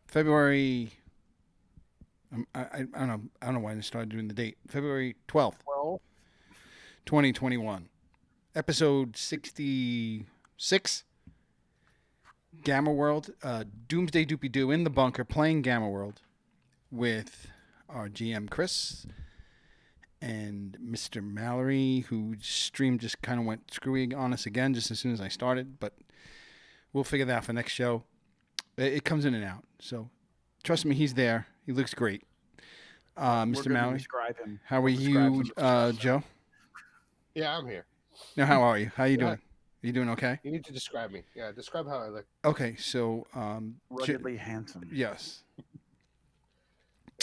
February. I don't know. I don't know why I started doing the date. February 12th, Well, 2021. Episode 66. Gamma World. Doomsday Doopy Doo in the bunker playing Gamma World with our GM Chris and Mr. Mallory, whose stream just kind of went screwy on us again just as soon as I started. But we'll figure that out for next show. It comes in and out. So trust me, he's there. He looks great. Mr. Mallory, describe him. how are you, Joe? Yeah, I'm here. Now, how are you? How you Yeah. doing? You doing okay? You need to describe me. Yeah, describe how I look. Okay, so Ruggedly handsome. yes.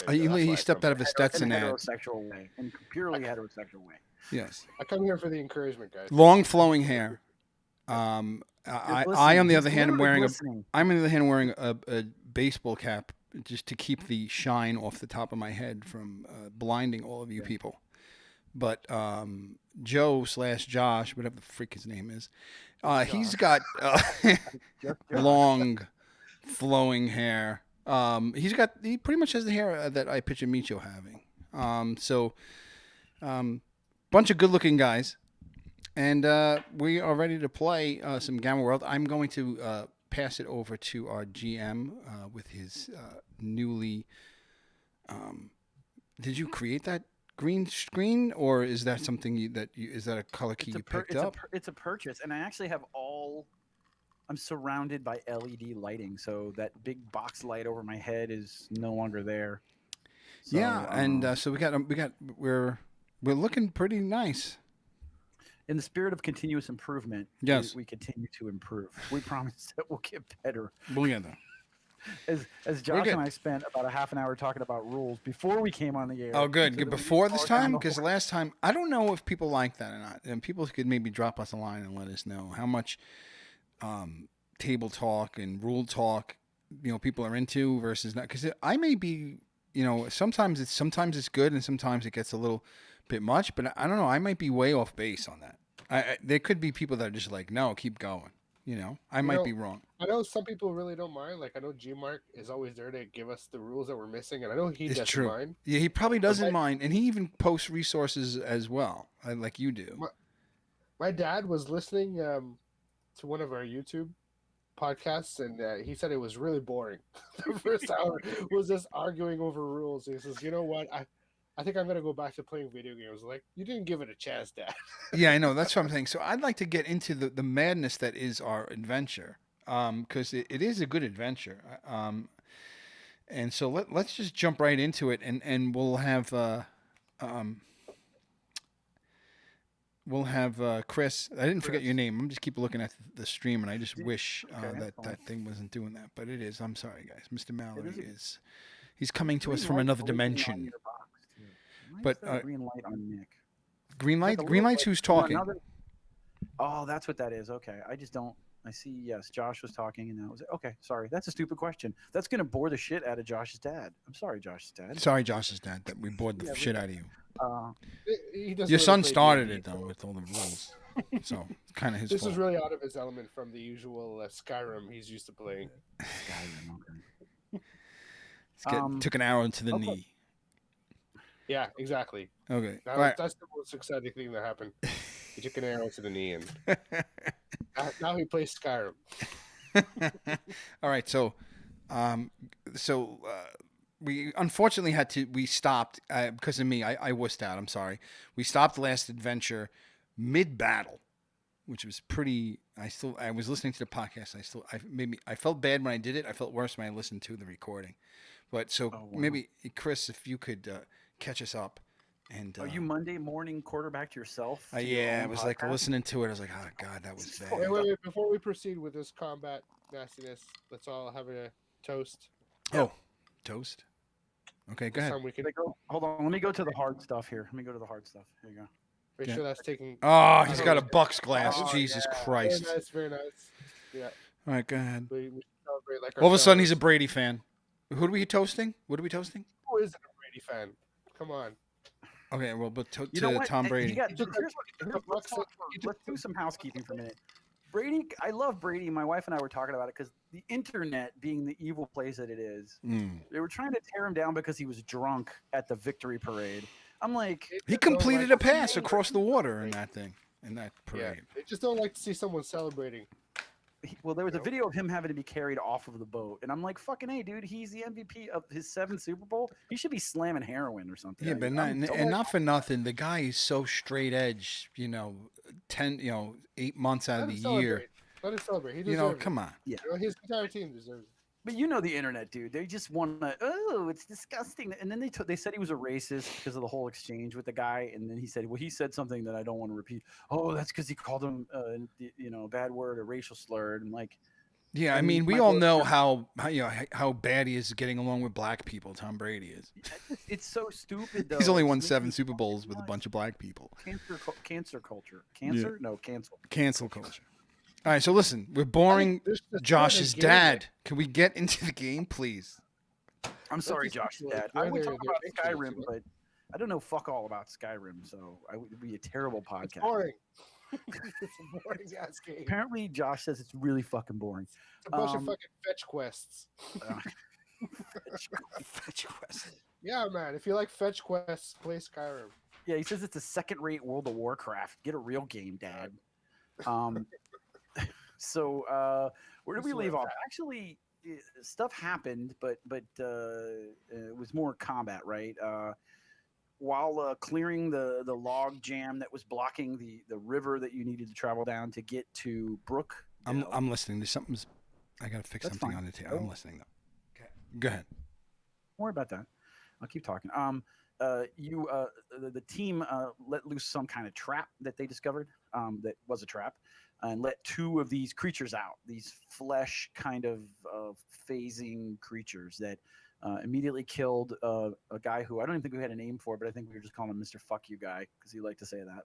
Yeah, He that's why I stepped come out of here. his Stetson in a ad. heterosexual way. In purely heterosexual way. Yes. I come here for the encouragement, guys. Long flowing hair. I on the other hand am wearing a baseball cap just to keep the shine off the top of my head from blinding all of you people. But Joe/Josh, whatever the freak his name is, he's got long flowing hair. He pretty much has the hair that I picture Meecho having. Bunch of good looking guys. And we are ready to play some Gamma World. I'm going to pass it over to our GM with his newly. Did you create that green screen, or is that something is that a color key you picked up? It's a purchase, and I actually have I'm surrounded by LED lighting, so that big box light over my head is no longer there. So, yeah, and so we're looking pretty nice. In the spirit of continuous improvement, yes, we continue to improve. We promise that we'll get better. We'll get there. As Josh and I spent about a half an hour talking about rules before we came on the air. Oh, good. So before this time? Because last time, I don't know if people like that or not. And people could maybe drop us a line and let us know how much table talk and rule talk, people are into versus not. Because I may be, sometimes it's good and sometimes it gets a little bit much. But I don't know. I might be way off base on that. There could be people that are just like, no, keep going. I might be wrong. I know some people really don't mind. Like, I know G-Mark is always there to give us the rules that we're missing, and I know he doesn't mind. Yeah, he probably doesn't mind, and he even posts resources as well, like you do. My dad was listening to one of our YouTube podcasts, and he said it was really boring. The first hour was just arguing over rules. He says, you know what, I think I'm going to go back to playing video games. Like, you didn't give it a chance, Dad. Yeah, I know. That's what I'm saying. So I'd like to get into the madness that is our adventure, because it is a good adventure. And so let's just jump right into it, and we'll have Chris. I didn't forget your name. I'm just keep looking at the stream, and I just wish that thing wasn't doing that. But it is. I'm sorry, guys. Mr. Mallory he's coming to us from another dimension. But green light on Nick. Green light. Green light's who's talking. Oh, that's what that is. Okay, I just don't. I see. Yes, Josh was talking, and that was it. Okay. Sorry, that's a stupid question. That's gonna bore the shit out of Josh's dad. I'm sorry, Josh's dad. Sorry, Josh's dad, that we bored the shit out of you. Your really son started it though with all the rules, so it's kind of his fault. This is really out of his element from the usual Skyrim he's used to playing. Skyrim. Okay. Took an arrow into the knee. Yeah, exactly. Okay. That's the most exciting thing that happened. He took an arrow to the knee, and now he plays Skyrim. All right, so we unfortunately we stopped because of me. I wussed out. I'm sorry. We stopped last adventure mid-battle, which was pretty. I was listening to the podcast. I felt bad when I did it. I felt worse when I listened to the recording. But maybe Chris, if you could catch us up. And are you Monday morning quarterbacked yourself? Yeah, I was podcast? Like listening to it. I was like, oh God, that was bad. Wait. Before we proceed with this combat nastiness, let's all have a toast. Oh, toast. Okay, go ahead. Hold on. Let me go to the hard stuff here. Here you go. Make sure that's taking. Oh, he's got a Bucks glass. Jesus Christ. Very nice. Yeah. All right, go ahead. We celebrate like all of a sudden, he's a Brady fan. Who are we toasting? What are we toasting? Who isn't a Brady fan? Come on. Okay, well, but to Tom Brady. Let's do some housekeeping for a minute. Brady, I love Brady. My wife and I were talking about it because the internet being the evil place that it is, they were trying to tear him down because he was drunk at the victory parade. I'm like, He just don't completed like a pass to see across the someone water in celebrate. that Yeah, parade. they just don't like to see someone celebrating. well, there was You a know? video of him having to be carried off of the boat, and I'm like, fucking hey, dude, he's the MVP of his 7th Super Bowl. He should be slamming heroin or something. Yeah, but I'm not for nothing. The guy is so straight edge. 8 months out of Let the him year. celebrate. Let him celebrate. He deserves it. Come on. yeah. You know, his entire team deserves it. But you know the internet, dude. They just want to. Oh, it's disgusting. And then they said he was a racist because of the whole exchange with the guy. And then he said, well, he said something that I don't want to repeat. Oh, that's because he called him, a bad word, a racial slur. And like, Yeah, I and mean, we my all boy- know how bad he is getting along with black people. Tom Brady is. it's so stupid though. He's only It's won making 7 me Super Bowls fucking with a nuts. bunch of black people. Cancer culture. Cancer? No, cancel. Cancel culture. All right, so listen, we're boring There's just Josh's not a game that- dad. Can we get into the game, please? I'm sorry, just Josh's people dad. I enjoy would their talk about pictures, Skyrim, you know? but I don't know fuck all about Skyrim, so it would be a terrible podcast. It's boring. It's a boring ass game. Apparently, Josh says it's really fucking boring. It's a bunch of fucking fetch quests. Fetch quest. Yeah, man. If you like fetch quests, play Skyrim. Yeah, he says it's a second-rate World of Warcraft. Get a real game, Dad. So where did we leave off? Actually, stuff happened, but it was more combat, right? While clearing the log jam that was blocking the river that you needed to travel down to get to Brook. I'm listening. I gotta fix That's something fine. on the table. I'm listening though. Okay. Go ahead. Don't worry about that. I'll keep talking. The team let loose some kind of trap that they discovered. That was a trap, and let 2 of these creatures out. These flesh kind of phasing creatures that immediately killed a guy who I don't even think we had a name for, but I think we were just calling him Mr. Fuck You Guy because he liked to say that.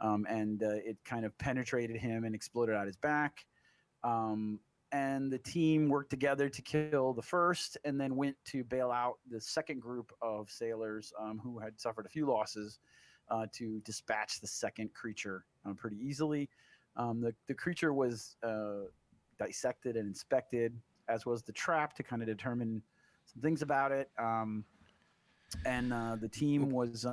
And it kind of penetrated him and exploded out his back. And the team worked together to kill the first and then went to bail out the second group of sailors who had suffered a few losses to dispatch the second creature pretty easily. The creature was dissected and inspected, as was the trap, to kind of determine some things about it. And the team was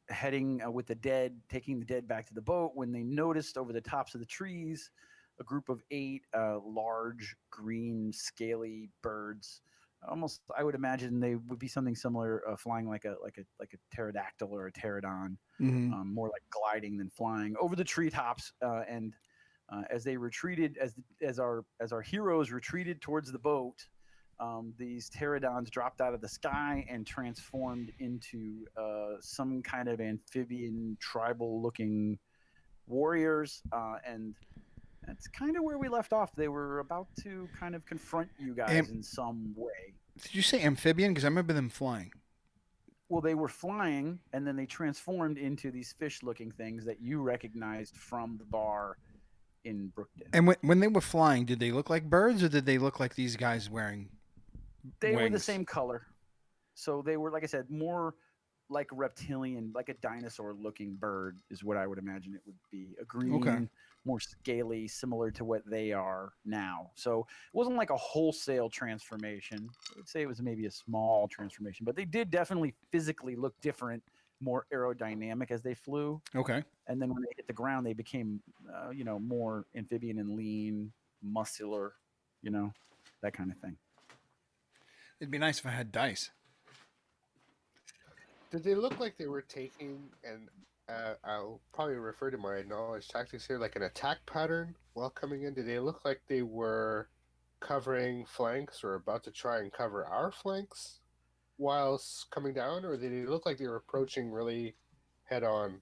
heading with the dead, taking the dead back to the boat when they noticed over the tops of the trees a group of 8 large green scaly birds. Almost, I would imagine they would be something similar, flying like a pterodactyl or a pterodon, more like gliding than flying over the treetops. And as they retreated, as our heroes retreated towards the boat, these pterodons dropped out of the sky and transformed into some kind of amphibian, tribal-looking warriors, and that's kind of where we left off. They were about to kind of confront you guys in some way. Did you say amphibian? Because I remember them flying. Well, they were flying, and then they transformed into these fish-looking things that you recognized from the bar in Brookdale. And when they were flying, did they look like birds, or did they look like these guys wearing They wings? were the same color. So they were, like I said, more like a reptilian, like a dinosaur-looking bird is what I would imagine it would be. A green, more scaly, similar to what they are now. So it wasn't like a wholesale transformation. I would say it was maybe a small transformation, but they did definitely physically look different, more aerodynamic as they flew. Okay. And then when they hit the ground, they became, more amphibian and lean, muscular, that kind of thing. It'd be nice if I had dice. Did they look like they were taking, and I'll probably refer to my knowledge tactics here, like an attack pattern while coming in? Did they look like they were covering flanks or about to try and cover our flanks whilst coming down, or did they look like they were approaching really head on?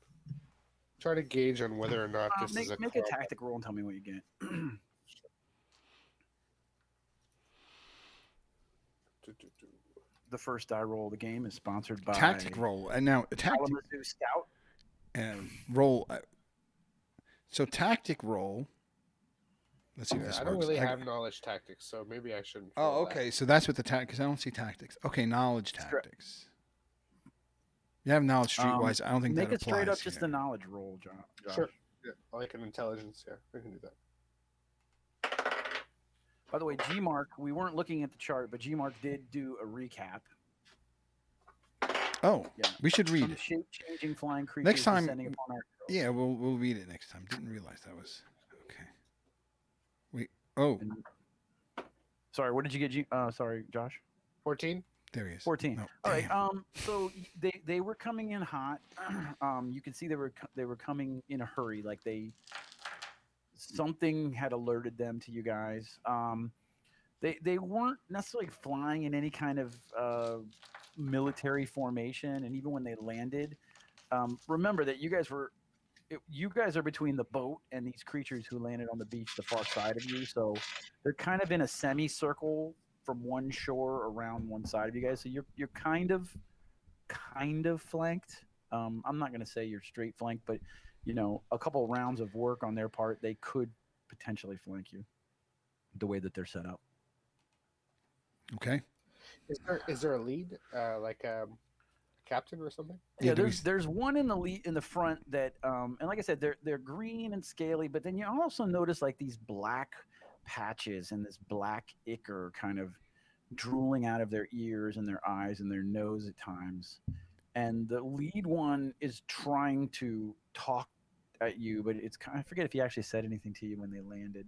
Try to gauge on whether or not this is make a tactic roll and tell me what you get. The first die roll of the game is sponsored by Tactic roll. And now Kalamazoo Scout. Roll. So tactic roll. Let's see if Yeah, this I works. don't really have knowledge tactics, so maybe I shouldn't. Oh, roll okay. that. So that's what the tactic. Because I don't see tactics. Okay, knowledge tactics. You have knowledge streetwise. I don't think Make that it straight applies up just here. the knowledge roll, Josh. Sure. Yeah, like an intelligence. Yeah, we can do that. By the way, Gmark, we weren't looking at the chart, but Gmark did do a recap. Oh, Yeah. we should read Some it shape-changing flying creatures next time. descending upon our heroes. Yeah, we'll read it next time. Didn't realize that was okay. Oh, And, sorry, what did you get? Sorry, Josh. 14. there he is. 14. No, All right. damn. So they were coming in hot. You can see they were coming in a hurry. Like something had alerted them to you guys. They weren't necessarily flying in any kind of military formation, and even when they landed, remember that you guys are between the boat and these creatures who landed on the beach, the far side of you. So they're kind of in a semicircle from one shore around one side of you guys. So you're kind of flanked. I'm not going to say you're straight flanked, but a couple of rounds of work on their part, they could potentially flank you the way that they're set up. Okay. Is there a lead, like a captain or something? Yeah, there's one in the front that and like I said, they're green and scaly, but then you also notice like these black patches and this black ichor kind of drooling out of their ears and their eyes and their nose at times. And the lead one is trying to talk at you, but I forget if he actually said anything to you when they landed.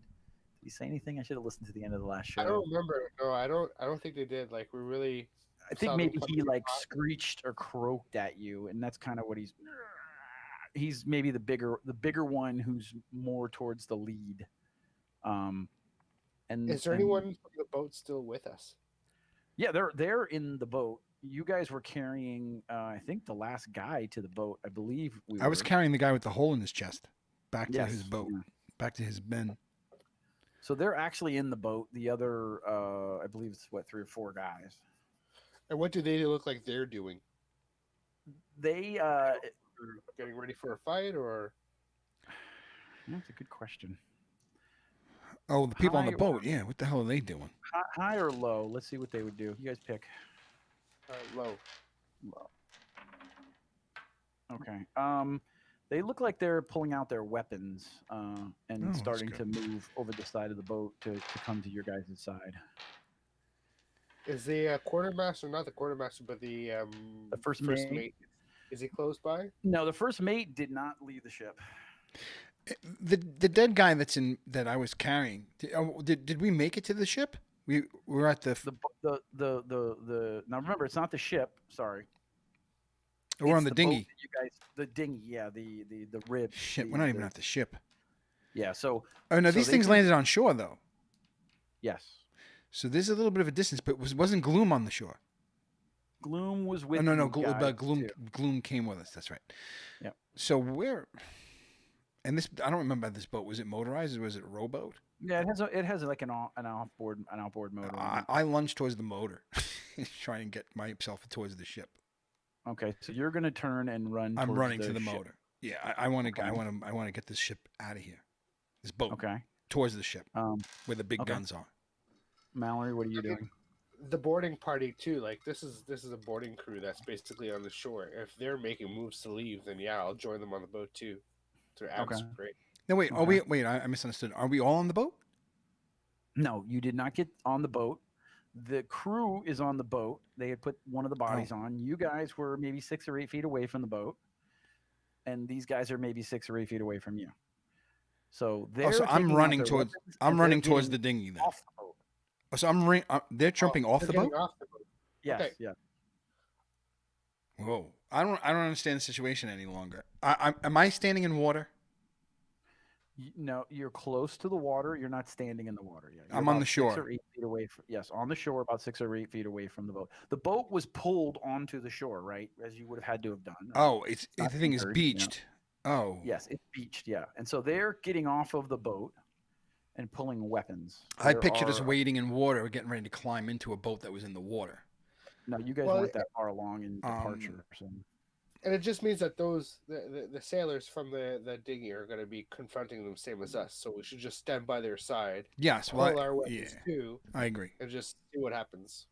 Did he say anything? I should have listened to the end of the last show. I don't remember. No, I don't think they did. Like we really. I think maybe he like screeched or croaked at you, and that's kind of what he's maybe the bigger one who's more towards the lead. And is there anyone from the boat still with us? Yeah, they're in the boat. You guys were carrying, I think, the last guy to the boat. I believe I was carrying the guy with the hole in his chest back to his boat, yeah. back to his men. So they're actually in the boat. The other, I believe it's 3 or 4 guys. And what do they look like they're doing? They getting ready for a fight, or? That's a good question. Oh, the people on the boat. Yeah, what the hell are they doing? High or low? Let's see what they would do. You guys pick. Low. Okay. They look like they're pulling out their weapons and starting to move over the side of the boat to come to your guys' side. Is the quartermaster, not the quartermaster, but the first mate? Is he close by? No, the first mate did not leave the ship. The dead guy that I was carrying. Did we make it to the ship? We were at the now remember, it's not the ship. Sorry. We're on the dinghy. You guys, the dinghy, yeah, the rib. Shit, we're not even at the ship. Yeah, so. Oh no, these things landed on shore though. Yes. So there's a little bit of a distance, but wasn't Glume on the shore? Glume was with. Oh no, Glume came with us. That's right. Yeah. So where? And this, I don't remember this boat. Was it motorized or was it a rowboat? Yeah, it has like an outboard motor. I lunged towards the motor, trying to get myself towards the ship. Okay, so you're gonna turn and run. I'm running to the motor. Yeah, I want to get this ship out of here. This boat. Okay. Towards the ship, where the big guns are. Mallory, what are you doing? The boarding party too. Like this is a boarding crew that's basically on the shore. If they're making moves to leave, then yeah, I'll join them on the boat too. They're great. No, wait. Wait. I misunderstood. Are we all on the boat? No, you did not get on the boat. The crew is on the boat. They had put one of the bodies on. You guys were maybe 6 or 8 feet away from the boat, and these guys are maybe 6 or 8 feet away from you. So they're. I'm running towards. I'm running towards the dinghy then. Off the boat. So they're jumping off the boat. Off the boat. Yes. Okay. Yeah. Whoa! I don't understand the situation any longer. Am I standing in water? No, you're close to the water. You're not standing in the water yet. I'm on the shore. 6 or 8 feet away. Yes, on the shore, about 6 or 8 feet away from the boat. The boat was pulled onto the shore, right, as you would have had to have done. Oh, the thing is beached. Yeah. Oh. Yes, it's beached. Yeah, and so they're getting off of the boat and pulling weapons. I pictured us wading in water, getting ready to climb into a boat that was in the water. No, you guys weren't that far along in departure. So. And it just means that the sailors from the dinghy are going to be confronting them, same as us. So we should just stand by their side. Yes, well, our weapons too. I agree. And just see what happens.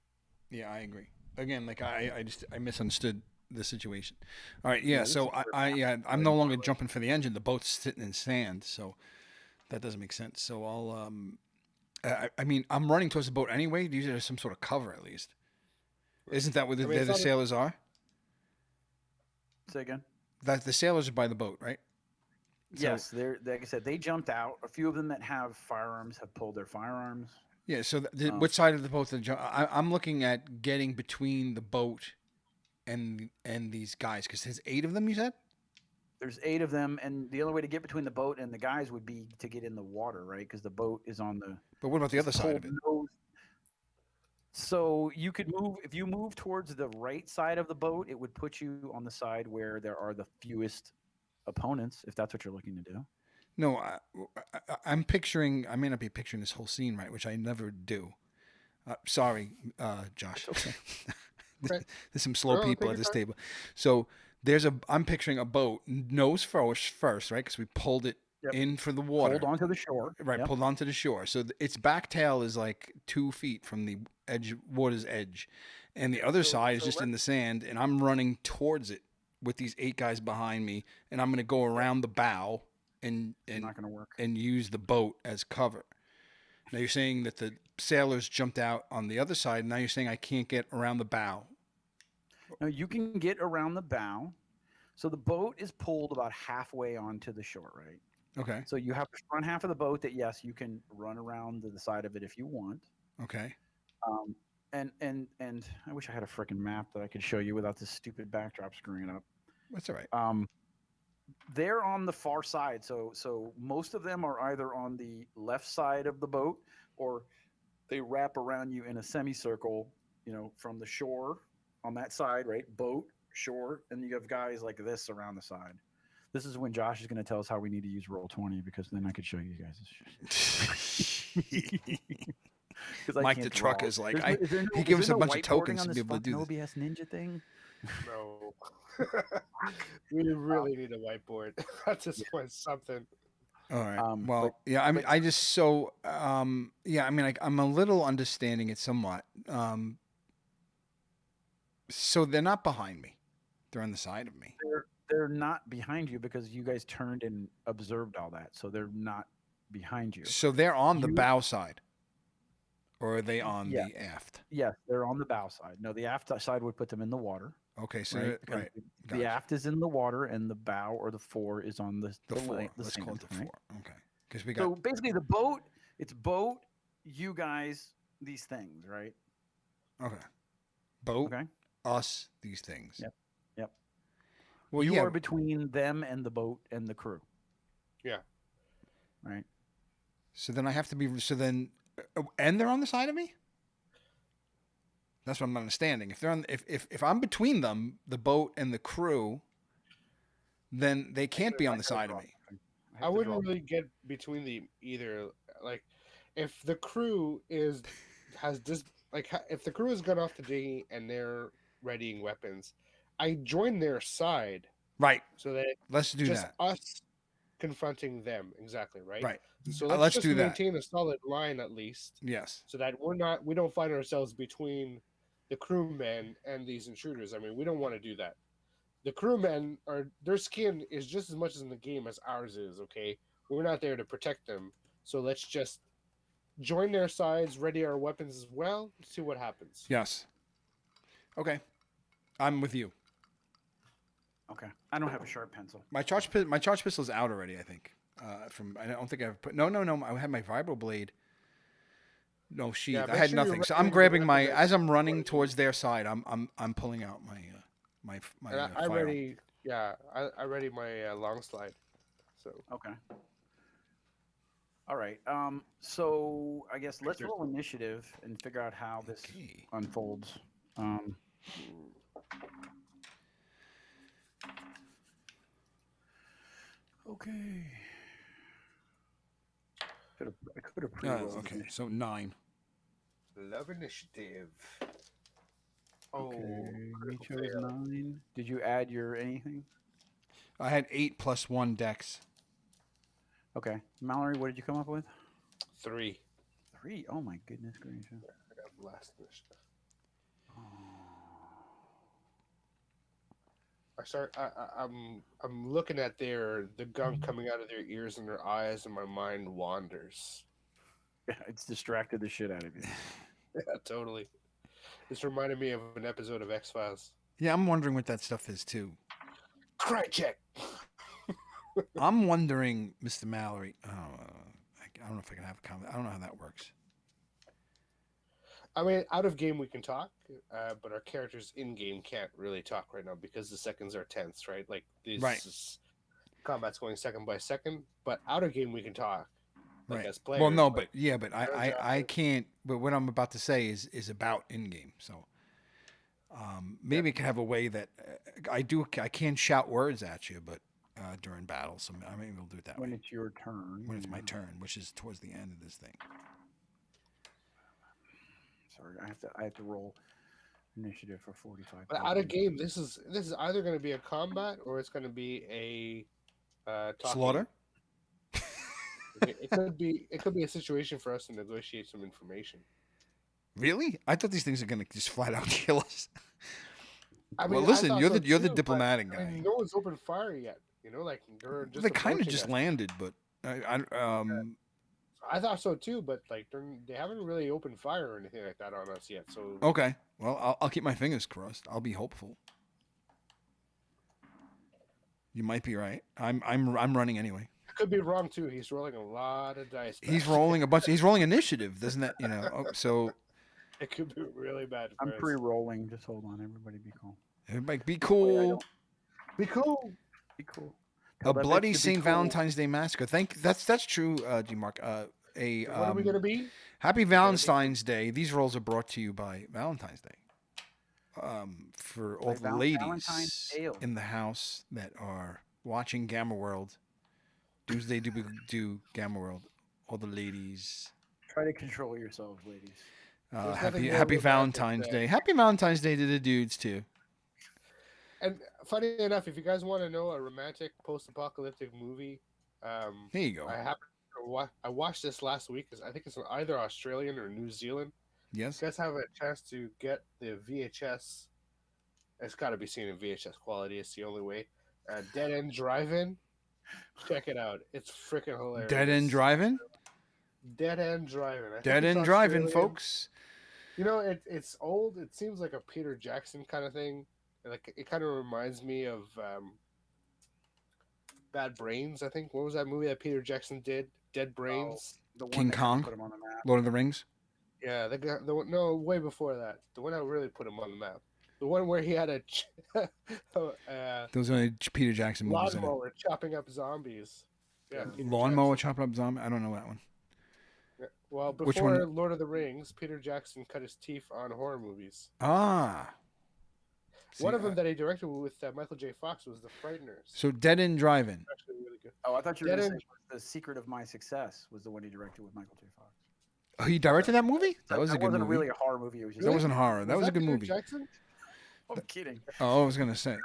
Yeah, I agree. Again, like I misunderstood the situation. All right, yeah. Yeah, this So is where I'm no longer jumping for the engine. The boat's sitting in sand, so that doesn't make sense. So I mean, I'm running towards the boat anyway. These are some sort of cover at least. Isn't that where I mean, it's the not sailors are? Say again. That the sailors are by the boat, right? So, Yes, they're like I said, they jumped out. A few of them that have firearms have pulled their firearms. yeah. So Um, which side of the boat? I'm looking at getting between the boat and these guys because there's 8 of them. You said. there's 8 of them, and the only way to get between the boat and the guys would be to get in the water, right? Because the boat is on the But what about the it's other side cold of it? nose. So you could move if you move towards the right side of the boat, it would put you on the side where there are the fewest opponents, if that's what you're looking to do. No, I'm picturing. I may not be picturing this whole scene right, which I never do. Sorry, Josh. It's okay. There's some slow No, take people your at this time. table. So I'm picturing a boat nose first, right? Because we pulled it Yep. in for the water. Hold on to the shore. Right, Yep. pulled onto the shore. So its back tail is like 2 feet from the water's edge, and the other side is just in the sand. And I'm running towards it with these 8 guys behind me, and I'm going to go around the bow and Not going to work. and use the boat as cover. Now you're saying that the sailors jumped out on the other side. Now you're saying I can't get around the bow. No, you can get around the bow. So the boat is pulled about halfway onto the shore, right? Okay. So you have the front half of the boat that yes, you can run around to the side of it if you want. Okay. Um, and I wish I had a freaking map that I could show you without this stupid backdrop screwing it up. That's all right. They're on the far side, so most of them are either on the left side of the boat or they wrap around you in a semicircle, from the shore on that side, right? Boat, shore, and you have guys like this around the side. This is when Josh is going to tell us how we need to use Roll20 because then I could show you guys this shit. Mike the truck is like, he he gives us a bunch of tokens to be able to do no this. BS ninja thing. No. We really need a whiteboard. That's just something. All right. But yeah. I mean, I just so yeah. I mean, I'm a little understanding it somewhat. So they're not behind me; they're on the side of me. they're not behind you because you guys turned and observed all that, so they're not behind you. So they're on the You- bow side, or are they on Yeah. the aft? Yes, they're on the bow side. No, the aft side would put them in the water. Okay. So Right, because right. the Gotcha. aft is in the water, and the bow or the fore is on the The four. the Let's call it sand, the right? four. Okay. Because we got. So basically, the boat, it's boat, you guys, these things, right? Okay. Boat. Okay. Us. These things. Yep. Yep. Well, You yeah. are between them and the boat and the crew. Yeah. Right. So then I have to be. So then, and they're on the side of me. That's what I'm not understanding. If they're on, if I'm between them, the boat and the crew, then they can't be on the side of me. I wouldn't really get between the either. Like, if the crew has this, like, if the crew has gone off the dinghy and they're readying weapons, I join their side. Right. So that Let's do just that. us confronting them, exactly, right? Right. So Let's just do that. maintain a solid line at least, Yes. so that we don't find ourselves between the crewmen and these intruders. I mean, we don't want to do that. The crewmen their skin is just as much in the game as ours is. Okay, we're not there to protect them, so let's just join their sides, ready our weapons as well, see what happens. Yes. Okay. I'm with you. Okay. I don't have a sharp pencil. My charge pistol's out already. I think. I don't think I've put. No. I had my vibroblade. No sheath. Yeah, I make had sure you're nothing. So ready I'm to grabbing my weapon as I'm running it. towards their side. I'm pulling out my And I firearm. ready. Yeah, I ready my long slide. So Okay. All right. So I guess let's roll initiative and figure out how this Okay. unfolds. Okay. I could have pre-rolled. Okay. So 9. love initiative. Okay. critical Meecho is fail. 9. Did you add your anything? I had 8 plus 1 dex. Okay. Mallory, what did you come up with? 3. 3. Oh my goodness gracious. I got last initiative. I'm looking at the gunk coming out of their ears and their eyes, and my mind wanders. Yeah, it's distracted the shit out of you. Yeah, totally. This reminded me of an episode of X Files. Yeah, I'm wondering what that stuff is too. Cry check. I'm wondering, Mr. Mallory. I don't know if I can have a comment. I don't know how that works. I mean, out of game we can talk, but our characters in game can't really talk right now because the seconds are tense, right? Like combat's going second by second, but out of game we can talk. Like Right. as players. Well, no, like, but I can't. But what I'm about to say is about in game. So maybe it can have a way that I can shout words at you, but during battle, so maybe we'll do it that When way. it's your turn. When it's my turn, which is towards the end of this thing. Sorry, I have to roll initiative for 45. But out of game, this is either going to be a combat or it's going to be a talking. Slaughter. It could be a situation for us to negotiate some information. Really? I thought these things are going to just flat out kill us. I mean, well, listen, you're so the too, diplomatic but, guy. I mean, no one's opened fire yet. You know, like They kind of just us. landed, but I thought so too, but like they haven't really opened fire or anything like that on us yet. So okay, well, I'll keep my fingers crossed. I'll be hopeful. You might be right. I'm running anyway. I could be wrong too. He's rolling a lot of dice. He's rolling a bunch. He's rolling initiative, doesn't that? So it could be really bad. I'm pre-rolling. Just hold on, everybody. Be cool. Everybody, be cool. Be cool. Be cool. A bloody St. Valentine's Day massacre. That's true, G Mark. What are we gonna be? Happy Valentine's Day. These rolls are brought to you by Valentine's Day. For all the ladies in the house that are watching Gamma World, Doomsday Do Gamma World, all the ladies. Try to control yourselves, ladies. Happy Valentine's Day. Happy Valentine's Day to the dudes too. And funny enough, if you guys want to know a romantic post-apocalyptic movie, here you go. I watched this last week. I think it's either Australian or New Zealand. Yes. You guys have a chance to get the VHS. It's got to be seen in VHS quality. It's the only way. Dead End Drive-In. Check it out. It's freaking hilarious. Dead End Drive-In? Dead End Drive-In. Dead End Drive-In, folks. You know, it's old. It seems like a Peter Jackson kind of thing. Like it kind of reminds me of Bad Brains. I think what was that movie that Peter Jackson did? Dead Brains. The one King Kong. Put him on the map. Lord of the Rings. Yeah, no, way before that. The one that really put him on the map. The one where he had a those are Peter Jackson movies. Lawnmower chopping up zombies. Yeah, Lawnmower chopping up zombies. I don't know that one. Yeah. Well, before Lord of the Rings, Peter Jackson cut his teeth on horror movies. Ah. One of them that he directed with Michael J. Fox was The Frighteners. So Dead End Drive-In. Actually really good. Oh, I thought you were going to say The Secret of My Success was the one he directed with Michael J. Fox. Oh, he directed that movie? That was a good movie. That wasn't really a horror movie. It was just that wasn't horror. That was a good Peter movie. Jackson? I'm kidding. Oh, I was going to say.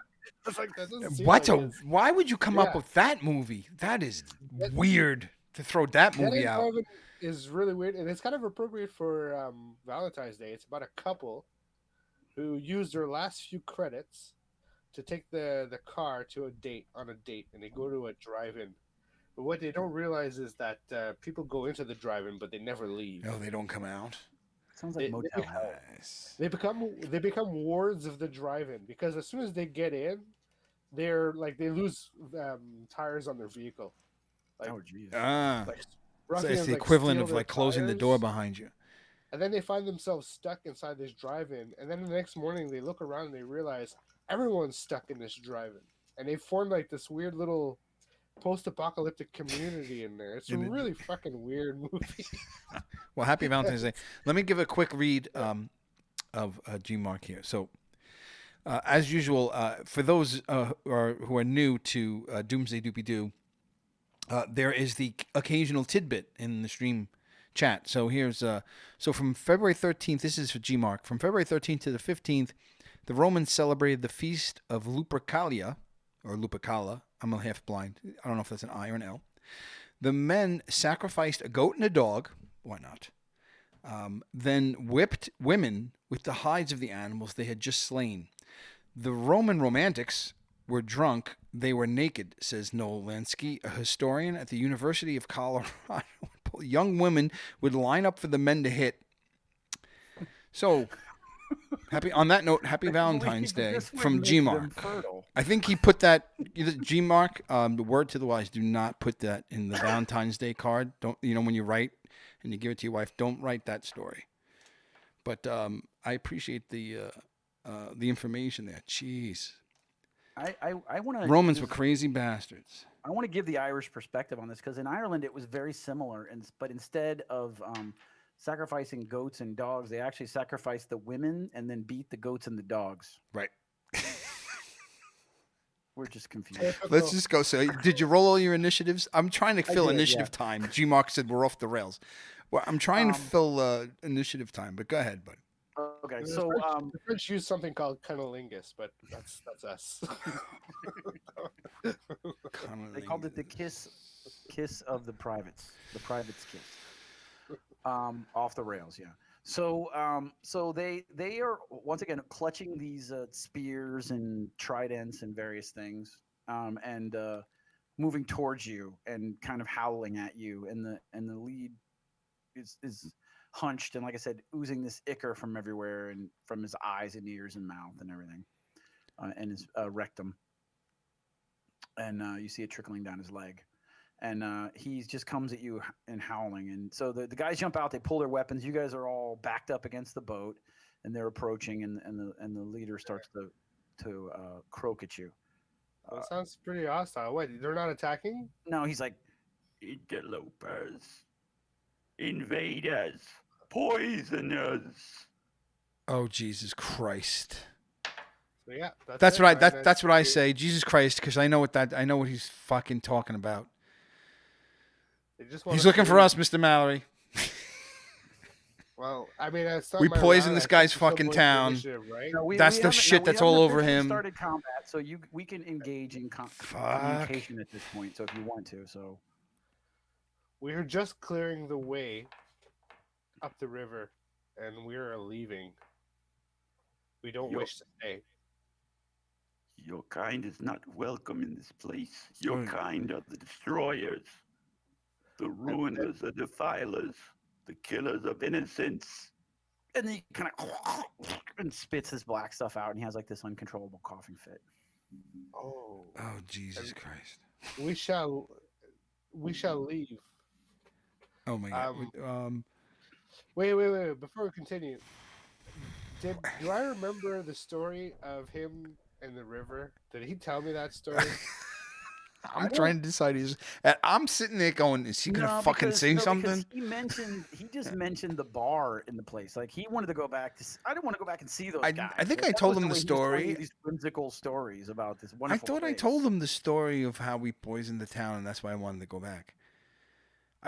Like, why would you come up with that movie? That is weird to throw that movie out. Is really weird, and it's kind of appropriate for Valentine's Day. It's about a couple who use their last few credits to take the car to on a date, and they go to a drive-in. But what they don't realize is that people go into the drive-in, but they never leave. No, they don't come out. Sounds like Motel Hell. They become wards of the drive-in because as soon as they get in, they lose tires on their vehicle. Like, oh jeez. So it's the equivalent of like closing the door behind you. And then they find themselves stuck inside this drive-in, and then the next morning they look around and they realize everyone's stuck in this drive-in, and they formed like this weird little post-apocalyptic community in there. It's a really fucking weird movie. Well, happy Valentine's Day. Let me give a quick read of G Mark here. So, as usual, for those who are new to Doomsday Doopy Doo, there is the occasional tidbit in the stream chat. So here's so from February 13th. This is for G Mark. From February 13th to the 15th, the Romans celebrated the feast of Lupercalia, or Lupercala. I'm a half blind. I don't know if that's an I or an L. The men sacrificed a goat and a dog. Why not? Then whipped women with the hides of the animals they had just slain. The Roman romantics were drunk. They were naked, says Noel Lansky, a historian at the University of Colorado. Young women would line up for the men to hit. So, on that note, happy Valentine's Day This would from make G them Mark. fertile. I think he put that, G Mark, the word to the wise, do not put that in the Valentine's Day card. Don't, when you write and you give it to your wife, don't write that story. But I appreciate the information there. Jeez. I want to. Romans were crazy bastards. I want to give the Irish perspective on this because in Ireland it was very similar, but instead of sacrificing goats and dogs, they actually sacrificed the women and then beat the goats and the dogs. Right. We're just confused. Let's just go. So, did you roll all your initiatives? I'm trying to fill initiative time. G Mark said we're off the rails. Well, I'm trying to fill initiative time, but go ahead, bud. Okay, The so French use something called cunnilingus, but that's us. they called it the kiss of the privates kiss. Off the rails, yeah. So they are once again clutching these spears and tridents and various things, and moving towards you and kind of howling at you, and the lead is hunched and, like I said, oozing this ichor from everywhere and from his eyes and ears and mouth and everything, and his rectum, and you see it trickling down his leg. And he just comes at you and howling. And so the guys jump out. They pull their weapons. You guys are all backed up against the boat, and they're approaching. And the leader starts to croak at you. That sounds pretty hostile. What? They're not attacking? No, he's like, interlopers, invaders, poisoners. Oh, Jesus Christ! So yeah, That's it, what right? that's what I say. Jesus Christ, because I know what he's fucking talking about. He's looking for us, Mr. Mallory. Well, I mean, we poisoned this guy's fucking town. Right? No, that's the shit that's all over him. Started combat, so we can engage in communication at this point. So if you want to, so we are just clearing the way up the river, and we are leaving. We don't wish to stay. Your kind is not welcome in this place. Your kind are the destroyers. The ruiners, the defilers, the killers of innocence. And he kind of and spits his black stuff out, and he has like this uncontrollable coughing fit. Oh, Jesus Christ! We shall leave. Oh my God! Wait! Before we continue, do I remember the story of him and the river? Did he tell me that story? I'm trying to decide. I'm sitting there going, is he gonna fucking say something? He just mentioned the bar in the place. Like he wanted to go back to. I didn't want to go back and see those guys. I think I told him the story. These whimsical stories about this wonderful. I thought I told him the story of how we poisoned the town, and that's why I wanted to go back.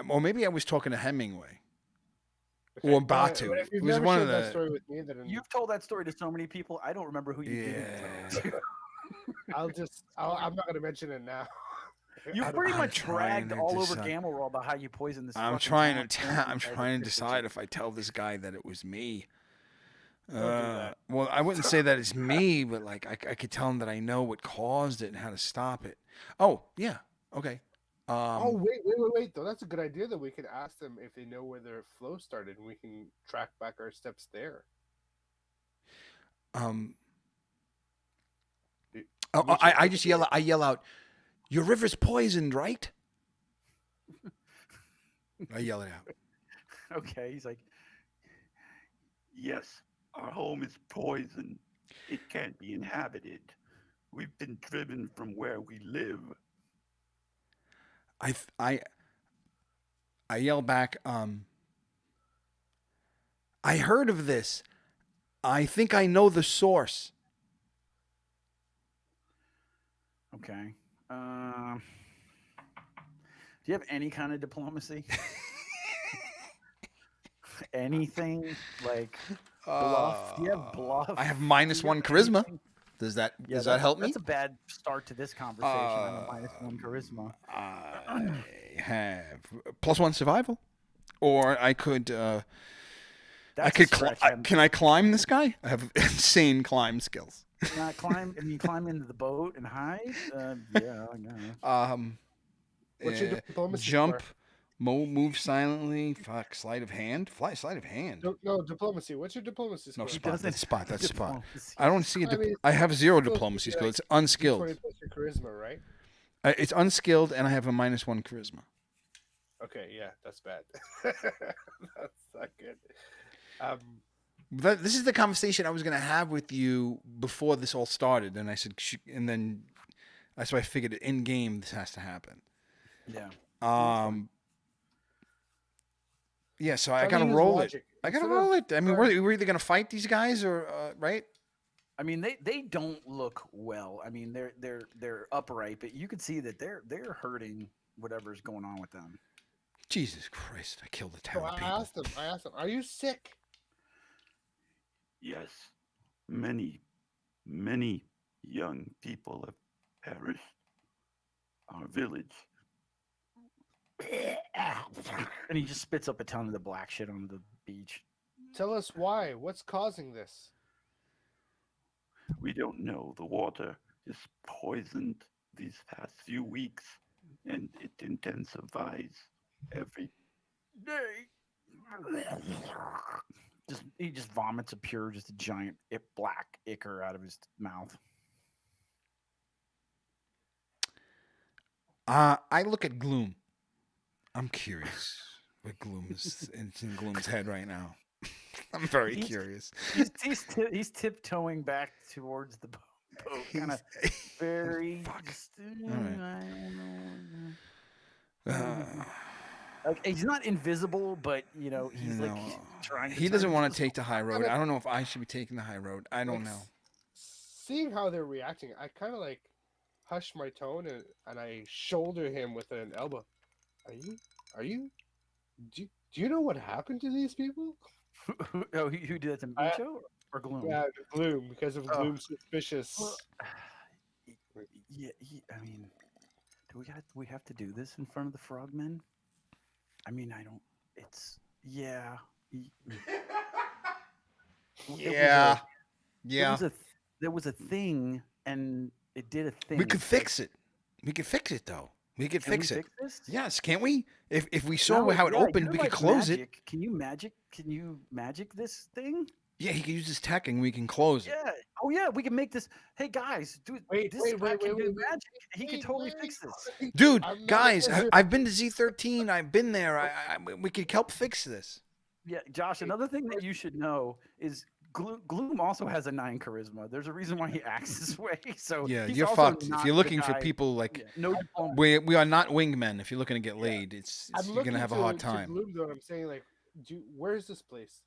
Or maybe I was talking to Hemingway. Okay, or Batu. It was one of the. that story with me, then You've told that story to so many people. I don't remember who you did it to. I'm not going to mention it now. You pretty much bragged all over Gamma World about how you poisoned this. I'm trying to decide if I tell this guy that it was me. Well, I wouldn't say that it's me, but like I could tell him that I know what caused it and how to stop it. Oh yeah, okay. Wait! Though that's a good idea. That we could ask them if they know where their flow started, and we can track back our steps there. I just yell. I yell out, "Your river's poisoned, right?" I yell it out. Okay, he's like, "Yes, our home is poisoned. It can't be inhabited. We've been driven from where we live." I yell back, I heard of this. I think I know the source. Okay. Do you have any kind of diplomacy? Anything like bluff? Do you have bluff? I have -1 charisma. Does that help me? That's a bad start to this conversation. I have a -1 charisma. I have +1 survival, or I could. Can I climb this guy? I have insane climb skills. Not climb. I mean, climb into the boat and hide. Yeah, I guess. What's your Uh, diplomacy jump, score? move silently. Fuck, sleight of hand. Sleight of hand. No, diplomacy. What's your diplomacy No score? He spot. doesn't That's spot. have That's spot. diplomacy. I don't see a. I mean, I have zero still diplomacy should be skill. like It's unskilled. D20 plus your charisma, right? It's unskilled, and I have a -1 charisma. Okay, yeah, that's bad. That's not good. Um, This is the conversation I was gonna have with you before this all started, and I said, and then that's why I figured in game this has to happen. Yeah. Um, yeah, so I try to gotta use roll logic. it. I gotta Instead of roll it. I mean, trying- we're either gonna fight these guys or right. I mean, they don't look well. I mean, they're upright, but you can see that they're hurting whatever's going on with them. Jesus Christ! I killed a So town of I people. asked them, are you sick? Yes, many, many young people have perished. Our village. And he just spits up a ton of the black shit on the beach. Tell us why. What's causing this? We don't know. The water is poisoned these past few weeks, and it intensifies every day. He just vomits just a giant black ichor out of his mouth. I look at Gloom. I'm curious what Gloom is. It's in Gloom's head right now. I'm very He's- curious. He's tiptoeing back towards the boat, kind of very. Fuck. Just, All right. I don't know. Like, he's not invisible, but he's like trying. He doesn't want to take the high road. I don't know if I should be taking the high road. I don't Like, know. Seeing how they're reacting, I kind of like hush my tone and I shoulder him with an elbow. Are you? Do you know what happened to these people? Who did that to Meecho or Gloom? Yeah, Gloom, because of Oh. Gloom's suspicious. Well, yeah, I mean, do we have to do this in front of the frogmen? I mean, I don't. It's yeah. Yeah. There was a thing, and it did a thing. We could fix it. We could fix it though. We could Can fix we it. fix this? Yes, can't we? If we saw No, how it yeah, opened, you're we could like close it. magic. Can you magic this thing? Yeah, he could use his tech and we can close it. Yeah. Oh yeah, we can make this. Hey guys, dude, Wait, this wait, guy wait, can wait, do wait, magic. He can totally fix this. Dude, I'm not guys, a wizard. I've been to Z13. I've been there. We could help fix this. Yeah, Josh. Another thing that you should know is Gloom also has a 9 charisma. There's a reason why he acts this way. So Yeah, he's you're also fucked. If not you're the looking for guy- people like yeah, no diplomacy. we are not wingmen. If you're looking to get laid, I'm you're gonna have a hard to time. Gloom though. I'm saying like, where's this place?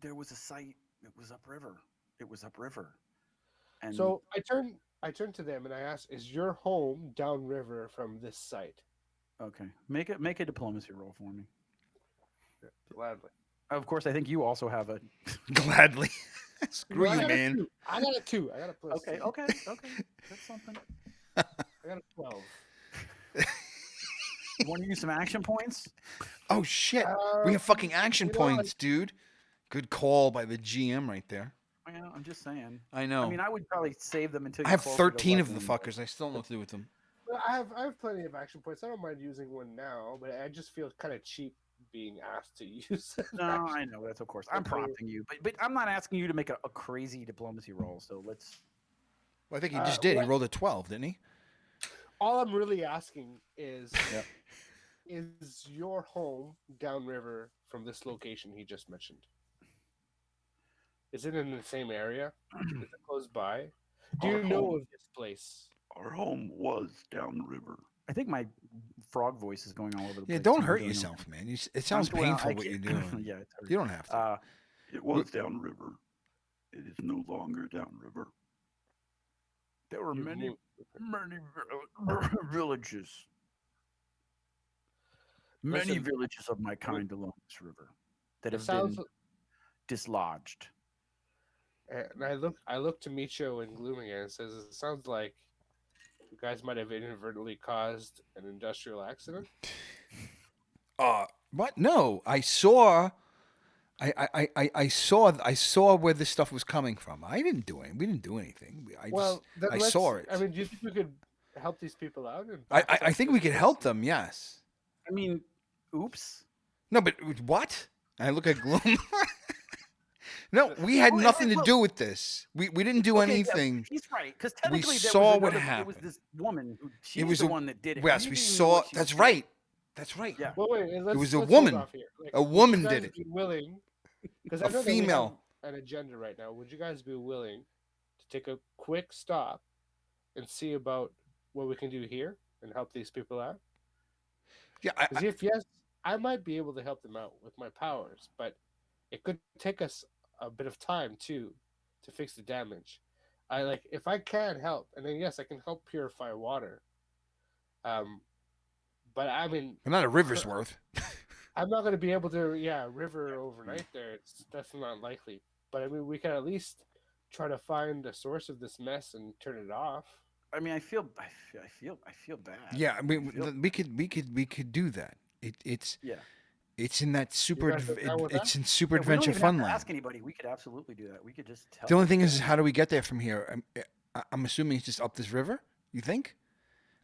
There was a site. It was upriver. And So I turn to them and I ask, "Is your home downriver from this site?" okay, make a diplomacy roll for me. Gladly. Of course, I think you also have a. Gladly. Screw I you, got a man. 2. I got a 2. I got a plus. Okay, 2. okay. That's something. I got a 12. You want to use some action points? Oh shit. We have fucking action you know, like- points, dude. Good call by the GM right there. Yeah, I'm just saying. I know. I mean, I would probably save them until I you're have closer to 13 of the weapon, but- fuckers. I still don't know what to do with them. Well, I have plenty of action points. I don't mind using one now, but I just feel kind of cheap being asked to use it. No, I know that's of course. I'm Okay. prompting you, but I'm not asking you to make a crazy diplomacy roll. So let's. Well, I think he just did. He what- rolled a 12, didn't he? All I'm really asking is, Yep. is your home downriver from this location he just mentioned? Is it in the same area? Is it close by? Do you Our know home- of this place? Our home was downriver. I think my frog voice is going all over the place. Yeah, don't too. hurt I know. yourself, man. It sounds Well, I painful what can't- you're doing. yeah, it's hurt. You don't have to. It was downriver. It is no longer downriver. There were You many moved- villages. Many Listen, villages of my kind along this river that It have sounds. been dislodged. And I look to Meecho and Glume again. It says it sounds like you guys might have inadvertently caused an industrial accident. What? No, I saw I saw where this stuff was coming from. I didn't do it. We didn't do anything. Well, then I let's. saw it. I mean, do you think we could help these people out and I, back us I, I up think this we could place? help them. Yes. I mean, oops. No, but what? I look at Gloom. No, we had Well, nothing to well, do with this. We didn't do okay, yeah, anything. he's right because We technically saw what there was happened. this woman who It she's was the a one that did it. yes. We didn't even know saw. what she was That's doing. right. That's right. Yeah. Well, wait, let's, was a let's woman. Hold off here. Like, A would woman you guys did it. Be willing, because A I know female. that we have an agenda right now. Would you guys be willing to take a quick stop and see about what we can do here and help these people out? Yeah. Because if yes, I might be able to help them out with my powers, but it could take us a bit of time too to fix the damage. I like if I can help, and then yes, I can help purify water. Um, but I mean, But not a river's worth. I'm not going to be able to, river overnight there. That's not likely. But I mean, we can at least try to find the source of this mess and turn it off. I mean, I feel bad. Yeah. I I mean, feel- we could do that. It's yeah. It's in that super. You guys are down with It's that? in Super Yeah, we don't Adventure even have to Funland. ask anybody. We could absolutely do that. We could just tell. The only thing is, how do we get there from here? I'm assuming it's just up this river. You think?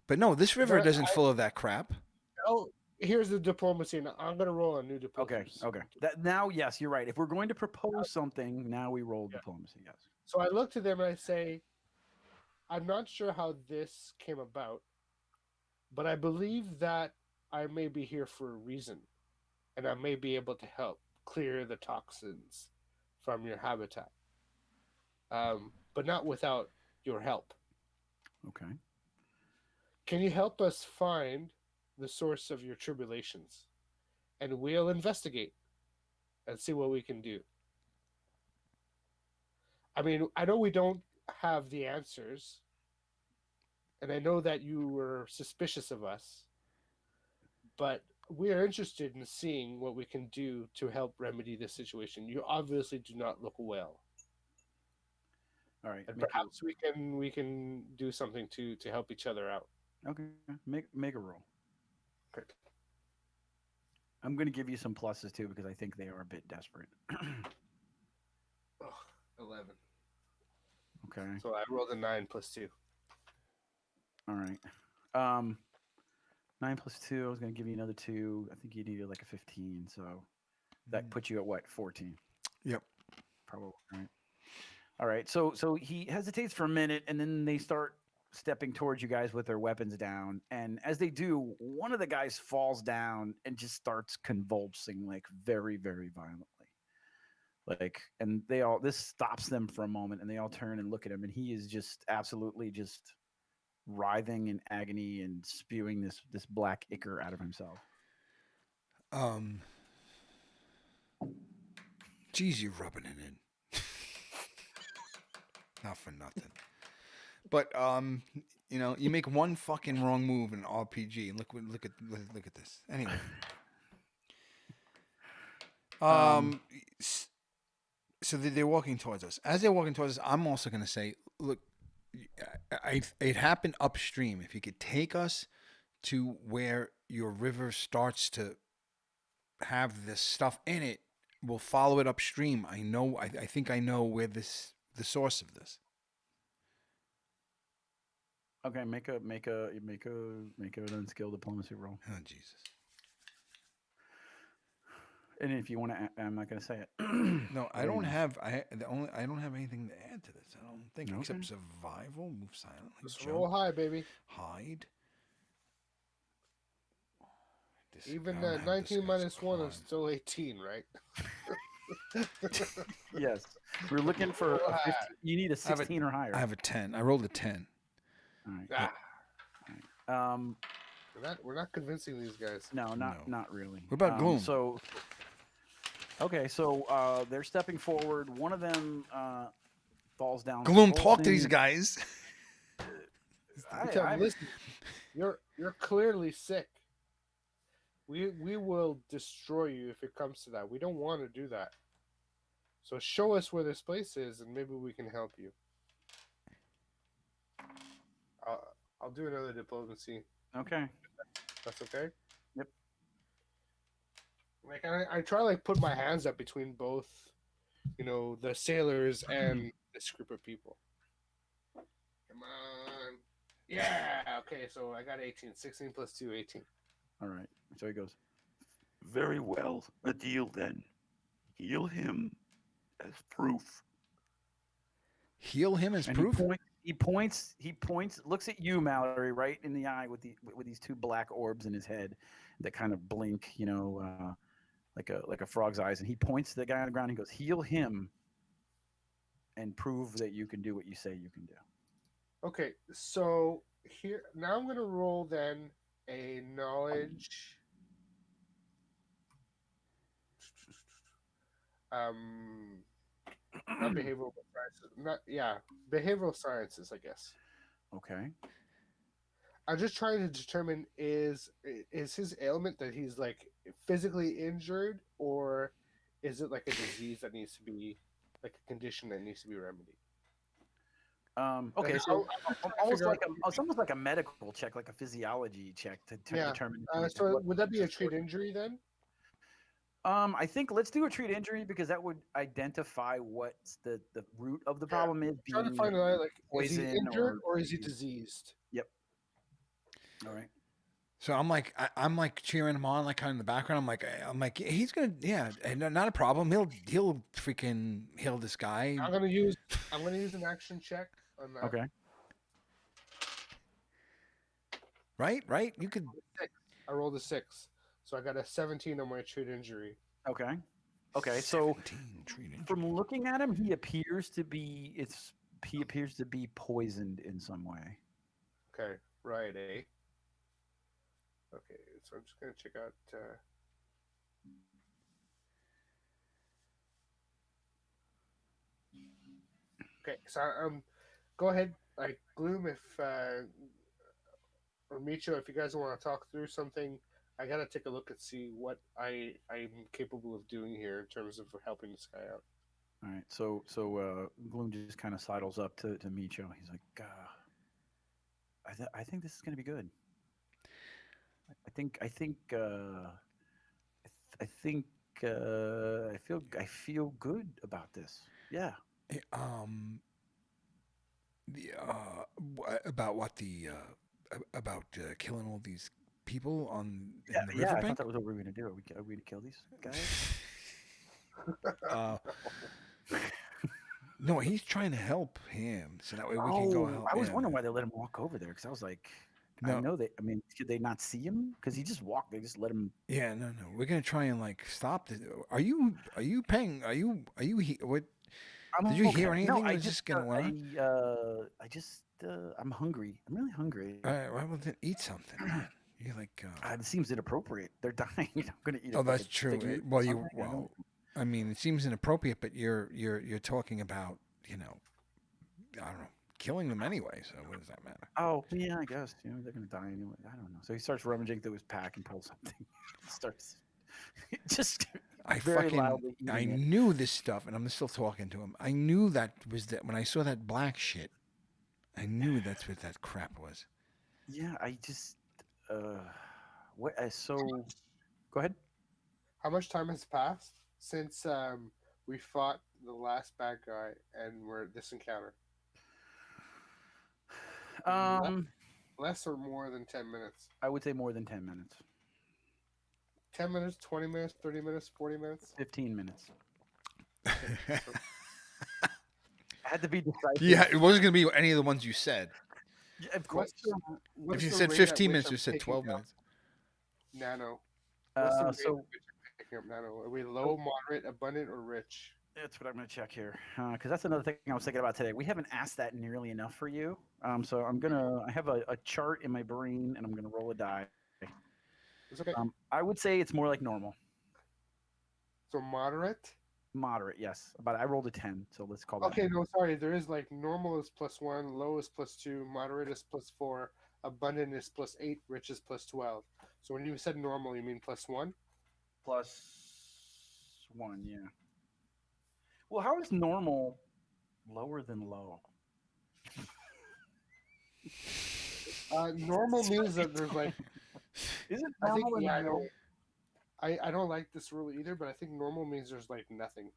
But no, this river But doesn't full of that crap. Oh, here's the diplomacy. Now I'm going to roll a new diplomacy. Okay. That now, yes, you're right. If we're going to propose something, now we roll Yeah. diplomacy. Yes. So I look to them and I say, I'm not sure how this came about, but I believe that I may be here for a reason, and I may be able to help clear the toxins from your habitat. But not without your help. Okay. Can you help us find the source of your tribulations? And we'll investigate and see what we can do. I mean, I know we don't have the answers, and I know that you were suspicious of us, but we are interested in seeing what we can do to help remedy this situation. You obviously do not look well, All right. and perhaps we can do something to help each other out. Okay. Make a roll. Okay. I'm going to give you some pluses too because I think they are a bit desperate. 11. Okay. So I rolled a 9 plus 2. All right. 9 plus 2. I was going to give you another 2. I think you needed like a 15. So that puts you at what? 14. Yep. Probably. Right. All right. So he hesitates for a minute, and then they start stepping towards you guys with their weapons down. And as they do, one of the guys falls down and just starts convulsing like very, very violently. Like, and this stops them for a moment, and they all turn and look at him, and he is just absolutely just writhing in agony and spewing this black ichor out of himself. Geez, you're rubbing it in. Not for nothing. But you make one fucking wrong move in RPG, and look at this. Anyway. So they're walking towards us. As they're walking towards us, I'm also going to say, look, it happened upstream. If you could take us to where your river starts to have this stuff in it, we'll follow it upstream. I think I know where the source of this. Okay, make an unskilled diplomacy roll. Oh Jesus! And if you want to, I'm not going to say it. No, I don't have. I don't have anything to add to this. I don't think, Okay. except survival, move silently, Just jump, roll high, baby. hide. Even I don't have 19 this minus guy's 1 climb. is still 18, right? Yes, we're looking for. A 15, you need a 16 or higher. I have a 10. I rolled a 10. All right. Ah, we're not convincing these guys. No, not really. What about Gloom? So they're stepping forward. One of them falls down. Gloom, talk to these convulsing. guys. Tell them, listen, you're clearly sick. We will destroy you if it comes to that. We don't want to do that. So show us where this place is, and maybe we can help you. I'll do another diplomacy. Okay. That's okay? Yep. Like I try to like put my hands up between both, the sailors and this group of people. Come on. Yeah. Okay. So I got 18. 16 plus 2, 18. All right. So he goes, Very well. A deal then. Heal him as proof. Heal him as and proof. he points, looks at you, Mallory, right in the eye with these two black orbs in his head that kind of blink, like a frog's eyes, and he points to the guy on the ground. And he goes, "Heal him, and prove that you can do what you say you can do." Okay. So here now I'm gonna roll then a knowledge. Um, not behavioral sciences. Not yeah, behavioral sciences, I guess. Okay. I'm just trying to determine is his ailment that he's like physically injured, or is it like a disease that needs to be like a condition that needs to be remedied? Okay. Like, So I'm just trying to almost figure out. like it's almost like a medical check, like a physiology check to Yeah. determine So what. would that be a treat injury then? I think let's do a treat injury because that would identify what's the root of the Yeah. problem is Trying to being find out like is he poison injured or or is he disease. diseased? Yep. All right. So I'm like cheering him on, like kind of in the background. I'm like, he's gonna, yeah, and not a problem. He'll freaking heal this guy, I'm gonna use an action check on that. Okay. right? Right? You could. Six. I rolled a 6, so I got a 17 on my treat injury. Okay. Okay. So 17 treat injury. from looking at him, he appears to be poisoned in some way. Okay, right, eh? Okay, so I'm just gonna check out. Okay, so go ahead, like Gloom, if or Meecho, if you guys want to talk through something, I gotta take a look and see what I'm capable of doing here in terms of helping this guy out. All right. So Gloom just kind of sidles up to Micho. He's like, I think this is gonna be good. I think I feel good about this. Yeah. Eh, about what about killing all these people in the Yeah. I thought riverbank. that was what we were gonna do. Are we gonna kill these guys? uh, no, he's trying to help him, so that way we can go help I was him. wondering why they let him walk over there because I was like, I No, know they. I mean, could they not see him? Because he just walked. They just let him. yeah, no, no. We're gonna try and like stop this. Are you paying? What? I'm Did you okay. hear No, anything? Was just going on? I just, I'm hungry. I'm really hungry. All right, well, then eat something, man. You're like, It seems inappropriate. They're dying. I'm gonna eat a oh, that's fucking true. fig Newton or Well, something. I don't. I mean, it seems inappropriate, but you're talking about, I don't know, killing them anyway. So what does that matter? Oh, yeah, I guess. They're gonna die anyway. I don't know. So he starts rummaging through his pack and pulls something. Starts just very loudly I eating it. knew this stuff, and I'm still talking to him. I knew that was that when I saw that black shit. I knew that's what that crap was. Yeah, I just. What? So, go ahead. How much time has passed since we fought the last bad guy and we're at this encounter? Um, Less or more than 10 minutes? I would say more than 10 minutes. 10 minutes, 20 minutes, 30 minutes, 40 minutes? 15 minutes. I had to be decisive. Yeah, it wasn't going to be any of the ones you said. Yeah, of course. If you said 15 minutes, you said 12 minutes. Nano. What's the rate So at which I'm picking up nano? Are we low, moderate, abundant, or rich? that's what I'm going to check here, because that's another thing I was thinking about today. We haven't asked that nearly enough for you. So I have a chart in my brain, and I'm gonna roll a die. It's okay. I would say it's more like normal, So moderate? moderate, yes. But I rolled a 10, so let's call that. Okay, no, sorry. There is like normal is +1, low is +2, moderate is +4, abundant is +8, rich is +12. So when you said normal, you mean +1? +1, yeah. Well, how is normal lower than low? Normal means that there's like Is it I think normal? yeah, I don't like this rule either, but I think normal means there's like nothing.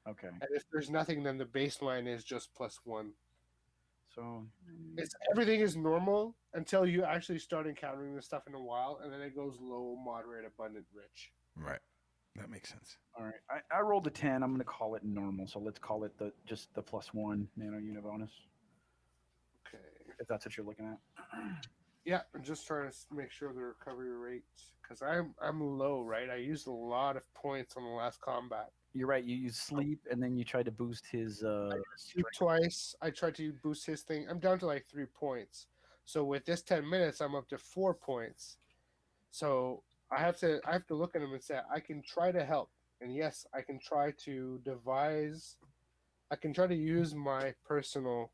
Okay. And if there's nothing, then the baseline is just +1. So It's everything is normal until you actually start encountering this stuff in a while, and then it goes low, moderate, abundant, rich. Right. That makes sense. all right. I rolled a 10. I'm going to call it normal. So let's call it just the +1 nano unit bonus, Okay. if that's what you're looking at. Yeah, I'm just trying to make sure the recovery rate, because I'm low, right? I used a lot of points on the last combat. You're right. You use sleep, and then you tried to boost his Sleep twice. I tried to boost his thing. I'm down to like 3 points. So with this 10 minutes, I'm up to 4 points. So I have to look at him and say I can try to help, and yes, I can try to devise. I can try to use my personal,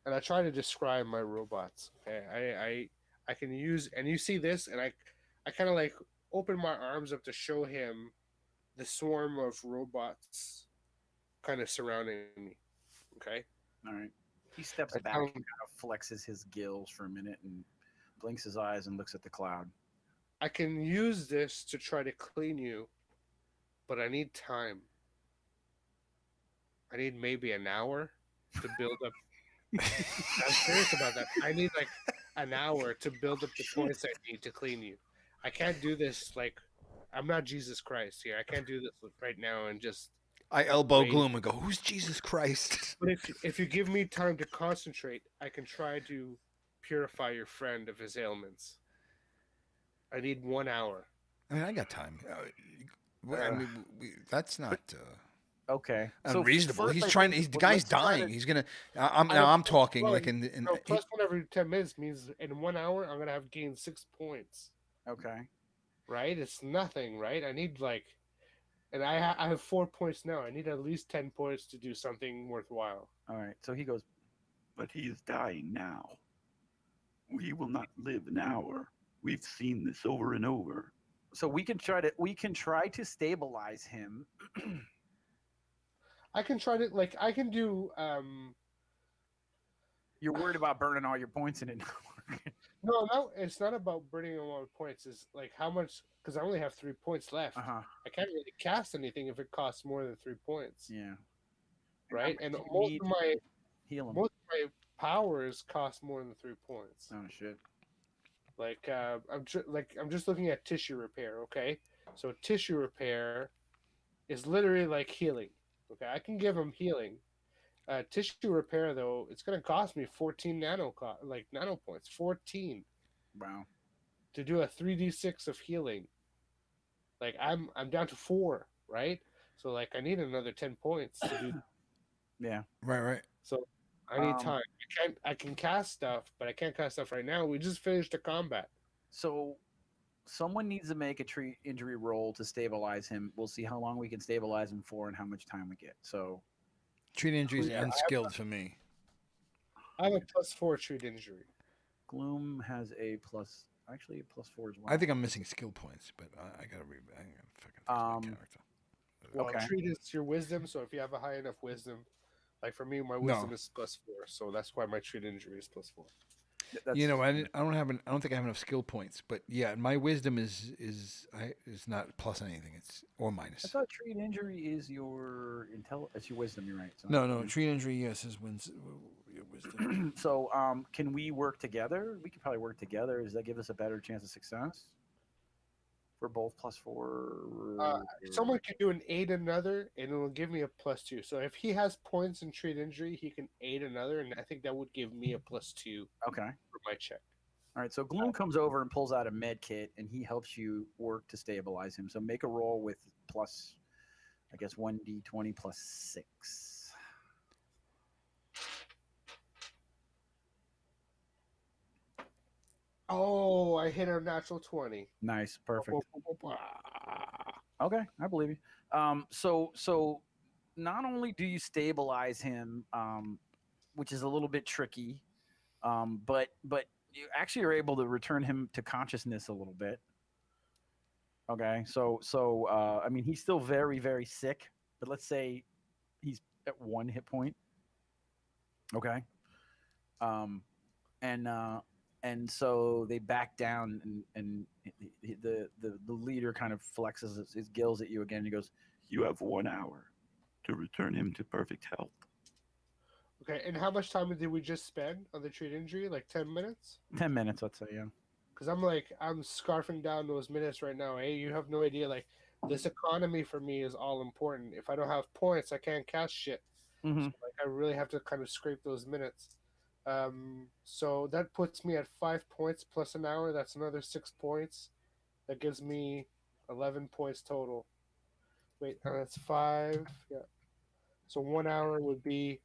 and I try to describe my robots. Okay, I can use, and you see this, and I kind of like open my arms up to show him the swarm of robots kind of surrounding me. Okay, All right. He steps I back tell and him kind of flexes his gills for a minute and blinks his eyes and looks at the cloud. I can use this to try to clean you, but I need time. I need maybe an hour to build up. I'm serious about that. I need like an hour to build up the points I need to clean you. I can't do this like I'm not Jesus Christ here. I can't do this right now and just I elbow wait. Gloom and go, "Who's Jesus Christ?" But if you give me time to concentrate, I can try to purify your friend of his ailments. I need 1 hour. I mean, I got time. I mean, that's not Okay. So unreasonable. first, He's I trying. think He's the well, guy's let's try dying. to. He's gonna. I have I'm plus talking like one. in. No, +1 every 10 minutes means in 1 hour I'm gonna have gained 6 points. Okay. Right? It's nothing, right? I need like, and I have 4 points now. I need at least 10 points to do something worthwhile. All right. So he goes. But he is dying now. We will not live an hour. We've seen this over and over. So we can try to stabilize him. I can try to like I can do You're worried about burning all your points and it not working. no, it's not about burning a lot of points. It's like how much because I only have 3 points left. Uh-huh. I can't really cast anything if it costs more than 3 points. Yeah. Right? And You most need of my heal him. most of my powers cost more than 3 points. Oh shit. Like I'm just looking at tissue repair, okay? So tissue repair is literally like healing. Okay, I can give him healing. Tissue repair though, it's gonna cost me 14 nano points. 14 Wow. to do a 3d6 of healing. Like I'm down to 4, right? So like I need another 10 points to do. Yeah. Right. So I need time. I can cast stuff, but I can't cast stuff right now. We just finished a combat. So someone needs to make a treat injury roll to stabilize him. We'll see how long we can stabilize him for and how much time we get. So Treat injuries Yeah, unskilled for me. I have a +4 treat injury. Gloom has a plus, actually a +4 as well. I think I'm missing skill points, but I gotta fucking fix my character. Well, Okay. treat is your wisdom, so if you have a high enough wisdom, like for me, my wisdom is +4, so that's why my treat injury is +4. You know, I don't think I have enough skill points, but yeah, my wisdom is not plus anything. It's or minus. I thought treat injury is your it's your wisdom. You're right. So. No, treat injury. Yes, is your wisdom. So, can we work together? We could probably work together. Does that give us a better chance of success? We're both +4. Someone can do an aid another, and it will give me a +2. So if he has points in treat injury, he can aid another, and I think that would give me a +2 Okay. for my check. All right. So Gloom comes over and pulls out a med kit, and he helps you work to stabilize him. So make a roll with plus, I guess 1d20 +6. Oh, I hit a natural 20. Nice. Perfect. Okay, I believe you. So not only do you stabilize him, which is a little bit tricky, but you actually are able to return him to consciousness a little bit. Okay, so I mean he's still very very sick, but let's say he's at 1 hit point. Okay, and and so they back down, and the leader kind of flexes his gills at you again. And he goes, You have 1 hour to return him to perfect health. Okay, and how much time did we just spend on the treat injury? Like 10 minutes? 10 minutes, let's say. Yeah. Because I'm scarfing down those minutes right now. Hey, you have no idea. Like, this economy for me is all important. If I don't have points, I can't cast shit. Mm-hmm. So like, I really have to kind of scrape those minutes. So that puts me at 5 points plus an hour. That's another 6 points. That gives me 11 points total. Wait, that's five. Yeah. So 1 hour would be.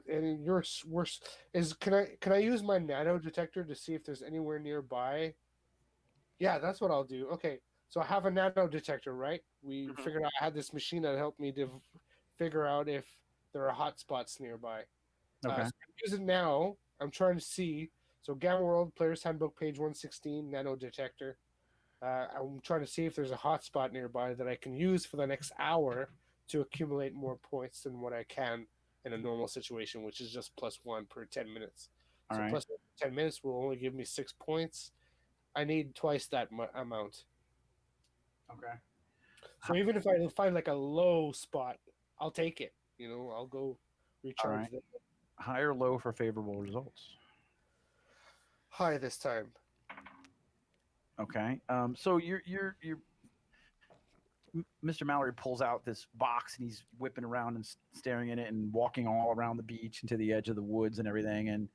And yours worse is can I use my nano detector to see if there's anywhere nearby? Yeah, that's what I'll do. Okay, so I have a nano detector, right? We Mhm. figured out I had this machine that helped me to figure out if there are hot spots nearby. Okay. So I'm using it now. I'm trying to see. So Gamma World Player's Handbook, page 116, nano detector. I'm trying to see if there's a hotspot nearby that I can use for the next hour to accumulate more points than what I can in a normal situation, which is just +1 per 10 minutes. All So right. plus 10 minutes will only give me 6 points. I need twice that amount. Okay. So even if I find like a low spot, I'll take it. I'll go All recharge right. the High or low for favorable results. high this time. Okay. So Mr. Mallory pulls out this box and he's whipping around and staring at it and walking all around the beach and to the edge of the woods and everything. And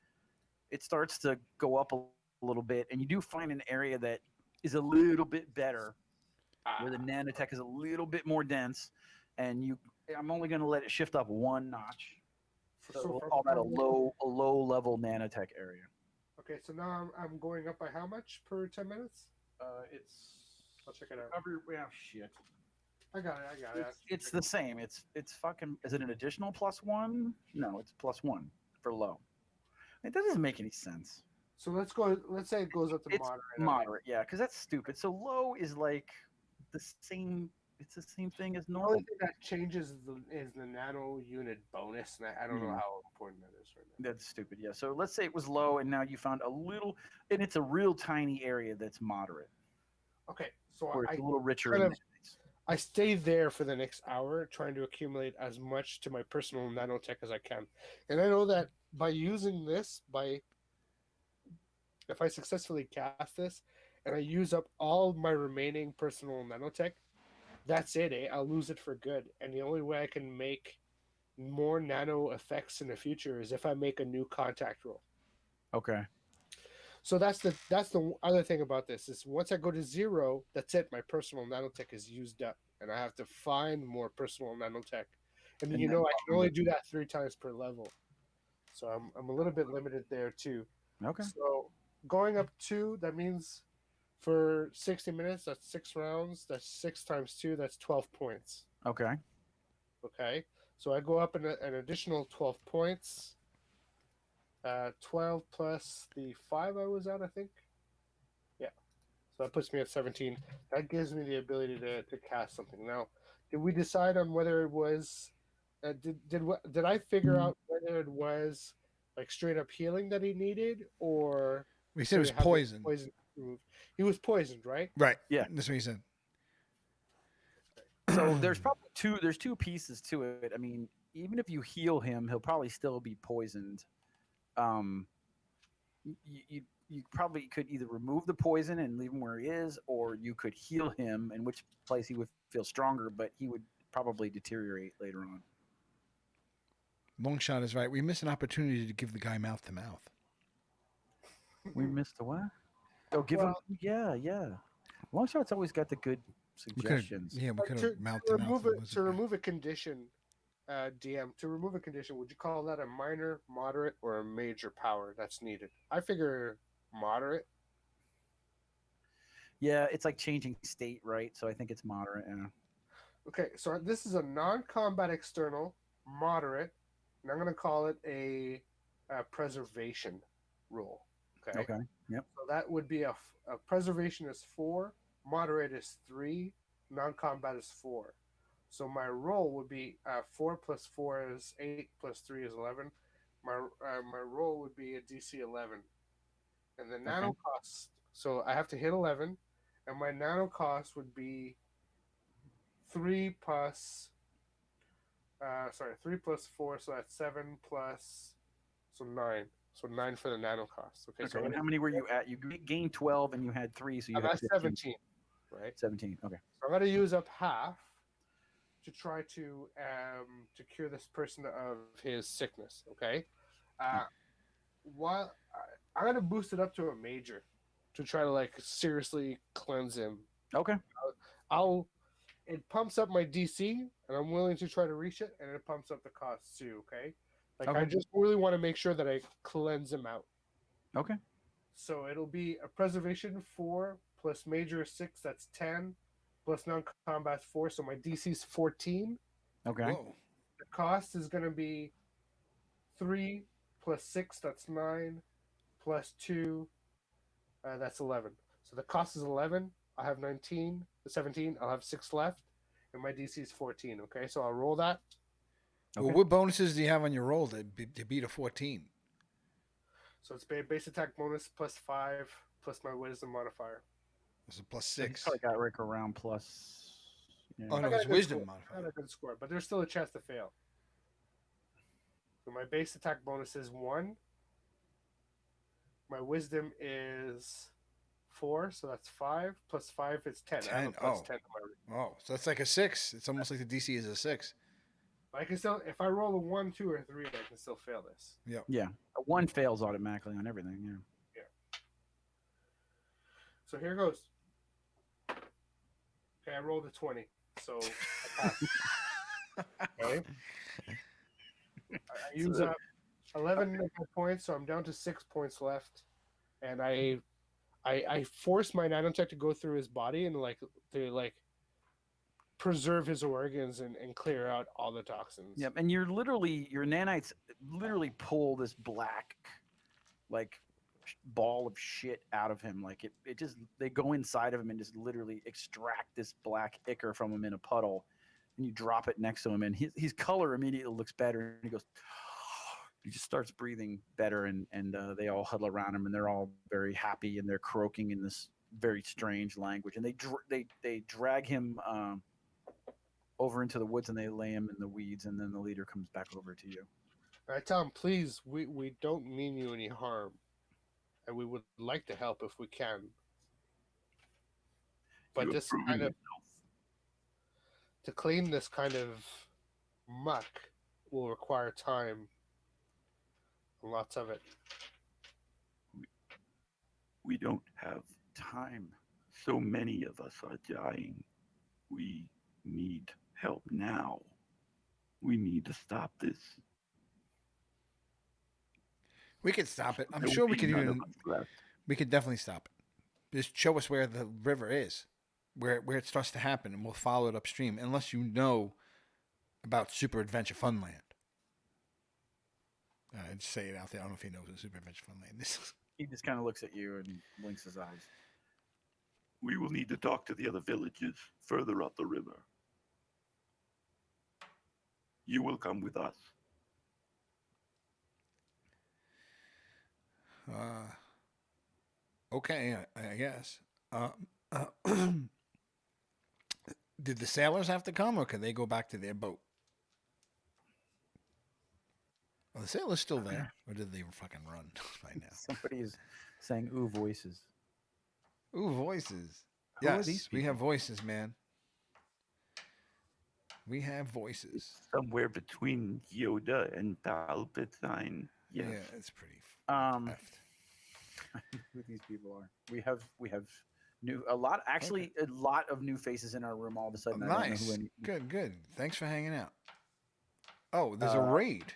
it starts to go up a little bit. And you do find an area that is a little bit better, where the nanotech is a little bit more dense. And I'm only going to let it shift up one notch. So So we'll from, call that from a low level nanotech area. okay, so now I'm going up by how much per 10 minutes? It's I'll check it out. well, shit. I got it. I got it. It's the same. It's fucking. Is it an additional +1? No, it's +1 for low. That doesn't make any sense. So let's go. Let's say it goes up to It's moderate. moderate, yeah, because that's stupid. So low is like the same. It's the same thing as The only normal. thing that changes is the nano unit bonus, and I don't know Yeah, how important that is right now. that's stupid. Yeah. So let's say it was low, and now you found a little, and it's a real tiny area that's moderate, Okay, so where it's I a little richer kind in of nanites. I stay there for the next hour, trying to accumulate as much to my personal nanotech as I can, and I know that by using this, if I successfully cast this, and I use up all my remaining personal nanotech, that's it. I'll lose it for good, and the only way I can make more nano effects in the future is if I make a new contact roll. Okay. So that's the other thing about this is once I go to zero, that's it. My personal nanotech is used up, and I have to find more personal nanotech. And And then I can only do that 3 times per level, so I'm a little bit limited there too. okay. So going up two, that means for 60 minutes, that's 6 rounds. That's 6 times 2. That's 12 points. Okay. Okay, so I go up an additional 12 points. 12 plus the 5 I was at, I think. Yeah. So that puts me at 17. That gives me the ability to cast something. Now, did we decide on whether it was. Did I figure out whether it was like straight up healing that he needed or We said it to was have the poison. poison removed? He was poisoned, right? Right. Yeah. That's what he said. So there's probably two. There's two pieces to it. I mean, even if you heal him, he'll probably still be poisoned. Um, you probably could either remove the poison and leave him where he is, or you could heal him, in which place he would feel stronger, but he would probably deteriorate later on. Longshot is right. We missed an opportunity to give the guy mouth to mouth. We missed the what? Oh, give Well, him. Yeah, yeah. Longshot's always got the good We could suggestions. we could to, have mouth to to mouth. remove it to remove a condition, DM, to remove a condition, would you call that a minor, moderate, or a major power that's needed? I figure moderate. Yeah, it's like changing state, right? So I think it's moderate. Yeah. Okay, so this is a non-combat external, moderate, and I'm going to call it a preservation rule. Okay, Okay. Yep. so that would be a preservation is 4, moderate is 3, non-combat is 4. So my roll would be 4 plus 4 is 8 plus 3 is 11. My roll would be a DC 11. And the Okay. nano cost. So I have to hit 11, and my nano cost would be 3 plus. Sorry, 3 plus 4, so that's 7 plus. So 9. So 9 for the nano cost. Okay, so Okay. And how many were you at? You gained 12 and you had 3, so you I'm had at 15. 17, right? 17. Okay. So I'm going to use up half to try to cure this person of his sickness. Okay, uh, while I'm gonna boost it up to a major to try to like seriously cleanse him. Okay. I'll it pumps up my DC and I'm willing to try to reach it, and it pumps up the cost too. Okay, like I Okay. just really want to make sure that I cleanse him out. Okay. So it'll be a preservation 4 plus major 6. That's 10 plus non-combat 4. So my DC is 14. Okay. Whoa. The cost is going to be 3 plus 6, that's 9, plus 2, that's 11. So the cost is 11. I have 19, 17. I'll have 6 left, and my DC is 14. Okay, so I'll roll that. Well, Okay. what bonuses do you have on your roll to beat a 14? So it's base attack bonus plus 5 plus my wisdom modifier. It's a plus So he's 6. probably got Rick around plus. Yeah. Oh, I no, got it's a good score. wisdom I got modifier. a good score, but there's still a chance to fail. So my base attack bonus is 1. My wisdom is 4, so that's 5. Plus 5 is 10. I have a 10. plus Oh. 10 to my. Oh, so that's like a 6. It's almost like the DC is a 6. I can still, if I roll a 1, 2, or 3, I can still fail this. Yep. Yeah. A 1 fails automatically on everything. Yeah. Yeah. So here goes. Okay, I rolled a 20. So I pass. Okay. I use up 11 of my points, so I'm down to 6 points left. And I force my nanotech to go through his body and like preserve his organs and clear out all the toxins. Yep. And your nanites literally pull this black, like, ball of shit out of him. Like it just, they go inside of him and just literally extract this black ichor from him in a puddle. And you drop it next to him, and his color immediately looks better. And he goes, he just starts breathing better, and they all huddle around him, and they're all very happy, and they're croaking in this very strange language. And they drag him over into the woods, and they lay him in the weeds, and then the leader comes back over to you. And I tell him, please, we don't mean you any harm, and we would like to help if we can. But You have this proven kind of yourself. to clean this kind of muck will require time, lots of it. We don't have time. So many of us are dying. We need help now. We need to stop this. We could stop it. I'm There will sure we be could none even. of us left. We could definitely stop it. Just show us where the river is, where it starts to happen, and we'll follow it upstream. Unless you know about Super Adventure Funland. I'd say it out there. I don't know if he knows what Super Adventure Funland is. He just kind of looks at you and blinks his eyes. We will need to talk to the other villages further up the river. You will come with us. Okay, I guess. Did the sailors have to come, or could they go back to their boat? Are the sailors still there, or did they fucking run by now? Somebody is saying, "Ooh, voices." Ooh, voices. Who are Yes, these we have people? voices, man. We have voices. Somewhere between Yoda and Palpatine. Yes. Yeah, it's pretty Um, left. who these people are? We have a lot of new faces in our room all of a sudden. I don't know who Nice. any. Good. Thanks for hanging out. Oh, there's a Uh, raid.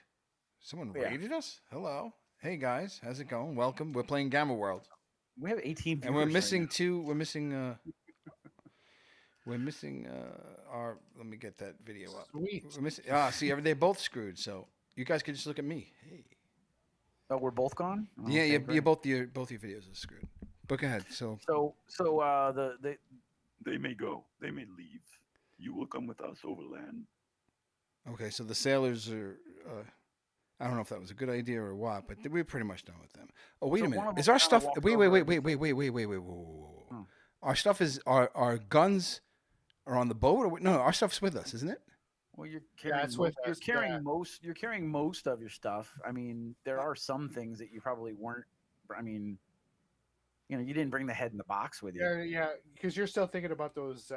Someone yeah. raided us? Hello. Hey guys, how's it going? Welcome. We're playing Gamma World. We have 18 viewers. And we're right missing now. two. We're missing our. Let me get that video up. Sweet. We're missing. See, they're both screwed. So you guys could just look at me. Hey. Oh, we're both gone. Oh, Yeah, okay, you great. both your videos are screwed. But go ahead. So The They may go. They may leave. You will come with us overland. okay, so the sailors are I don't know if that was a good idea or what, but we're pretty much done with them. Oh, wait So a one minute. of them Is our kinda stuff? walks Wait, over wait, and wait, he's wait, like, wait, wait, wait, wait, wait, whoa, whoa, whoa. Hmm. Our stuff is our guns are on the boat, or no? Our stuff's with us, isn't it? well, you're Yeah, carrying it's with you're us. carrying Yeah. you're carrying most of your stuff. I mean, there are some things that you probably weren't. I mean, you didn't bring the head in the box with you. Yeah, because you're still thinking about those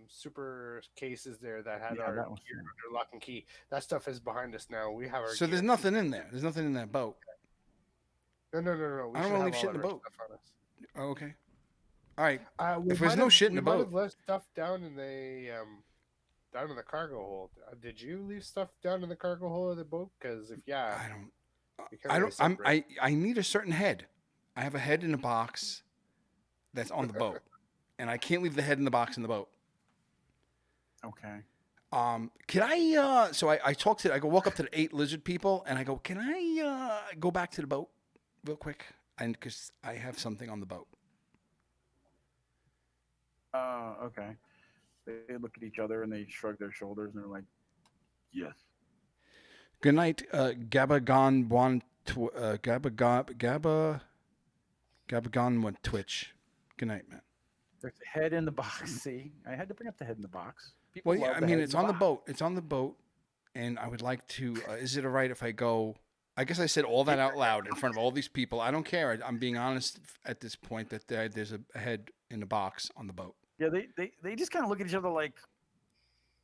super cases there that had Yeah, our that was. gear under lock and key. That stuff is behind us now. We have our So gear. there's nothing in there. There's nothing in that boat. No. We I don't should want to have leave all shit of in the our boat. stuff on us. Oh, okay. All right. We If there's might no have shit in we the might boat, have left stuff down in the down in the cargo hold. Did you leave stuff down in the cargo hold of the boat? Because if yeah, I don't. you can't really I'm. separate. I need a certain head. I have a head in a box that's on the boat, and I can't leave the head in the box in the boat. Okay. Can I? So I talked to. I go walk up to the 8 lizard people, and I go, can I go back to the boat real quick? And because I have something on the boat. Okay. They look at each other and they shrug their shoulders and they're like, Yes. Good night, Gabagon Gabagon went Twitch. Good night, man. "There's a head in the box." See, I had to bring up the head in the box. People Well, yeah, love I the mean, head it's in on the box. boat. It's on the boat, and I would like to. Is it all right if I go? I guess I said all that out loud in front of all these people. I don't care. I'm being honest at this point that there's a head in a box on the boat. Yeah, they just kind of look at each other like.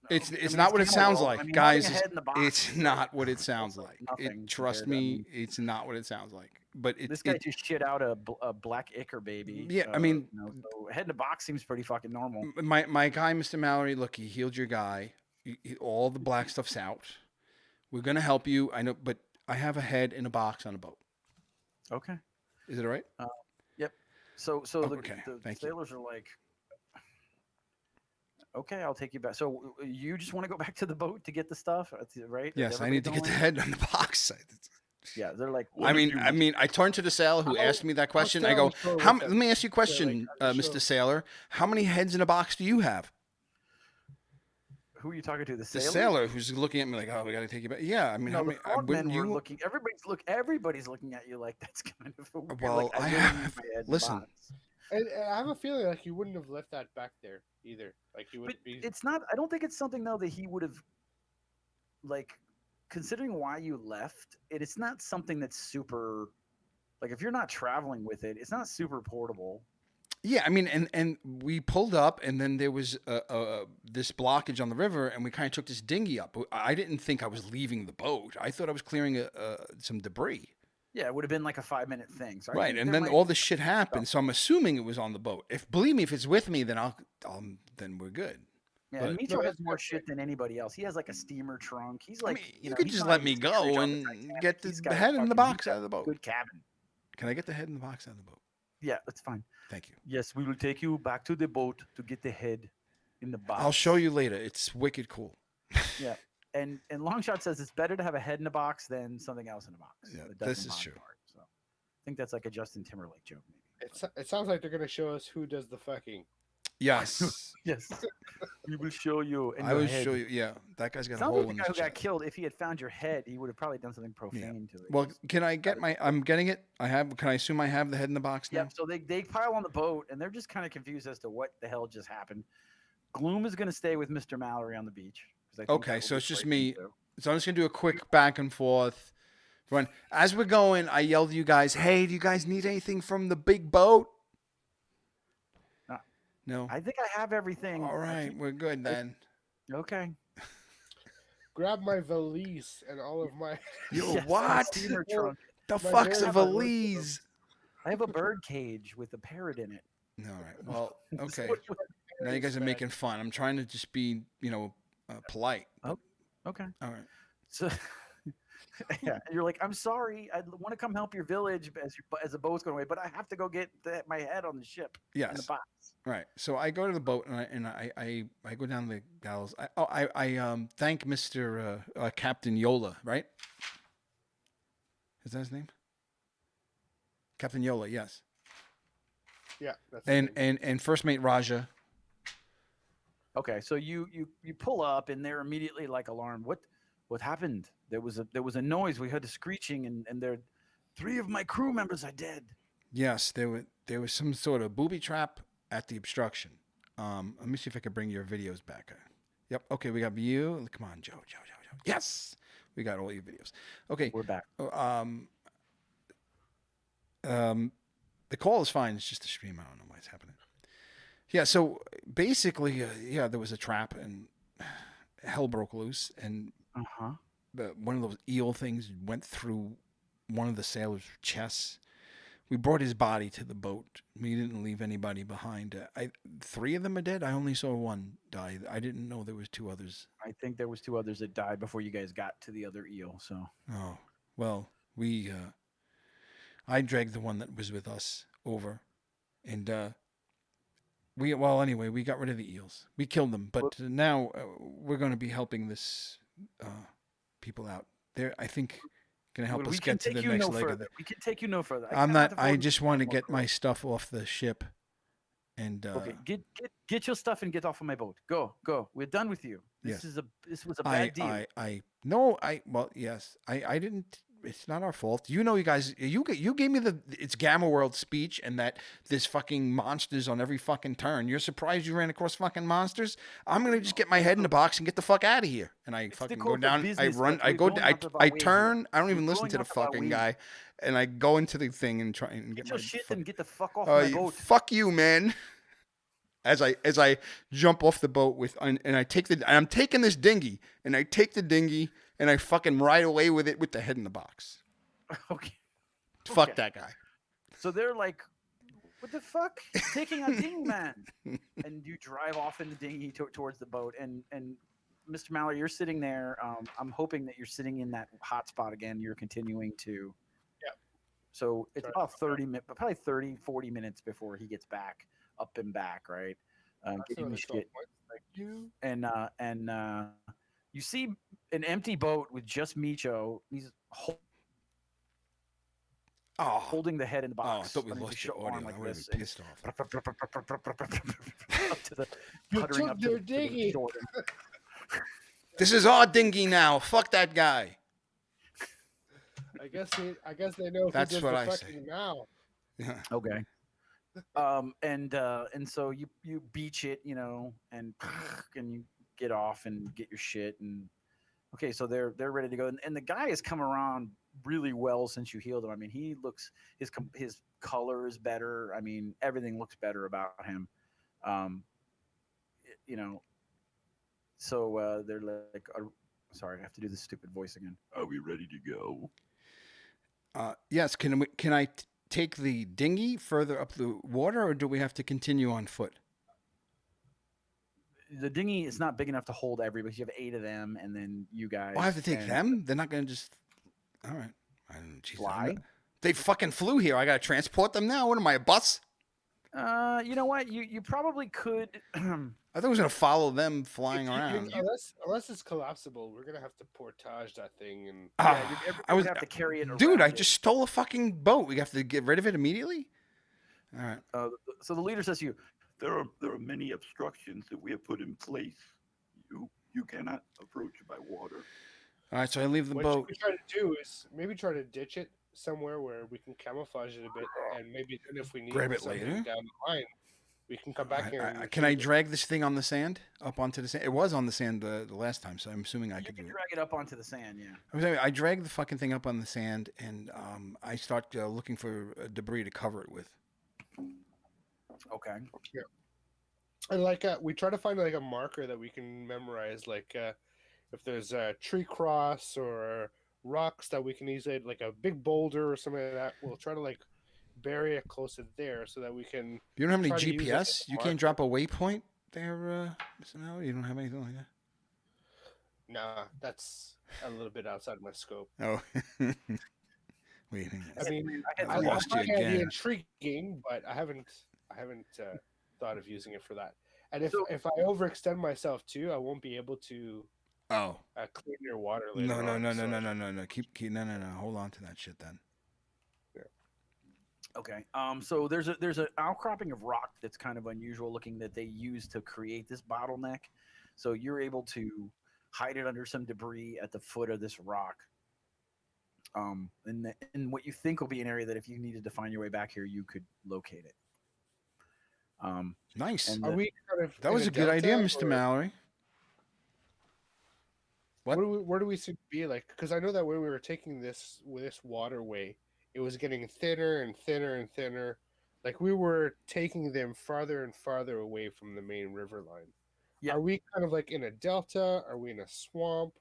It's I mean, not what it animal sounds world. like, I mean, guys. having a head in the box It's is not what it sounds also like. nothing Trust compared to- I me, mean, it's not what it sounds like. But this guy just shit out a black ichor baby. Yeah, I mean- so head in a box seems pretty fucking normal. my guy, Mr. Mallory, look, he healed your guy. All the black stuff's out. We're gonna help you. I know, but I have a head in a box on a boat. Okay. Is it all right? Yep. So Oh, the, okay. the Thank you. sailors are like, okay, I'll take you back. So you just want to go back to the boat to get the stuff, right? Yes, I need to get the Everybody head on the box. Yeah, they're like, I mean, I turned to the sailor who asked me that question. I go, let me ask you a question, Mr. Sailor. How many heads in a box do you have? who are you talking to? The The sailor? sailor who's looking at me like, oh, we got to take you back. Yeah, I mean, how No, the many? frogmen Wouldn't were you? looking. Everybody's looking at you like that's kind of a weird. Well, like, I really have- need my head in the listen. box. And I have a feeling like you wouldn't have left that back there either. Like you But would be. it's not. I don't think it's something though that he would have, like, considering why you left. It's not something that's super. Like, if you're not traveling with it, it's not super portable. Yeah, I mean, and we pulled up, and then there was this blockage on the river, and we kind of took this dinghy up. I didn't think I was leaving the boat. I thought I was clearing some debris. Yeah, it would have been like a 5-minute thing. So I Right, think and there then might all be this shit happened, so I'm assuming it was on the boat. Believe me, if it's with me, then then we're good. Yeah, and But- Meecho has more shit than anybody else. He has like a steamer trunk. He's like, I mean, you know, could he's just not let even me scared of go jumping and Titanic. get He's the got a head in the fucking- box he's out of the got a boat. Good cabin. Can I get the head in the box out of the boat? Yeah, that's fine. Thank you. Yes, we will take you back to the boat to get the head in the box. I'll show you later. It's wicked cool. Yeah, and Longshot says it's better to have a head in a box than something else in a box. Yeah, that doesn't this is body true. part. So I think that's like a Justin Timberlake joke, maybe. It sounds like they're gonna show us who does the fucking. Yes, Yes, we will show you. I will show you. Yeah, that guy's got a Sounds hole like in the guy his who got chest. killed. If he had found your head, he would have probably done something profane to it. Well, can I get my? I'm getting it. I have. Can I assume I have the head in the box now? Yep. So they pile on the boat, and they're just kind of confused as to what the hell just happened. Gloom is going to stay with Mr. Mallory on the beach. 'cause I think Okay, that will so be it's just quite me. easy. So I'm just gonna do a quick back and forth run. As we're going, I yelled to you guys, "Hey, do you guys need anything from the big boat?" No. I think I have everything. All right, we're good then. Okay. Grab my valise and all of my. Yo, Yes, what? Steamer trunk. The My fuck's very a first- valise? I have a bird cage with a parrot in it. All right. Well, okay. What- Now you guys are making fun. I'm trying to just be, polite. Oh. Okay. All right. So, yeah, and you're like, I'm sorry. I want to come help your village as the boat's going away, but I have to go get my head on the ship in the Yes. box. Right. So I go to the boat and I go down the gallows. I thank Mr. Captain Yola, right? Is that his name? Captain Yola, yes. Yeah. That's And First Mate Raja. Okay, so you pull up and they're immediately like alarmed. what happened? There was a noise. We heard a screeching, and there, 3 of my crew members are dead. Yes, there was some sort of booby trap at the obstruction. Let me see if I can bring your videos back. Yep. Okay, we got you. Come on, Joe. Yes, we got all your videos. Okay. We're back. The call is fine. It's just the stream. I don't know why it's happening. Yeah. So basically, yeah, there was a trap and hell broke loose, and one of those eel things went through one of the sailors' chests. We brought his body to the boat. We didn't leave anybody behind. 3 of them are dead. I only saw 1 die. I didn't know there was 2 others. I think there was 2 others that died before you guys got to the other eel. So. Oh well, I dragged the one that was with us over, and anyway, we got rid of the eels. We killed them, but now we're going to be helping this people out. They're, I think, going to help us get to the next leg of it. We can take you no further. I'm not. I just want to get my stuff off the ship. And okay, get your stuff and get off of my boat. Go. We're done with you. This was a bad deal. Yes. I didn't. It's not our fault. You know, you guys. You gave me it's Gamma World speech and that there's fucking monsters on every fucking turn. You're surprised you ran across fucking monsters? I'm gonna just get my head in the box and get the fuck out of here. And I fucking go down. I run. I go. I turn. I don't even listen to the fucking guy. And I go into the thing and try and get your shit and get the fuck off my boat. Fuck you, man. As I jump off the boat and I'm taking this dinghy and I take the dinghy and I fucking ride away with it with the head in the box. Okay. Fuck that guy. So they're like, what the fuck? Taking a dinghy, man. And you drive off in the dinghy towards the boat. And Mr. Mallory, you're sitting there. I'm hoping that you're sitting in that hot spot again. You're continuing to. Yep. So it's about 30 minutes, probably 30, 40 minutes before he gets back, up and back, right? Giving me shit. Like you. And you see an empty boat with just Meecho. He's holding the head in the box. Oh, I thought we lost your audio. Like I would this, have been pissed off. Up to the you took their dinghy. This is our dinghy now. Fuck that guy. I guess they know. That's who what does I the say. fucking now. Yeah. Okay. And so you beach it, you know, and you get off and get your shit, and okay, so they're ready to go, and the guy has come around really well since you healed him. I mean, he looks his color is better. I mean, everything looks better about him. You know, so they're like, sorry, I have to do this stupid voice again. Are we ready to go? Yes. Can I take the dinghy further up the water, or do we have to continue on foot? The dinghy is not big enough to hold everybody. You have 8 of them, and then you guys. I have to take them? They're not going to just. All right. I don't know. Fly? They fucking flew here. I got to transport them now. What am I, a bus? You know what? You probably could. I thought I was going to follow them flying around. Unless it's collapsible, we're gonna have to portage that thing and. I would have to carry it around. Dude, I just stole a fucking boat. We have to get rid of it immediately. All right. So the leader says to you, There are many obstructions that we have put in place. You cannot approach it by water. All right, so I leave the what boat. we try to do is maybe try to ditch it somewhere where we can camouflage it a bit, and maybe then if we need Grab it something later. down the line, we can come back here. And Can I drag this thing on the sand up onto the sand? It was on the sand the last time, so I'm assuming I could do it. drag it up onto the sand, yeah. I drag the fucking thing up on the sand, and I start looking for debris to cover it with. Okay. Yeah. And like we try to find like a marker that we can memorize, like if there's a tree cross or rocks that we can easily, like a big boulder or something like that. We'll try to like bury it close to there so that we can. You don't have any try to use it GPS? as a You marker. can't drop a waypoint there, Mr. Mallory? You don't have anything like that? Nah, that's a little bit outside my scope. Oh. Wait, hang on. I mean, I I lost you find it again. intriguing, but I haven't thought of using it for that. And if So- if I overextend myself too, I won't be able to Oh. clean your water later. No. on, so- Keep no. Hold on to that shit then. Okay. So there's an outcropping of rock that's kind of unusual looking that they use to create this bottleneck. So you're able to hide it under some debris at the foot of this rock. And what you think will be an area that if you needed to find your way back here, you could locate it. Nice. And Are we kind of That in was a a good idea, delta, Mr. or Mallory. What? where do we seem to be? Like, because I know that when we were taking this waterway, it was getting thinner and thinner and thinner. Like we were taking them farther and farther away from the main river line. yeah, Are we kind of like in a delta? Are we in a swamp?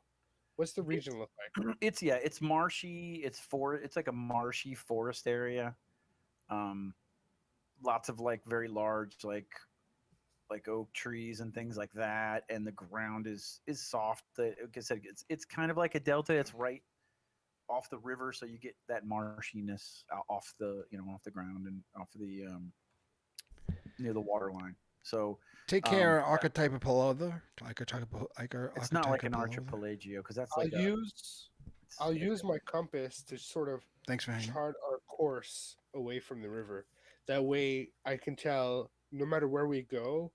What's the region look like? it's marshy. It's like a marshy forest area. Um, Lots of like very large like oak trees and things like that, and the ground is soft. Like I said, it's kind of like a delta. It's right off the river, so you get that marshiness off the off the ground and off the near the water line. So Take um, care, archetypal. it's not like an Archetypal. archipelago because that's I'll like a use I'll use my compass to sort of Thanks for hanging. chart our course away from the river. That way, I can tell no matter where we go,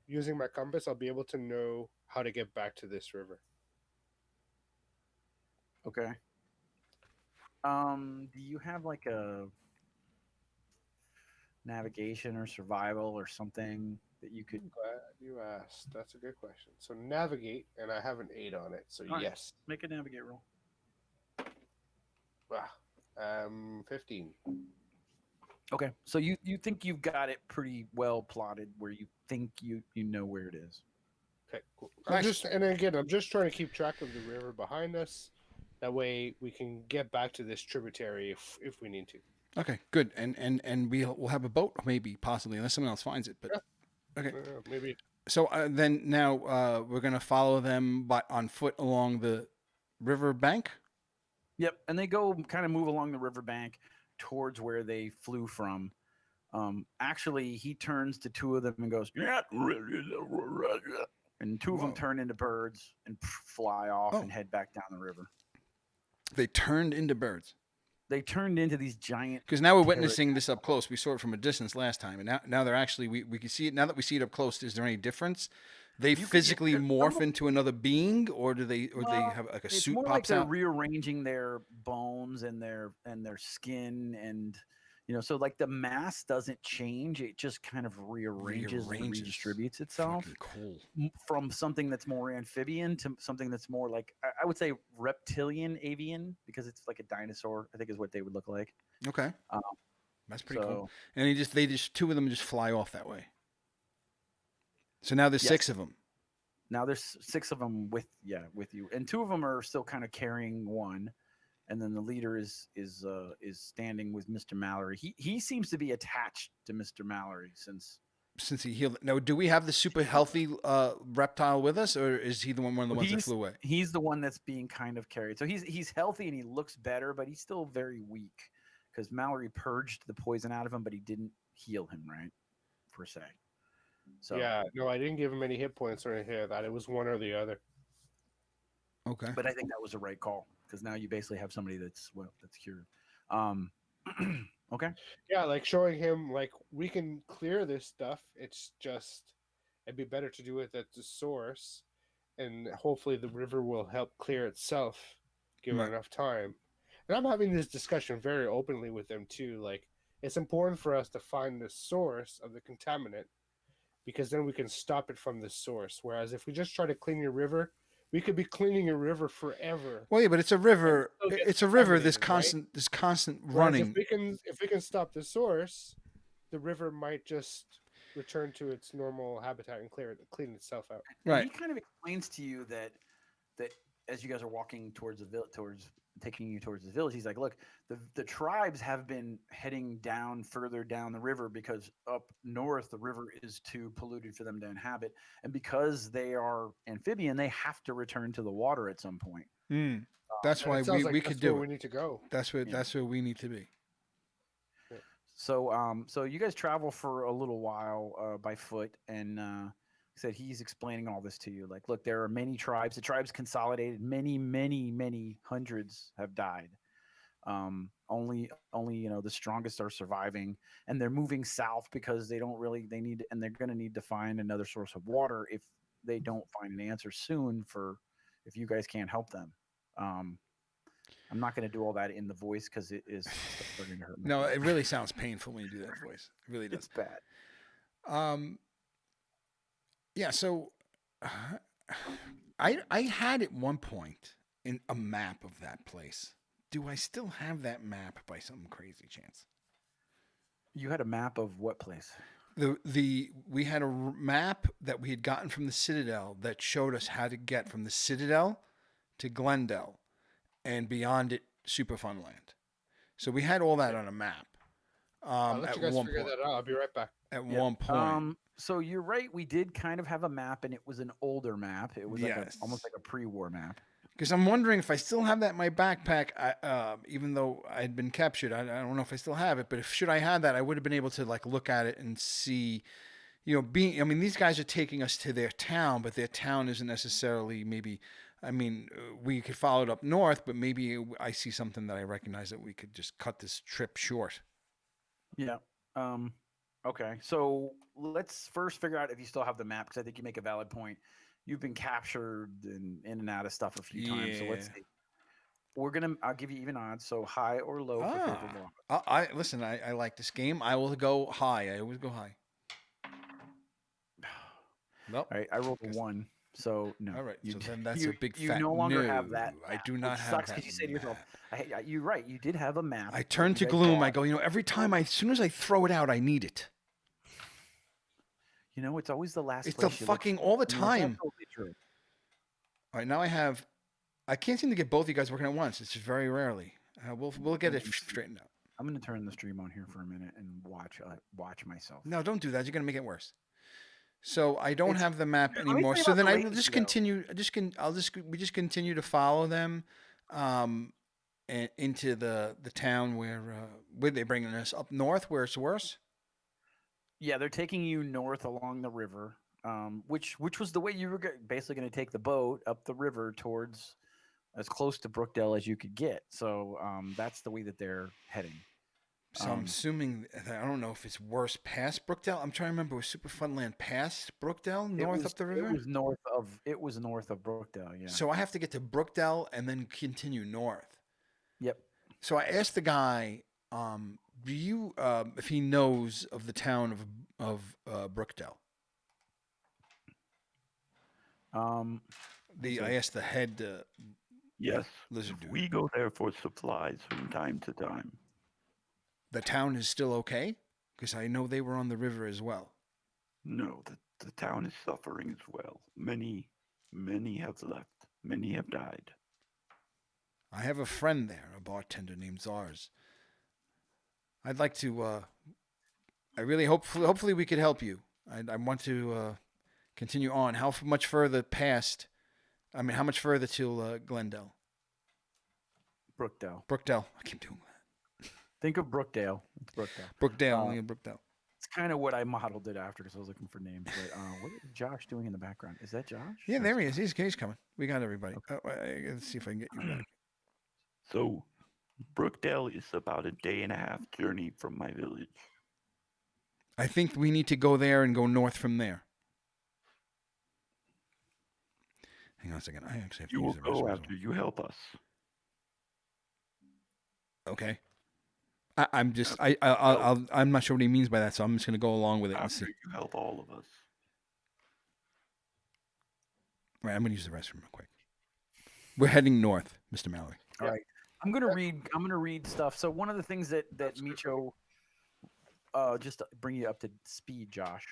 using my compass, I'll be able to know how to get back to this river. okay. Do you have like a navigation or survival or something that you could? I'm glad you asked. That's a good question. So navigate, and I have an 8 on it. So All right, yes. make a navigate roll. Ah, 15. Okay, so you think you've got it pretty well plotted where you think you know where it is. Okay, cool. Nice. I'm just trying to keep track of the river behind us. That way, we can get back to this tributary if we need to. Okay, good. And we'll have a boat, maybe, possibly, unless someone else finds it. But okay. Maybe. So then now we're gonna follow them on foot along the river bank. Yep, and they go kind of move along the riverbank towards where they flew from. Actually, he turns to two of them and goes, "Yeah," and two of them Whoa. turn into birds and fly off Oh. and head back down the river. They turned into birds. They turned into these giant. Because now we're witnessing this up close. We saw it from a distance last time, and now they're actually we can see it now that we see it up close. Is there any difference? They physically morph into another being, or do they have like a It's suit more like pops they're out? rearranging their bones and their skin, and so like the mass doesn't change; it just kind of rearranges and redistributes itself. Fucking cool. From something that's more amphibian to something that's more like I would say reptilian avian, because it's like a dinosaur, I think is what they would look like. Okay, Um, that's pretty cool. so And they just two of them just fly off that way. So now there's Yes. 6 of them. now there's 6 of them with you, and 2 of them are still kind of carrying one, and then the leader is standing with Mr. Mallory. He seems to be attached to Mr. Mallory since Since he healed. Now, do we have the super healthy reptile with us, or is he one of the ones that flew away? he's the one that's being kind of carried. So he's healthy and he looks better, but he's still very weak because Mallory purged the poison out of him, but he didn't heal him, right? Per se. So Yeah, no, I didn't give him any hit points or anything like that. It was one or the other. Okay. but I think that was the right call because now you basically have somebody that's cured. Um, okay. Yeah, like showing him like we can clear this stuff. It's just it'd be better to do it at the source, and hopefully the river will help clear itself, given Right. enough time. And I'm having this discussion very openly with them too. Like it's important for us to find the source of the contaminant because then we can stop it from the source. Whereas if we just try to clean your river, we could be cleaning your river forever. Well, yeah, but it's a river. still gets It's a river. contaminated, right? This constant Whereas running. if we can stop the source, the river might just return to its normal habitat and clean itself out. Right. He kind of explains to you that as you guys are walking towards the village, taking you towards the village, he's like, look, the tribes have been heading down further down the river because up north the river is too polluted for them to inhabit, and because they are amphibian, they have to return to the water at some point. That's And why it sounds we like could that's do where it. we need to go. That's where we need to be. So you guys travel for a little while by foot, and said he's explaining all this to you. Like, look, there are many tribes. The tribes consolidated. Many hundreds have died. Only the strongest are surviving, and they're moving south because they need, and they're going to need to find another source of water if they don't find an answer soon for if you guys can't help them. Um, I'm not going to do all that in the voice because it is starting to hurt my No, throat. it really sounds painful when you do that voice. It really does. It's bad. Um, yeah. So, I had at one point in a map of that place. Do I still have that map by some crazy chance? You had a map of what place? The we had a map that we had gotten from the Citadel that showed us how to get from the Citadel to Glendale and beyond it, Super Fun Land. So we had all that on a map. I'll let At you guys one figure point. that out. I'll be right back. At Yep. one point. So you're right. We did kind of have a map, and it was an older map. It was like Yes. almost like a pre-war map. Because I'm wondering if I still have that in my backpack, even though I had been captured. I don't know if I still have it, but if should I have that, I would have been able to like look at it and see, I mean, these guys are taking us to their town, but their town isn't necessarily maybe. I mean, we could follow it up north, but maybe I see something that I recognize that we could just cut this trip short. Yeah. Okay. So let's first figure out if you still have the map, because I think you make a valid point. You've been captured and in and out of stuff a few times. So let's Yeah. see. I'll give you even odds. So high or low for favorable odds. Listen. I like this game. I will go high. I always go high. Nope. All right. I rolled a 1. So no. All right. You, So then that's you, a big you fat no longer no. have that. I Map, do not which have sucks that because you say to yourself, map. "You're right. You did have a map." I turn to You guys Gloom. bought. I go, every time as soon as I throw it out, I need it. It's always the last It's the place you look fucking for. all the It's time. absolutely true. All right, now I can't seem to get both you guys working at once. It's just very rarely. We'll get it straightened out. I'm going to turn the stream on here for a minute and watch myself. No, don't do that. You're gonna make it worse. So I don't It's- have the map Let me anymore. tell you So about then the I will latency, just though. continue. We just continue to follow them, and into the town where they bringing us up north where it's worse. Yeah, they're taking you north along the river, which was the way you were basically going to take the boat up the river towards as close to Brookdale as you could get. So that's the way that they're heading. So I'm assuming I don't know if it's worse past Brookdale. I'm trying to remember, was Super Fun Land past Brookdale, north up the river? It was north of Brookdale. Yeah. So I have to get to Brookdale and then continue north. Yep. So I asked the guy, do you if he knows of the town of Brookdale? I asked the head Yes, lizard dude. we go there for supplies from time to time. The town is still okay? Because I know they were on the river as well. No, the town is suffering as well. Many have left. Many have died. I have a friend there, a bartender named Zars. I'd like to. I really hopefully we could help you. I want to continue on. How much further past? I mean, how much further till Glendale? Brookdale. Brookdale. I keep doing that. Think of Brookdale. It's Brookdale. Brookdale. Brookdale. It's kind of what I modeled it after because I was looking for names. But what is Josh doing in the background? Is that Josh? Yeah, there he is. He's coming. We got everybody. Okay. Let's see if I can get you back. So, Brookdale is about a day and a half journey from my village. I think we need to go there and go north from there. Hang on a second. I actually have to You will use the restroom go as after you help us. well. Okay. I'm just I'm not sure what he means by that, so I'm just gonna go along with it and After see. you help all of us. Right, I'm gonna use the restroom real quick. We're heading north, Mr. Mallory. All right. I'm gonna read stuff. So one of the things that Meecho, just to bring you up to speed, Josh.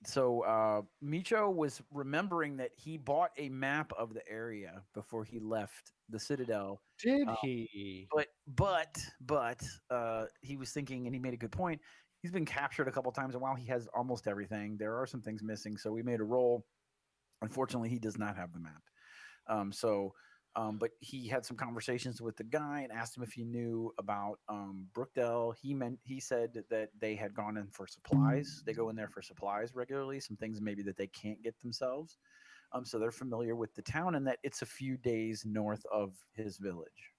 So Meecho was remembering that he bought a map of the area before he left the Citadel. Did he? But he was thinking, and he made a good point. He's been captured a couple times, and while he has almost everything, there are some things missing. So we made a roll. Unfortunately, he does not have the map. But he had some conversations with the guy and asked him if he knew about Brookdale. He said that they had gone in for supplies. They go in there for supplies regularly, some things maybe that they can't get themselves. So they're familiar with the town and that it's a few days north of his village,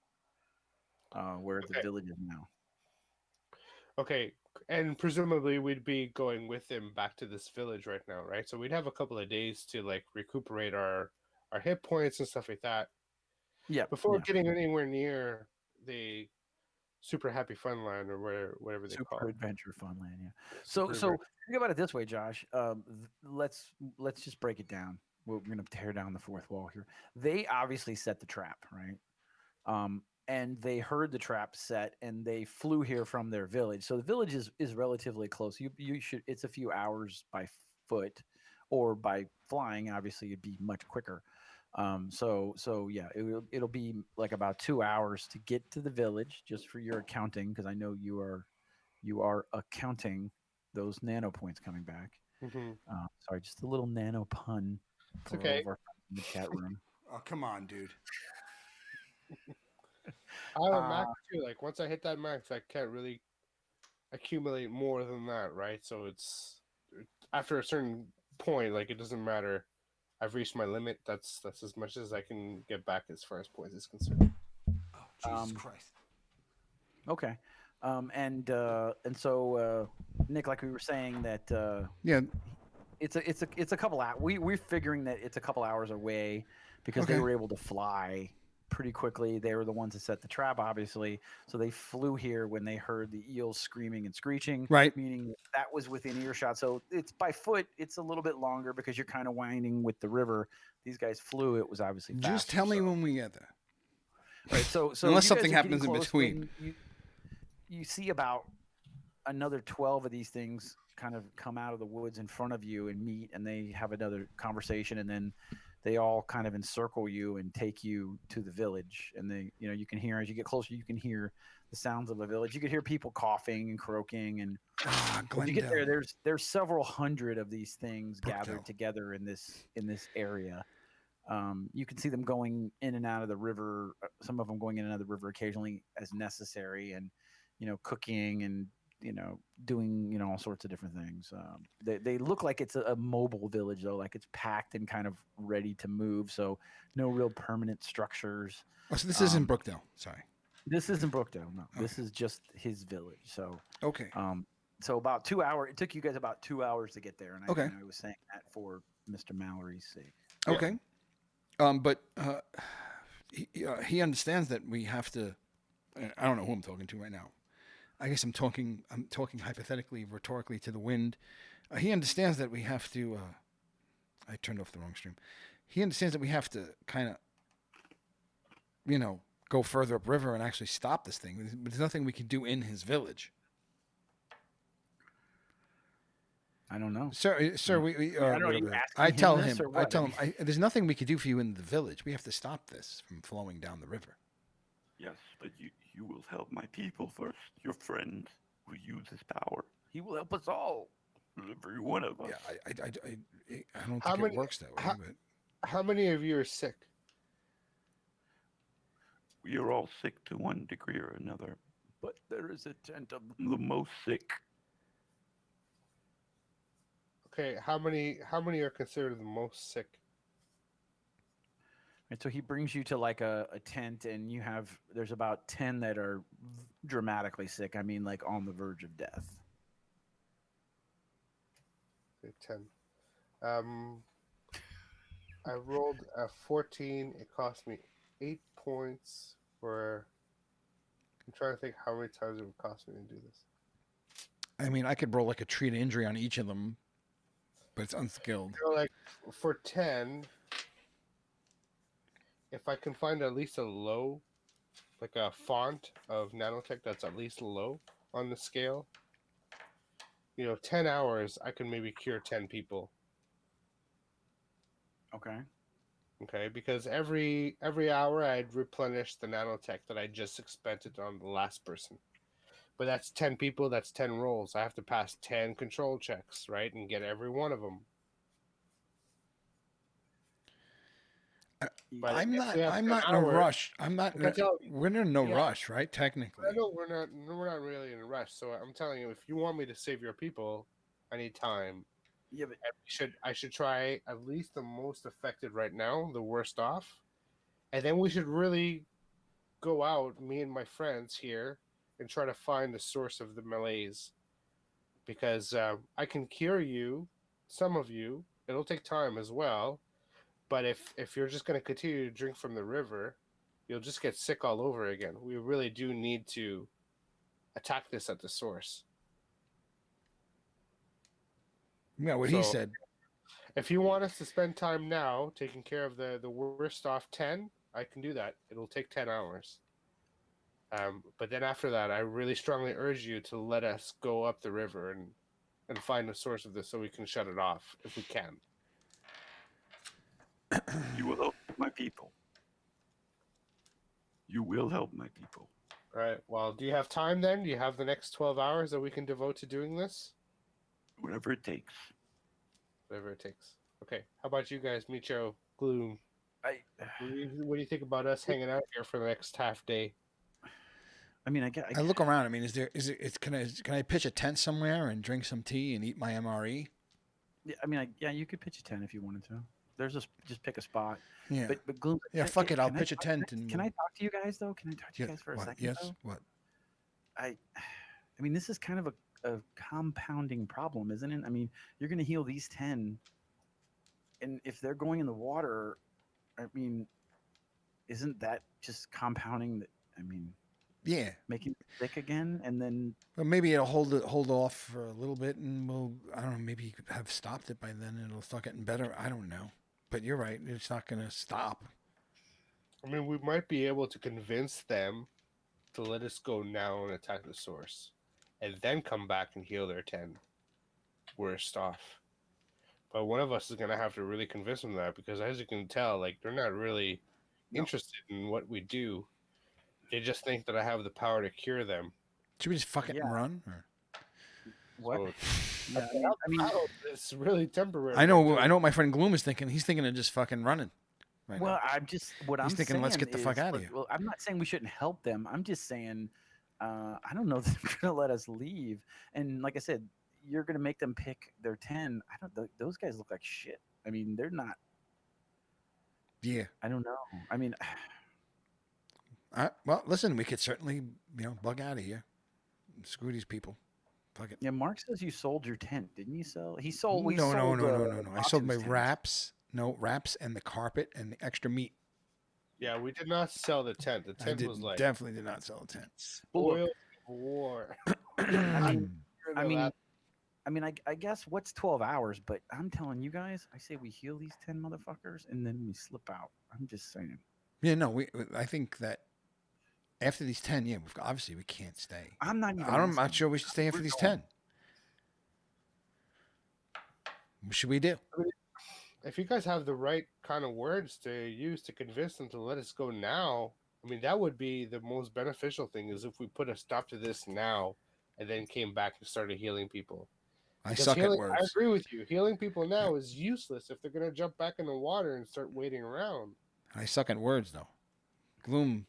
where the village is now. Okay, and presumably we'd be going with him back to this village right now, right? So we'd have a couple of days to like recuperate our our hit points and stuff like that Yeah. before yeah. getting anywhere near the super happy fun line or whatever they call Super it. Adventure Funland. Yeah. So Super think about it this way, Josh. Let's just break it down. We're going to tear down the fourth wall here. They obviously set the trap, right? And they heard the trap set, and they flew here from their village. So the village is relatively close. You should. It's a few hours by foot, or by flying. Obviously, it'd be much quicker. So yeah, it'll be like about 2 hours to get to the village, just for your accounting, because I know you are accounting those nano points coming back. hmm Sorry, just a little nano pun It's for all okay. of our friends in the chat room. Oh, come on, dude. I have a Uh, max too. Like once I hit that max, I can't really accumulate more than that, right? So it's after a certain point, like it doesn't matter. I've reached my limit. That's as much as I can get back as far as points is concerned. Oh, Jesus um, Christ. okay, and so Nick, like we were saying that Yeah. it's a couple hours. We're figuring that it's a couple hours away because they Okay. were able to fly pretty quickly. They were the ones that set the trap, obviously. So they flew here when they heard the eels screaming and screeching, Right. meaning that was within earshot. So it's by foot. It's a little bit longer because you're kind of winding with the river. These guys flew. It was obviously faster. Just tell me so. when we get there. Right. So Unless you something guys are getting happens in close between. when you see about another 12 of these things kind of come out of the woods in front of you and meet, and they have another conversation, and then they all kind of encircle you and take you to the village. And they, you can hear, as you get closer, you can hear the sounds of a village. You could hear people coughing and croaking, and when you get there, Glendale. there's several hundred of these things Brookdale. gathered together in this area. You can see them going in and out of the river. Some of them going in and out of the river occasionally as necessary, and cooking and doing all sorts of different things. They look like it's a mobile village though, like it's packed and kind of ready to move. So no real permanent structures. Oh, so this isn't Brookdale. Sorry. This isn't Brookdale. No, Okay. this is just his village. So Okay. so about 2 hours. It took you guys about 2 hours to get there, and Okay. and I was saying that for Mr. Mallory's sake. Okay. But he understands that we have to. I don't know who I'm talking to right now. I guess I'm talking hypothetically, rhetorically to the wind. He understands that we have to. I turned off the wrong stream. He understands that we have to kind of, go further upriver and actually stop this thing. There's nothing we can do in his village. I don't know. Sir, I don't know. You I asking tell him this him. or what? I tell him. There's nothing we can do for you in the village. We have to stop this from flowing down the river. Yes, but you will help my people first. Your friend will use his power. He will help us all. Every one of us. Yeah, I don't How think many- it works that way. how- But How many of you are sick? We are all sick to one degree or another. But there is a tent of The most sick. Okay, how many are considered the most sick? And so he brings you to like a tent, and there's about 10 that are dramatically sick. I mean, like on the verge of death. Okay, 10. I rolled a 14. It cost me 8 points for. I'm trying to think how many times it would cost me to do this. I mean, I could roll like a treat injury on each of them, but it's unskilled. Like for 10, if I can find at least a low, like a font of nanotech that's at least low on the scale, 10 hours, I can maybe cure 10 people. Okay. Okay, because every hour I'd replenish the nanotech that I just expended on the last person. But that's 10 people, that's 10 rolls. I have to pass 10 control checks, right? And get every one of them. But I'm if not we have in 10 a hours, rush. I'm not. I tell you, We're in no yeah. rush, right? Technically. I know we're not really in a rush. So I'm telling you, if you want me to save your people, I need time. Yeah, but I should try at least the most affected right now, the worst off, and then we should really go out, me and my friends here, and try to find the source of the malaise. Because I can cure you, some of you. It'll take time as well, But if you're just going to continue to drink from the river, you'll just get sick all over again. We really do need to attack this at the source. Yeah, what he So said. if you want us to spend time now taking care of the worst off 10, I can do that. It'll take 10 hours. But then after that, I really strongly urge you to let us go up the river and find the source of this so we can shut it off if we can. You will help my people. You will help my people. All right. Well, do you have time then? Do you have the next 12 hours that we can devote to doing this? Whatever it takes. Whatever it takes. Okay. How about you guys, Meecho, Glume? What do you think about us hanging out here for the next half day? I mean, I look around. I mean, can I pitch a tent somewhere and drink some tea and eat my MRE? Yeah, I mean, you could pitch a tent if you wanted to. Just pick a spot. Yeah. But Gloom. Yeah, fuck it. I'll pitch a tent and. Can I talk to you guys though? Can I talk to you guys for a second? Yes. Though? What? I mean, this is kind of a compounding problem, isn't it? I mean, you're going to heal these 10, and if they're going in the water, I mean, isn't that just compounding? I mean, yeah, making it sick again, and then. Well, maybe it'll hold off for a little bit, and I don't know. Maybe you could have stopped it by then, and it'll start getting better. I don't know, but you're right. It's not going to stop. I mean, we might be able to convince them to let us go now and attack the source, and then come back and heal their 10 worst off. But one of us is going to have to really convince them that, because as you can tell, like, they're not really interested in what we do. They just think that I have the power to cure them. Should we just fuck it and run? Or? What? So, I mean, it's really temporary. I know what my friend Glume is thinking. He's thinking of just fucking running. Right well, now. I'm He's thinking, let's get the fuck out of here. Well, I'm not saying we shouldn't help them. I'm just saying, I don't know if they're going to let us leave. And like I said, you're going to make them pick their 10. Those guys look like shit. I mean, they're not. Yeah. I don't know. I mean, well, listen, we could certainly, bug out of here. Screw these people. Fuck it. Yeah, Mark says you sold your tent, didn't you sell? He sold. No. I sold my wraps. No, wraps and the carpet and the extra meat. Yeah, we did not sell the tent. The tent was like definitely did not sell the tent. Spoiled war. I guess what's 12 hours, but I'm telling you guys, I say we heal these 10 motherfuckers and then we slip out. I'm just saying. Yeah, no, I think that after these 10, obviously we can't stay. I'm not even. I'm not sure we should stay after these 10. What should we do? If you guys have the right kind of words to use to convince them to let us go now, I mean, that would be the most beneficial thing, is if we put a stop to this now and then came back and started healing people. I suck at words. I agree with you. Healing people now is useless if they're going to jump back in the water and start waiting around. I suck at words, though. Gloom,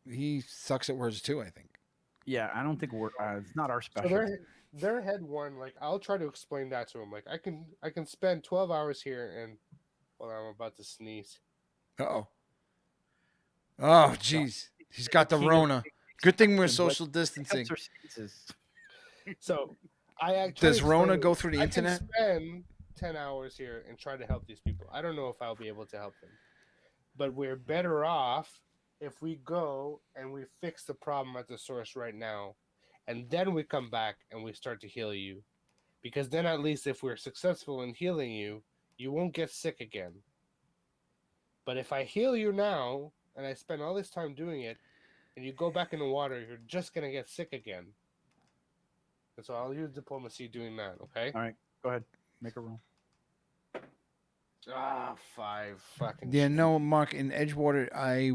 he sucks at words, too, I think. Yeah, I don't think it's not our specialty. So their head one, like, I'll try to explain that to him. Like, I can spend 12 hours here and, well, I'm about to sneeze. Uh-oh. Oh, jeez. He's got the Rona. Good thing we're social distancing. So, does Rona go through the internet? I can spend 10 hours here and try to help these people. I don't know if I'll be able to help them. But we're better off if we go and we fix the problem at the source right now. And then we come back and we start to heal you. Because then at least if we're successful in healing you, you won't get sick again. But if I heal you now, and I spend all this time doing it, and you go back in the water, you're just going to get sick again. And so I'll use diplomacy doing that, okay? All right, go ahead. Make a roll. 5 fucking. Yeah, no, Mark, in Edgewater, I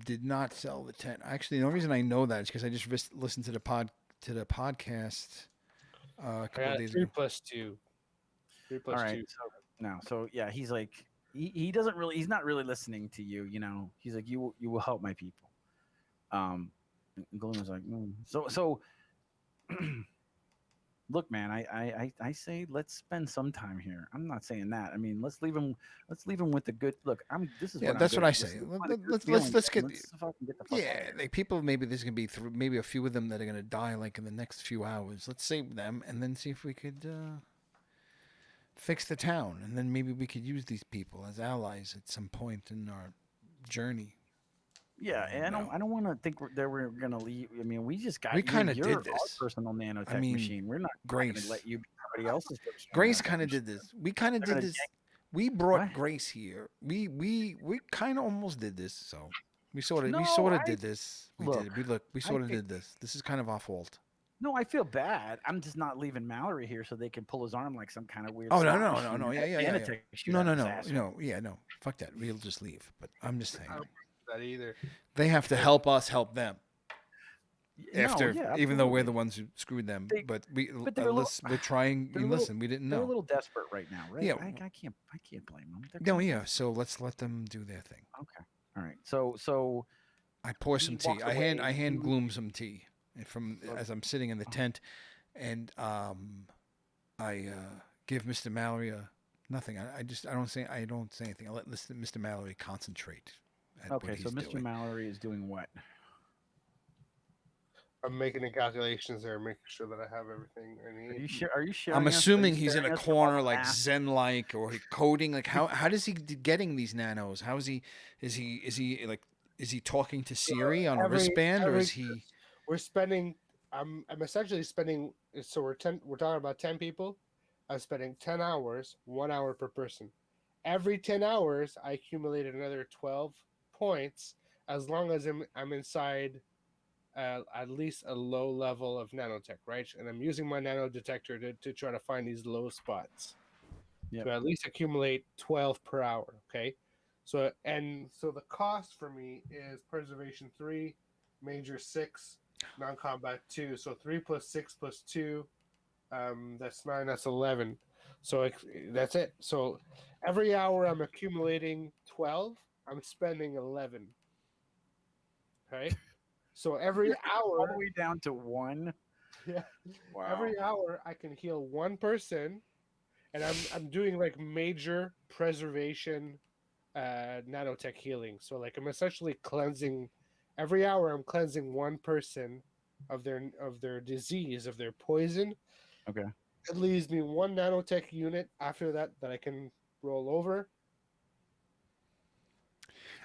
did not sell the tent. Actually, the only reason I know that is because I just listened to the podcast a couple of days 3 ago. plus 2. 3 plus All right, 2. So yeah, he's like, he doesn't really, he's not really listening to you, He's like, you will help my people. Gloom was like, So look, man, I say let's spend some time here. I'm not saying that. I mean, let's leave him with the good. Look, that's what I say. Let's get fucking get the fuck out. Like people, maybe there's gonna be maybe a few of them that are gonna die like in the next few hours. Let's save them and then see if we could fix the town, and then maybe we could use these people as allies at some point in our journey. Yeah, and No. I don't want to think that we're gonna leave. I mean, we just got We kinda you're did our this. personal nanotech I mean, machine. We're not Grace. going to let you be somebody else's personal Grace nanotech kind of machine. did this. We kind of They're did gonna this. yank- We brought What? Grace here. We kind of almost did this. So we sort No, of I did this. We look. did. We I sort of think did this. This is kind of our fault. no. I feel bad. I'm just not leaving Mallory here so they can pull his arm like some kind of weird. Oh slot no. machine and Yeah. have nanotech shoot No out no his no asshole. no. Yeah no. Fuck that. We'll just leave. But I'm just saying I don't believe that either. they have to help us help them. After, no, yeah, even though we're the absolutely. ones who screwed them, They- but we but they're a little- we're trying. they're a And little- listen, we didn't They're a know. little desperate right now, right? Yeah. I can't blame them. They're No, kinda yeah. So let's let them do their thing. Okay. All right. So I pour He some tea. walks I hand away. You- Gloom some tea from Okay. as I'm sitting in the Oh. tent, and I give Mr. Mallory nothing. I don't say anything. I let Mr. Mallory concentrate. At okay, what so he's Mr. doing. Mallory is doing what? I'm making the calculations there, making sure that I have everything I Are need. you sure? Are you sharing? I'm us- are you assuming he's in sharing a us all corner the like math? Zen-like or coding. Like how does he getting these nanos? How is he? Is he talking to Siri on a wristband or is he? We're spending. I'm essentially spending. So we're talking about 10 people. I'm spending 10 hours, 1 hour per person. Every 10 hours, I accumulate another 12 points as long as I'm inside at least a low level of nanotech, right? And I'm using my nano detector to try to find these low spots. Yep. To at least accumulate 12 per hour, okay? So the cost for me is preservation 3, major 6, non-combat 2. So 3 plus 6 plus 2, that's 9, that's 11. So that's it. So every hour I'm accumulating 12, I'm spending 11. Okay? So every All the hour, way down to one. yeah, Wow. every hour I can heal one person, and I'm doing like major preservation nanotech healing. So like I'm essentially cleansing every hour. I'm cleansing one person of their disease, of their poison. Okay. It leaves me one nanotech unit after that I can roll over.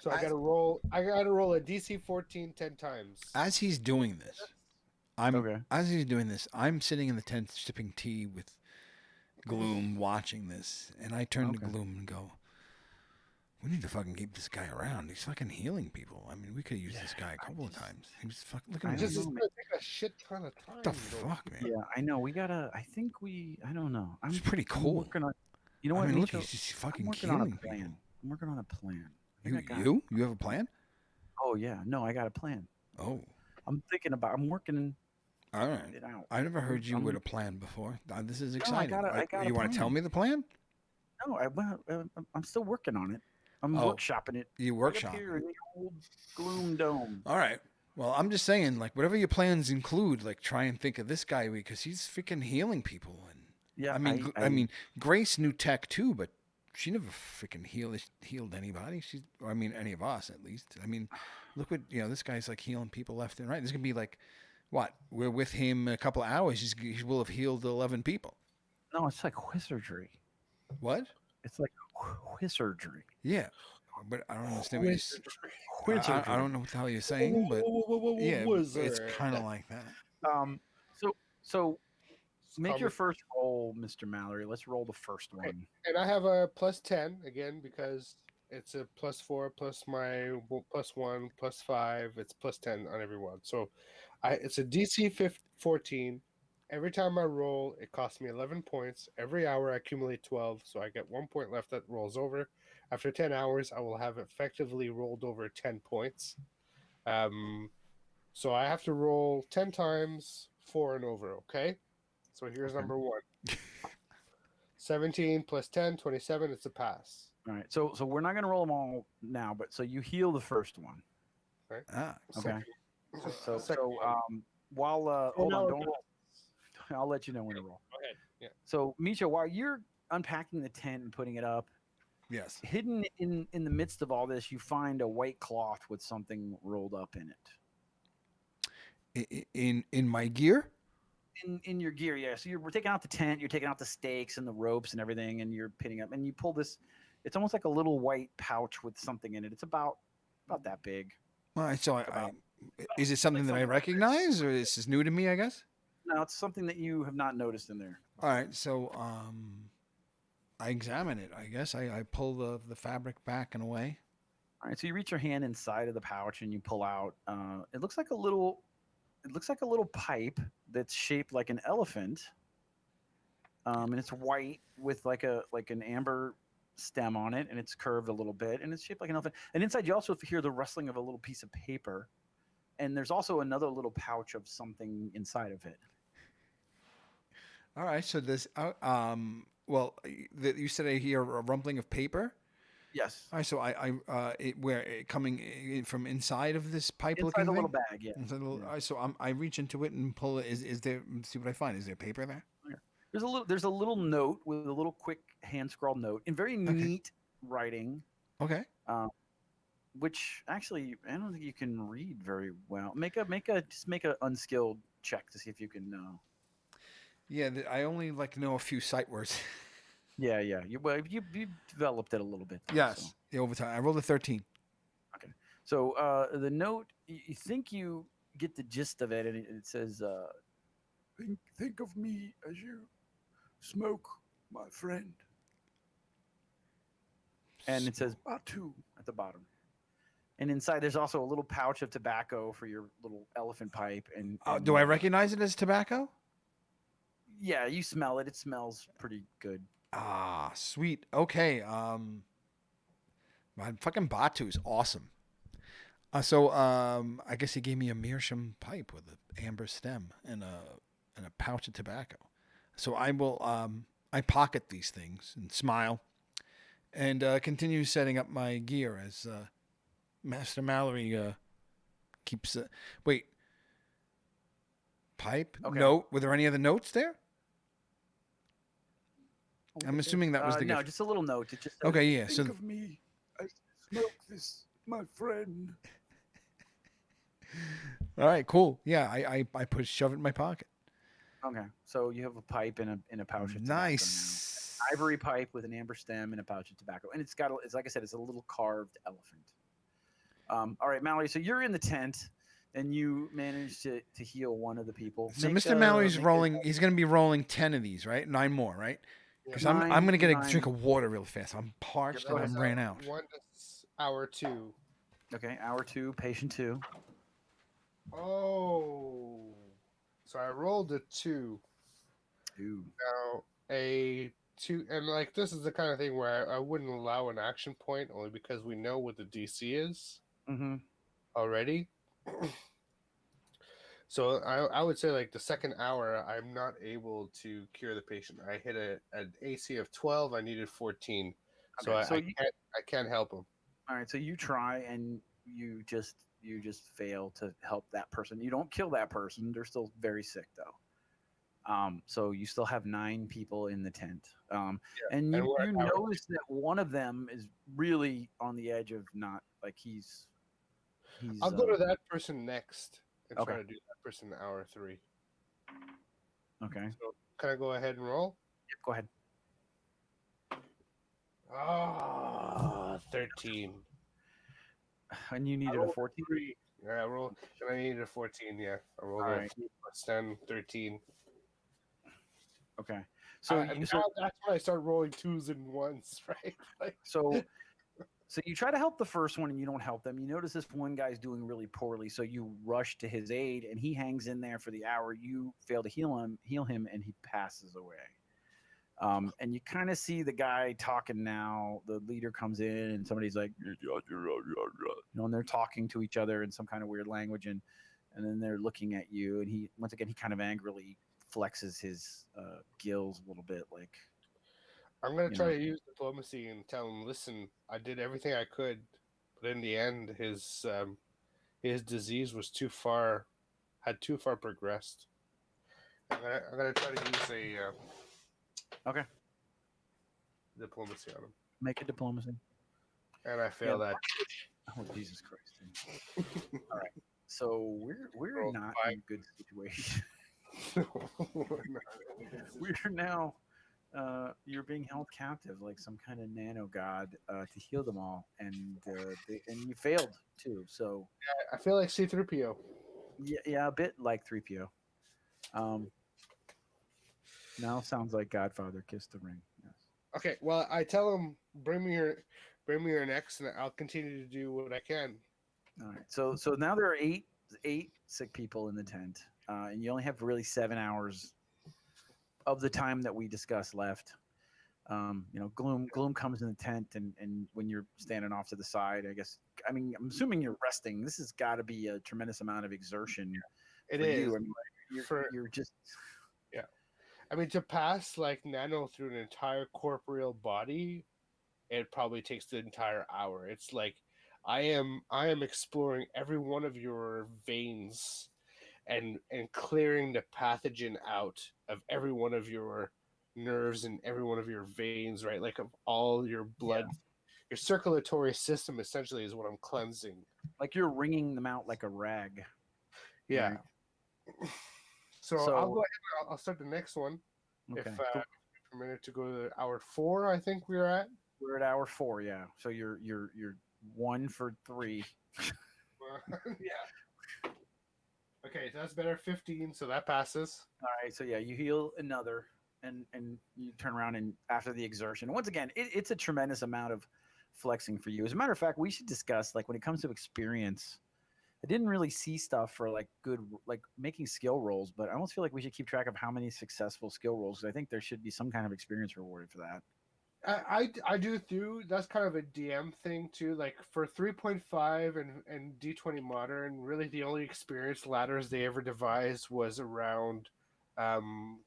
So I gotta roll a DC 14 10 times. As he's doing this, I'm sitting in the tent sipping tea with Gloom, watching this, and I turn to Okay. Gloom and go, "We need to fucking keep this guy around. He's fucking healing people. I mean, we could have used this guy a couple of times. He was fucking look I at This him. is know. gonna take a shit ton of time. What the though. fuck, man? Yeah, I know. We gotta. I think we. I don't know. I'm It's pretty I'm cool. working on. You know I what? mean, look, Meecho? he's just I'm fucking working on a killing plan. people. I'm working on a plan. I think I got it. You have a plan? Oh yeah. No, I got a plan. Oh, I'm thinking about. I'm working all right. it out. I never heard you I'm- with a plan before. This is I exciting. got a You want to tell plan. me the plan? No, I'm still working on it. I'm Oh, workshopping it. You right up workshop. here in the old Gloom Dome. All right. Well, I'm just saying, like, whatever your plans include, like, try and think of this guy because he's freaking healing people. And Yeah. I mean, Grace knew tech too, but she never freaking healed anybody. Any of us at least. I mean, look what this guy's like healing people left and right. There's gonna be like, what? We're with him a couple of hours. He will have healed 11 people. No, it's like wizardry. What? It's like wizardry. Yeah, but I don't understand what you. Wizardry. I don't know what the hell you're saying, but yeah, it's kind of like that. So make your Comment. first roll, Mr. Mallory. Let's roll the first one. And I have a plus 10 again because it's a plus 4 plus my plus 1 plus 5. It's plus 10 on every one. So it's a DC 14. Every time I roll, it costs me 11 points. Every hour, I accumulate 12. So I get 1 point left that rolls over. After 10 hours, I will have effectively rolled over 10 points. So I have to roll 10 times 4 and over, okay? So here's Okay. number 1. 17 plus 10, 27. It's a pass. All right. So we're not gonna roll them all now, but so you heal the first one. Ah, Okay. So Second one. while hold now on, we're don't roll. I'll let you know when to roll. Go ahead. Yeah. So Meecho, while you're unpacking the tent and putting it up, yes. hidden in the midst of all this, you find a white cloth with something rolled up in it. In my gear. in your gear, yeah. So we're taking out the tent, you're taking out the stakes and the ropes and everything, and you're pinning up, and you pull this. It's almost like a little white pouch with something in it. It's about that big. All right, so About is it something that I something like recognize, or this is new to me? I guess. no, it's something that you have not noticed in there. All right, so I examine it. I guess I pull the fabric back and away. All right, so you reach your hand inside of the pouch and you pull out. It looks like a little. It looks like a little pipe that's shaped like an elephant, and it's white with like an amber stem on it, and it's curved a little bit, and it's shaped like an elephant. And inside, you also hear the rustling of a little piece of paper, and there's also another little pouch of something inside of it. All right, so this well, you said I hear a rumbling of paper. Yes, All right, so coming from inside of this pipe inside looking the little thing? bag. Yeah. Inside the little, Yeah. all right, so I reach into it and pull it. Is there? See what I find. Is there paper there? There's a little note with a little quick hand scrawled note in very Okay. neat writing, Okay. which actually I don't think you can read very well. Make a unskilled check to see if you can know. Yeah, I only know a few sight words. Yeah. You developed it a little bit. Though, Yes. So. Yeah, over time. I rolled a 13. Okay. So the note, you think you get the gist of it, and it says, Think of me as you smoke, my friend. and it says Batu. at the bottom. And inside, there's also a little pouch of tobacco for your little elephant pipe. And Do I recognize it as tobacco? Yeah, you smell it. It smells pretty good. Ah, sweet. Okay. My fucking Batu is awesome. I guess he gave me a meerschaum pipe with an amber stem and a pouch of tobacco. So I will I pocket these things and smile and continue setting up my gear as Master Mallory keeps. Wait, pipe Okay. note. Were there any other notes there? I'm assuming that was the no, gift. just a little note. It just says, Okay, yeah. Think So of me as smoke this, my friend. all right, cool. Yeah, I shove it in my pocket. Okay, so you have a pipe and a pouch of tobacco Nice. now. Ivory pipe with an amber stem and a pouch of tobacco, and it's like I said, it's a little carved elephant. All right, Mallory. So you're in the tent, and you managed to heal one of the people. So Mr. Mallory's rolling. He's going to be rolling 10 of these, right? 9 more, right? Because I'm going to get a drink of water real fast. I'm parched and I'm ran out. One is hour 2. Okay, hour 2, patient 2. Oh, so I rolled a 2. Ooh. Now a 2, and this is the kind of thing where I wouldn't allow an action point only because we know what the DC is already. So I would say the second hour I'm not able to cure the patient. I hit an AC of 12. I needed 14, so I can't help him. All right, so you try and you just fail to help that person. You don't kill that person. They're still very sick though. So you still have 9 people in the tent. And you notice that one of them is really on the edge of not he's. I'll go to that person next and Okay. try to do that person in hour 3. Okay. So can I go ahead and roll? Yep, go ahead. 13. And you needed a 14? Yeah, I rolled. And I needed a 14, yeah. I rolled a 3 plus 10, 13. Okay. So, now that's when I start rolling 2s and 1s, right? So you try to help the first one and you don't help them. You notice this one guy's doing really poorly, so you rush to his aid and he hangs in there for the hour. You fail to heal him, and he passes away. And you kind of see the guy talking now. The leader comes in and somebody's like, and they're talking to each other in some kind of weird language, and then they're looking at you. And he kind of angrily flexes his gills a little bit, like. I'm going to try to use diplomacy and tell him, listen, I did everything I could, but in the end, his disease was had too far progressed. I'm going to try to use Okay. diplomacy on him. Make a diplomacy. And I fail that. Oh, Jesus Christ. All right. So we're not in a good situation. We are now. You're being held captive like some kind of nano god to heal them all, and you failed too. So I feel like C-3PO. yeah, a bit like 3PO. Um, now sounds like Godfather kissed the ring. Yes. Okay, well, I tell him, bring me your next, and I'll continue to do what I can. All right. So now there are eight sick people in the tent, and you only have really 7 hours of the time that we discussed left. Gloom comes in the tent, and when you're standing off to the side, I guess. I mean, I'm assuming you're resting. This has got to be a tremendous amount of exertion It for is you. I mean, you're just yeah. I mean, to pass like nano through an entire corporeal body, it probably takes the entire hour. It's like I am exploring every one of your veins and clearing the pathogen out of every one of your nerves and every one of your veins, right? Like of all your blood, yeah, your circulatory system essentially is what I'm cleansing. like you're wringing them out like a rag. Yeah. Right? So I'll So go ahead. I'll start the next one. If okay, so a minute to go to hour 4, I think we're at. we're at hour 4. Yeah. So you're 1 for 3. Yeah. Okay, so that's better. 15, so that passes. All right, so yeah, you heal another, and you turn around and after the exertion, once again, it's a tremendous amount of flexing for you. As a matter of fact, we should discuss like when it comes to experience. I didn't really see stuff for like good like making skill rolls, but I almost feel like we should keep track of how many successful skill rolls. 'Cause I think there should be some kind of experience rewarded for that. I do too. That's kind of a DM thing too. Like for 3.5 and D20 Modern, really the only experience ladders they ever devised was around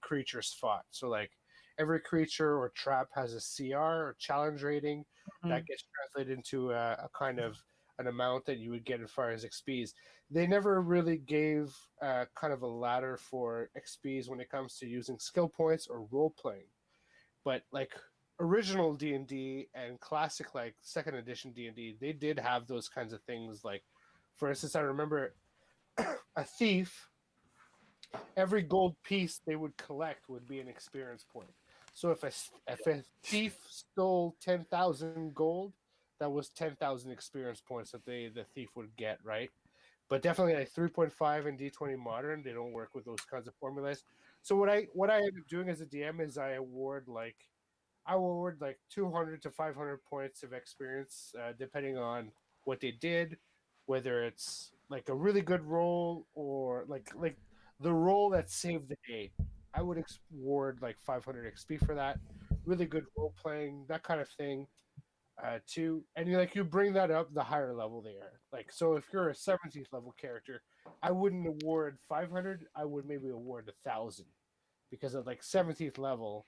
creatures fought. So like every creature or trap has a CR or challenge rating that gets translated into a kind of an amount that you would get as far as XPs. They never really gave kind of a ladder for XPs when it comes to using skill points or role playing. But like original D&D and classic like second edition D&D, they did have those kinds of things. Like for instance, I remember a thief, every gold piece they would collect would be an experience point. So if a thief stole 10,000 gold, that was 10,000 experience points that the thief would get, right? But definitely like 3.5 and D20 Modern, they don't work with those kinds of formulas. So what I end up doing as a DM is I will award like 200 to 500 points of experience, depending on what they did, whether it's like a really good roll or like the roll that saved the day. I would award like 500 XP for that. Really good role playing, that kind of thing. Too, and you bring that up the higher level they are. Like so, if you're a 17th level character, I wouldn't award 500. I would maybe award 1,000, because at like 17th level,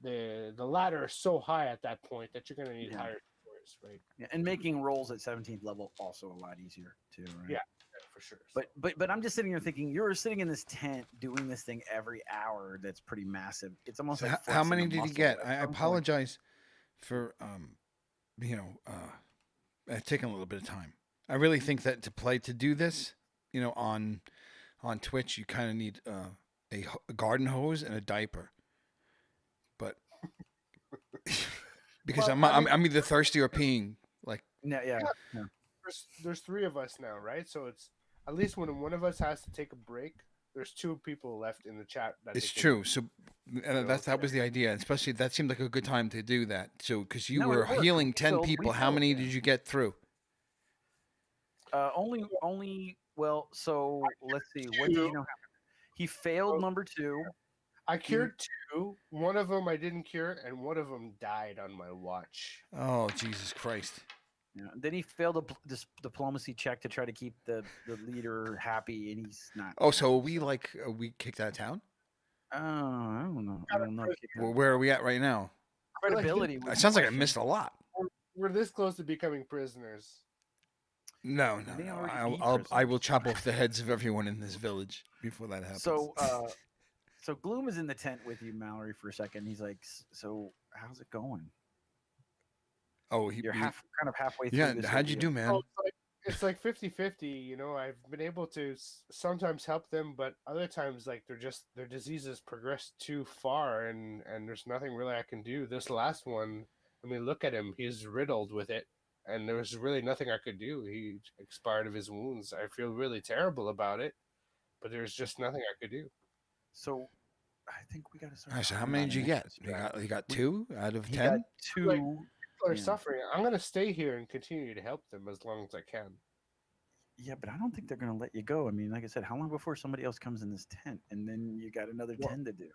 the ladder is so high at that point that you're going to need Yeah. higher scores, right? Yeah, and making rolls at 17th level also a lot easier too, right? Yeah, for sure. But I'm just sitting here thinking you're sitting in this tent doing this thing every hour. That's pretty massive. It's almost So like how flexing many a did he muscle get? at I some point. apologize for taking a little bit of time. I really think that to do this, on Twitch, you kind of need a garden hose and a diaper. But because Well, I'm either thirsty or peeing. Like Yeah. there's 3 of us now, right? So it's at least when one of us has to take a break, there's 2 people left in the chat. it's true. So that was the idea. Especially that seemed like a good time to do that. So because you No, it were worked. healing 10 We people, how filled, many yeah. did you get through? Only. Well, so let's see. What did you know happened? He failed number 2. I cured 2. One of them I didn't cure, and one of them died on my watch. Oh Jesus Christ! Yeah. Then he failed this diplomacy check to try to keep the leader happy, and he's not. Oh, so we kicked out of town? I don't know. I don't know. Where are we at right now? Credibility. It sounds like I missed a lot. We're this close to becoming prisoners. No. They already beat I will chop off the heads of everyone in this village before that happens. So Gloom is in the tent with you, Mallory, for a second. He's like, "So how's it going?" Oh, You're kind of halfway through. Yeah, this how'd you do, man? So it's like 50-50. You know, I've been able to sometimes help them, but other times like their diseases progress too far, and there's nothing really I can do. This last one, I mean, look at him. He's riddled with it, and there was really nothing I could do. He expired of his wounds. I feel really terrible about it, but there's just nothing I could do. So I think we got to start. All right, so how talking many about did you an get? exit You got strategy. you got We- 2 out of He 10. got 2. People are Yeah. suffering. I'm gonna stay here and continue to help them as long as I can. Yeah, but I don't think they're going to let you go. I mean, like I said, how long before somebody else comes in this tent, and then you got another Well- 10 to do?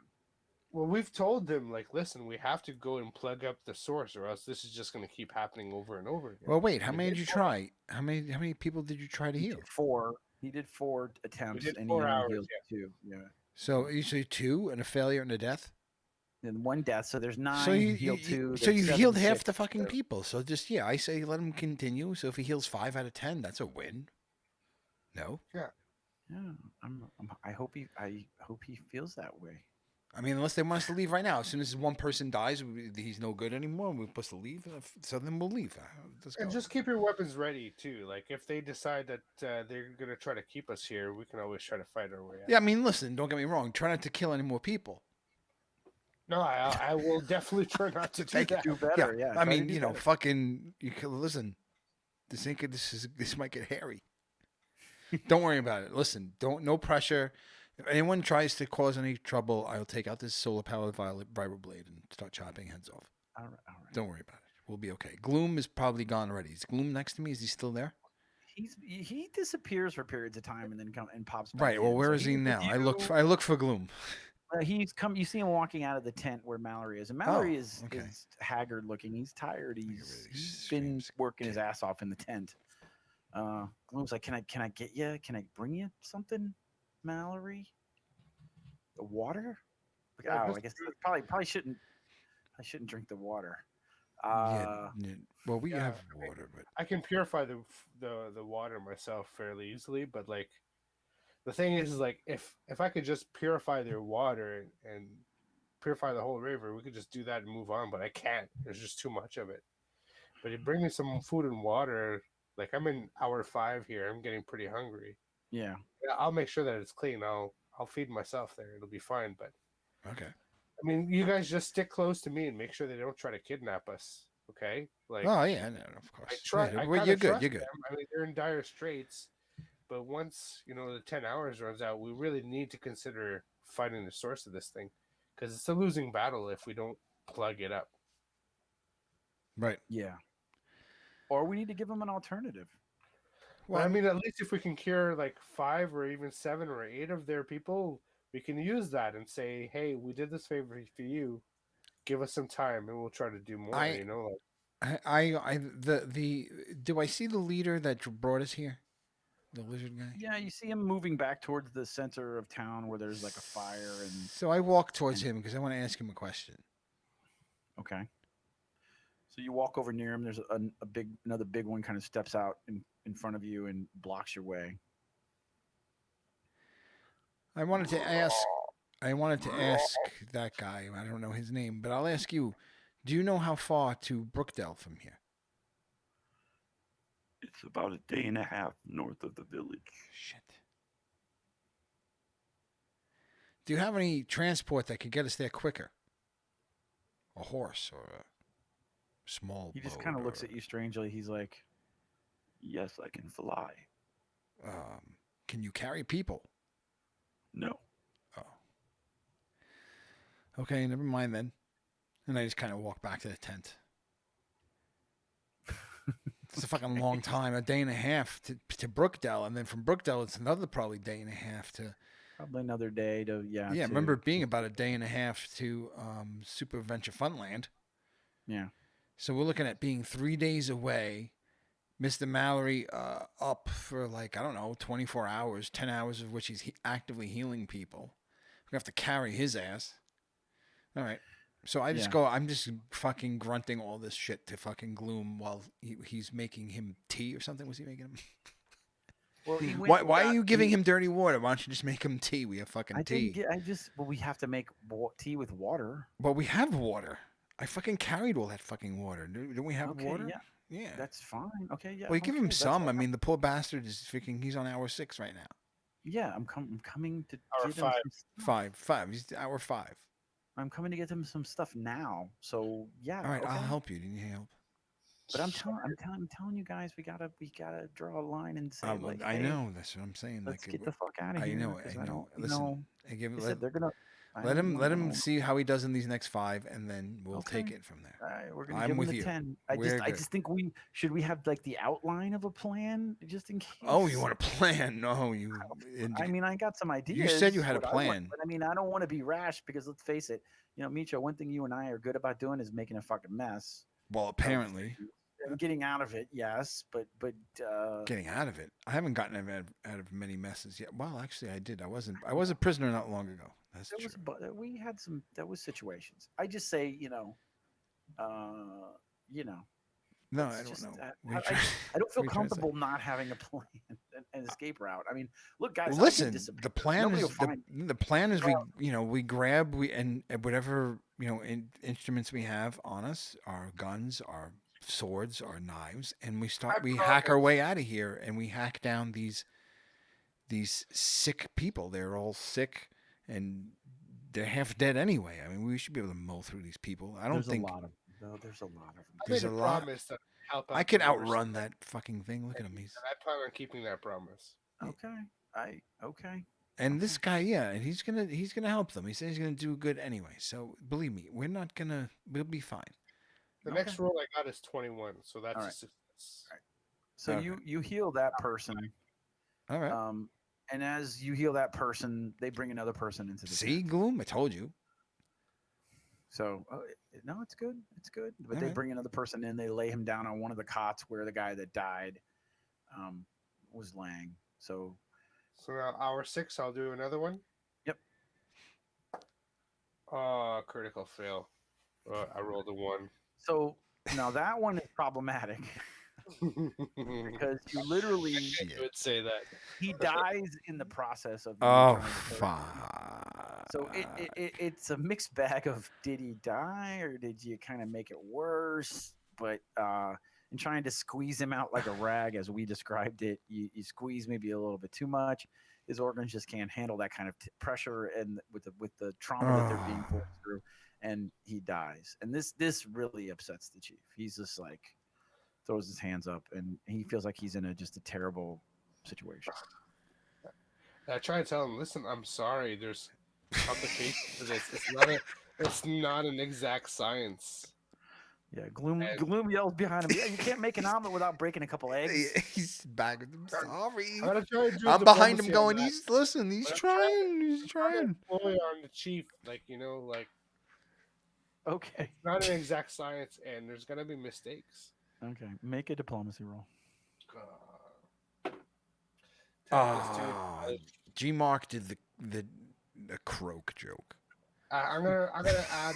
Well, we've told them, like, listen, we have to go and plug up the source, or else this is just going to keep happening over and over again. Well, wait, how We many did did you 4 try? How many people did you try to He heal? did 4. He did 4 attempts, did and 4 he only hours, healed yeah. 2. Yeah, So you say 2 and a failure and a death. and 1 death. So there's 9. So he healed 2. so there's you've 7, healed half 6, the fucking so- people. So just I say let him continue. So if he heals 5 out of 10, that's a win. No, Yeah, I hope he feels that way. I mean unless they want us to leave right now. As soon as one person dies, he's no good anymore. We're supposed to leave. So then we'll leave. Let's go. And just keep your weapons ready, too. Like, if they decide that they're going to try to keep us here, we can always try to fight our way out. Yeah, I mean, listen. Don't get me wrong. Try not to kill any more people. No, I will definitely try not to do Thank you. that. Do better, yeah. I try to mean, do you know, better. fucking. You can listen. This might get hairy. Don't worry about it. Listen, no pressure. If anyone tries to cause any trouble, I'll take out this solar powered vibro blade and start chopping heads off. All right. Don't worry about it. We'll be okay. Gloom is probably gone already. Is Gloom next to me? Is he still there? He disappears for periods of time and then pops back. Right. Well, in. where So is he he's with now? you. I look for Gloom. He's come. You see him walking out of the tent where Mallory is, and Mallory Oh, is okay. haggard looking. He's tired. really He's been screams. working his ass off in the tent. Gloom's like, "Can I get you? Can I bring you something, Mallory? The water? Like, Yeah, oh, just I guess probably shouldn't. I shouldn't drink the water. Yeah. Well, we yeah, have water, but I can purify the water myself fairly easily, but like the thing is like if I could just purify their water and purify the whole river, we could just do that and move on. But I can't. There's just too much of it. But you bring me some food and water. Like I'm in hour 5 here. I'm getting pretty hungry. Yeah. Yeah, I'll make sure that it's clean. I'll feed myself there. It'll be fine. But okay. I mean, you guys just stick close to me and make sure they don't try to kidnap us. Okay? Like Oh yeah, no, of I course. try. Yeah, I well, kinda you're good. trust You're good. them. I mean, they're in dire straits. But once the 10 hours runs out, we really need to consider finding the source of this thing, because it's a losing battle if we don't plug it up. Right. Yeah. Or we need to give him an alternative. But I mean, at least if we can cure like 5 or even 7 or 8 of their people, we can use that and say, "Hey, we did this favor for you. Give us some time, and we'll try to do more." Do I see the leader that brought us here? The lizard guy? Yeah, you see him moving back towards the center of town where there's like a fire and So I walk towards him because I want to ask him a question. okay. So you walk over near him. There's another big one kind of steps out in front of you and blocks your way. I wanted to ask that guy. I don't know his name, but I'll ask you. Do you know how far to Brookdale from here? It's about a day and a half north of the village. Shit. Do you have any transport that could get us there quicker? A horse or a small He just boat kind of looks or- at you strangely. He's like, Yes, I can fly. Can you carry people? No. Oh. Okay, never mind then. And I just kind of walk back to the tent. It's a fucking long time, a day and a half to Brookdale, and then from Brookdale it's another probably day and a half to. probably another day to Yeah, I remember it being about a day and a half to Super Adventure Funland. Yeah. So we're looking at being 3 days away. Mr. Mallory up for like, I don't know, 24 hours, 10 hours of which he's actively healing people. We have to carry his ass. All right. So I just I'm just fucking grunting all this shit to fucking Gloom while he's making him tea or something. Was he making him? Well, Why are you giving him dirty water? Why don't you just make him tea? We have fucking tea. Well, we have to make tea with water. Well, we have water. I fucking carried all that fucking water. Don't we have water? Yeah. Yeah. That's fine. Okay, yeah. Well, you give okay, him that's some. all I mean, the poor bastard is freaking. He's on hour 6 right now. Yeah, I'm coming to Hour get him 5. some stuff. 5. He's hour 5. I'm coming to get him some stuff now. So yeah, All right, okay. I'll help you. Do you need help? But I'm telling you guys, we gotta draw a line and say Well, like, I hey, know. That's what I'm saying. let's Like, get the fuck out of I here know. because I I know. don't, Listen, I give they let, said they're gonna. I let don't him know, let I him don't- see how he does in these next 5, and then we'll Okay. take it from there. All right, we're gonna I'm give him with the you. 10. We're I good. just think we should have like the outline of a plan just in case. Oh, you want a plan? No, you. I mean, I got some ideas. You said you had a what I want, plan. but I mean, I don't want to be rash because let's face it, Meecho, one thing you and I are good about doing is making a fucking mess. Well, apparently, And getting out of it, yes, but getting out of it. I haven't gotten out of many messes yet. Well, actually, I did. I was a prisoner not long ago. That's there true. we had some there was situations. I just say, No, it's I don't just know. I don't feel we try to say- comfortable not having a plan, an escape route. I mean, look, guys, Well, I get listen, disappeared. the plan Nobody is will find me. the plan is we grab and whatever instruments we have on us, our guns, our swords, our knives, and we hack our way out of here, and we hack down these sick people. They're all sick and they're half dead anyway. I mean, we should be able to mow through these people. I don't There's think a lot of them. There's a lot of them. I there's made a a lot. promise that I'd help out I could the members, outrun that fucking thing. Look at him. He's and I plan on keeping that promise. Okay. Okay. and this guy, yeah, and he's gonna help them. He said he's gonna do good anyway. So believe me, we'll be fine. The Okay. next roll I got is 21, so that's All a right. success. So Okay. you heal that person. All right. And as you heal that person, they bring another person into the See, tent. Gloom, I told you. So no, it's good. It's good. But All they right. bring another person in. They lay him down on one of the cots where the guy that died was laying. So now hour 6, I'll do another one. Yep. Oh, critical fail. I rolled a 1. So now that one is problematic because you literally You would say that. he dies in the process of you Oh, trying to hurt him. fuck. So it's a mixed bag of did he die or did you kind of make it worse? But in trying to squeeze him out like a rag, as we described it, you squeeze maybe a little bit too much. His organs just can't handle that kind of pressure and with the trauma that they're being forced through, and he dies. And this really upsets the chief. He's just like throws his hands up, and he feels like he's in just a terrible situation. I try to tell him, listen, I'm sorry. There's complications to this. It's not an exact science. Yeah, Gloom yells behind him. Yeah, you can't make an omelet without breaking a couple eggs. He's back. I'm sorry. I'm gonna try to do I'm behind him diplomacy on going, that. he's But I'm trying. He's I'm trying. Employ on the chief, Okay. it's not an exact science, and there's gonna be mistakes. Okay. Make a diplomacy roll. G Mark did the croak joke. I'm gonna add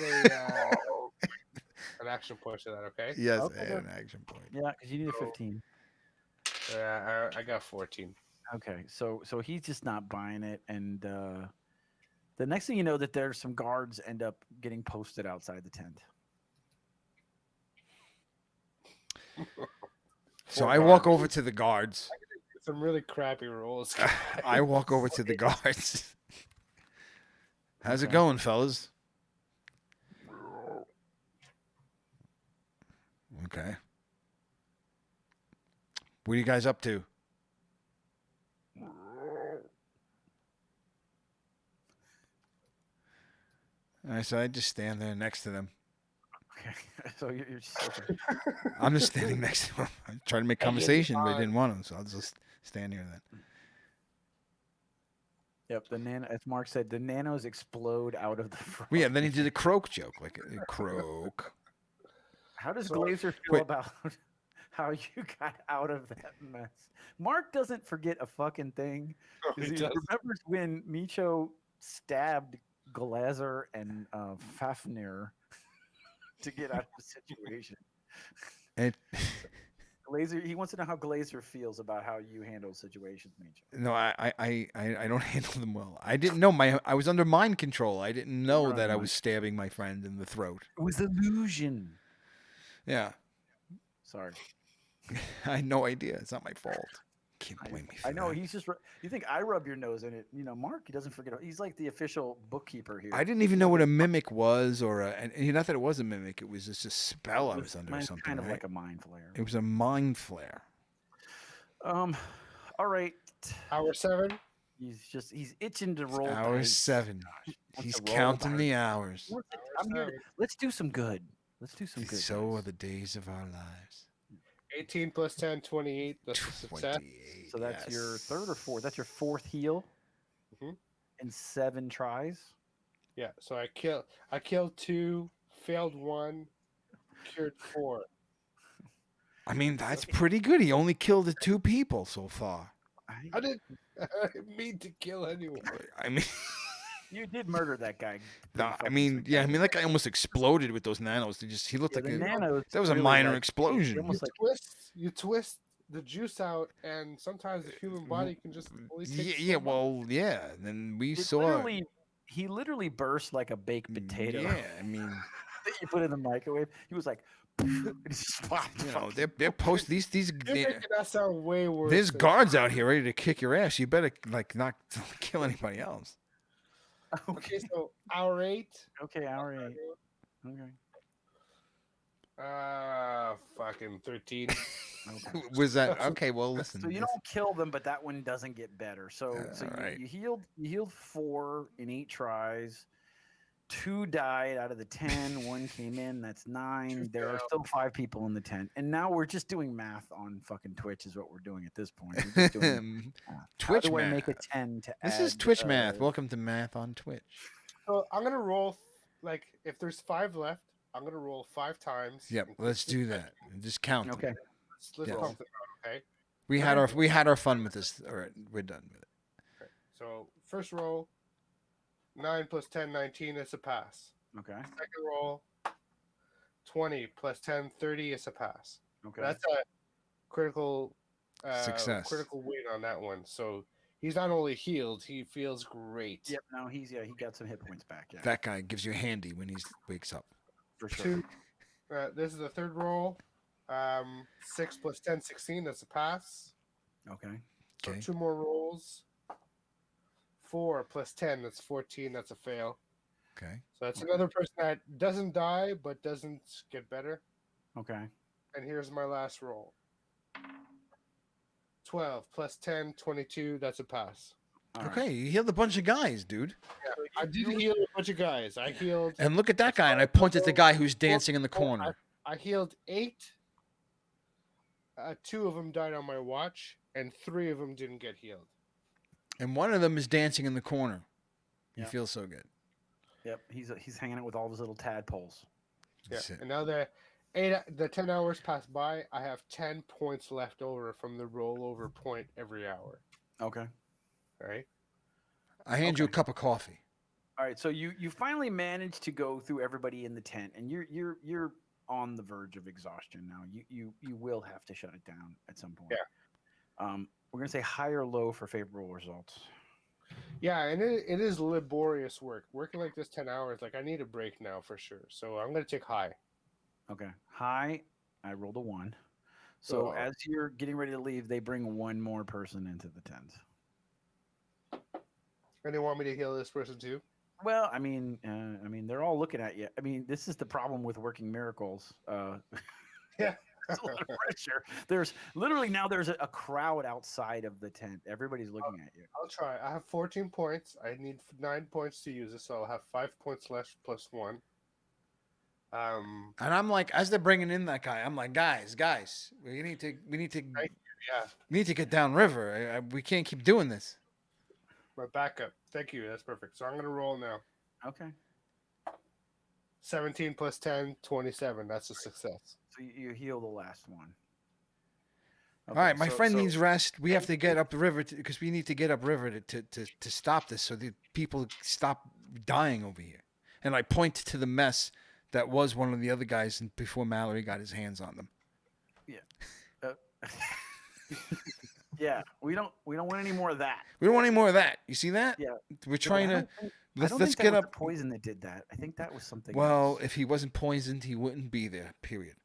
an action point to that. Okay. Yes, Okay, and good. an action point. Yeah, because you need a 15. Yeah, I got 14. Okay, so he's just not buying it, and the next thing you know, that there's some guards end up getting posted outside the tent. So I walk over to the guards. Some really crappy rolls. I walk over to the guards. How's it going, fellas? Okay. What are you guys up to? All right, so I just stand there next to them. Okay, so you're just okay. I'm just standing next to them. I'm trying to make conversation, but I didn't want them, so I'll just stand here then. Yep, the nano, as Mark said, the nanos explode out of the front. Well, yeah, then he did a croak joke, like a croak. How does Glazer feel about how you got out of that mess? Mark doesn't forget a fucking thing. He He does. remembers when Meecho stabbed Glazer and Fafnir to get out of the situation. It, Glazer, he wants to know how Glazer feels about how you handle situations, Meecho. no, I don't handle them well. I didn't know I was under mind control. I didn't know that I was stabbing my friend in the throat. It was illusion. Yeah. Sorry. I had no idea. It's not my fault. Can't blame me for I know that. he's just. You think I rub your nose in it? Mark. He doesn't forget. He's like the official bookkeeper here. I didn't even know what a mimic was, and not that it was a mimic. It was just a spell I was under or Mine's something. kind of right? like a mind flare. It was a mind flare. All right. Hour 7. He's itching to roll. Hour dice. 7. Wants He's to roll counting dice. the hours. I'm here. Let's do some good. Let's do some good. So guys. are the days of our lives. 18 plus 10, 28. That's a success. 28. So that's your third or fourth. That's your fourth heal. Mhm. And 7 tries. Yeah. So I killed 2, failed 1, cured 4. I mean, that's pretty good. He only killed the 2 people so far. I didn't mean to kill anyone. I mean, You did murder that guy. no, I mean, yeah, I mean, that guy almost exploded with those nanos. He looked like the a, nanos. that was a really, minor like, explosion. almost like You twist the juice out, and sometimes the human body can just only take Yeah, so much. well, yeah. Then we it saw. he literally burst like a baked potato. Yeah, I mean, that you put in the microwave. He was like, and he just popped. you know, they're post these You're making that sound way worse. there's than- guards out here ready to kick your ass. You better like not kill anybody else. Okay, so hour 8. Okay, hour 8. Okay. Fucking 13. Okay. Was that okay? Well, listen. So you don't kill them, but that one doesn't get better. So Alright. you healed 4 in 8 tries. 2 died out of the 10. 1 came in. That's 9. There are still 5 people in the tent. And now we're just doing math on fucking Twitch is what we're doing at this point. We're just doing Twitch how do math. I make a 10 to This add, is Twitch math. Welcome to math on Twitch. So I'm gonna roll like if there's 5 left, I'm gonna roll 5 times. Yep, let's do that. Just count. them. Okay. Let's Yes. pump it out, okay? We had our fun with this. All right, we're done with it. Okay. So first roll, 9 plus 10, 19. It's a pass. Okay. Second roll, 20 plus 10, 30. It's a pass. Okay. That's a critical Success. critical win on that one. So he's not only healed, he feels great. Yep. No, he got some hit points back. Yeah. That guy gives you a handy when he wakes up. for sure. 2. This is the third roll. 6 plus 10, 16. That's a pass. Okay. So Okay. 2 more rolls. 4 plus 10. That's 14. That's a fail. Okay. So that's another person that doesn't die but doesn't get better. Okay. And here's my last roll. 12 plus 10, 22. That's a pass. All right. Okay, you healed a bunch of guys, dude. I did heal a bunch of guys. I healed. And look at that guy. And I pointed at the guy who's dancing in the corner. I healed 8. 2 of them died on my watch, and 3 of them didn't get healed. And one of them is dancing in the corner. You Yeah. feel so good. Yep. He's hanging out with all those little tadpoles. Yeah. That's it. And now the 10 hours passed by. I have 10 points left over from the rollover point every hour. Okay. All right. I hand you a cup of coffee. All right. So you finally managed to go through everybody in the tent, and you're on the verge of exhaustion now. You will have to shut it down at some point. Yeah. We're gonna say high or low for favorable results. Yeah, and it is laborious work. Working like this 10 hours, like I need a break now for sure. So I'm going to take high. Okay. High. I rolled a 1. So Oh. as you're getting ready to leave, they bring one more person into the tent. And they want me to heal this person too? Well, I mean, they're all looking at you. I mean, this is the problem with working miracles. Yeah. There's a lot of pressure. There's a crowd outside of the tent. Everybody's looking at you. I'll try. I have 14 points. I need 9 points to use it, so I'll have 5 points left plus 1. And I'm like, as they're bringing in that guy, I'm like, guys, we need to get downriver. We can't keep doing this. My backup. Thank you. That's perfect. So I'm going to roll now. Okay. 17 plus 10, 27. That's a success. So you heal the last one. All right, my so- friend so- needs rest. We have to get up the river because we need to get upriver to stop this so the people stop dying over here. And I point to the mess that was one of the other guys before Mallory got his hands on them. Yeah, we don't want any more of that. We don't want any more of that. You see that? Yeah. We're trying I to don't think let's that get was up. the poison that did that. I think that was something. Well, else. if he wasn't poisoned, he wouldn't be there. Period.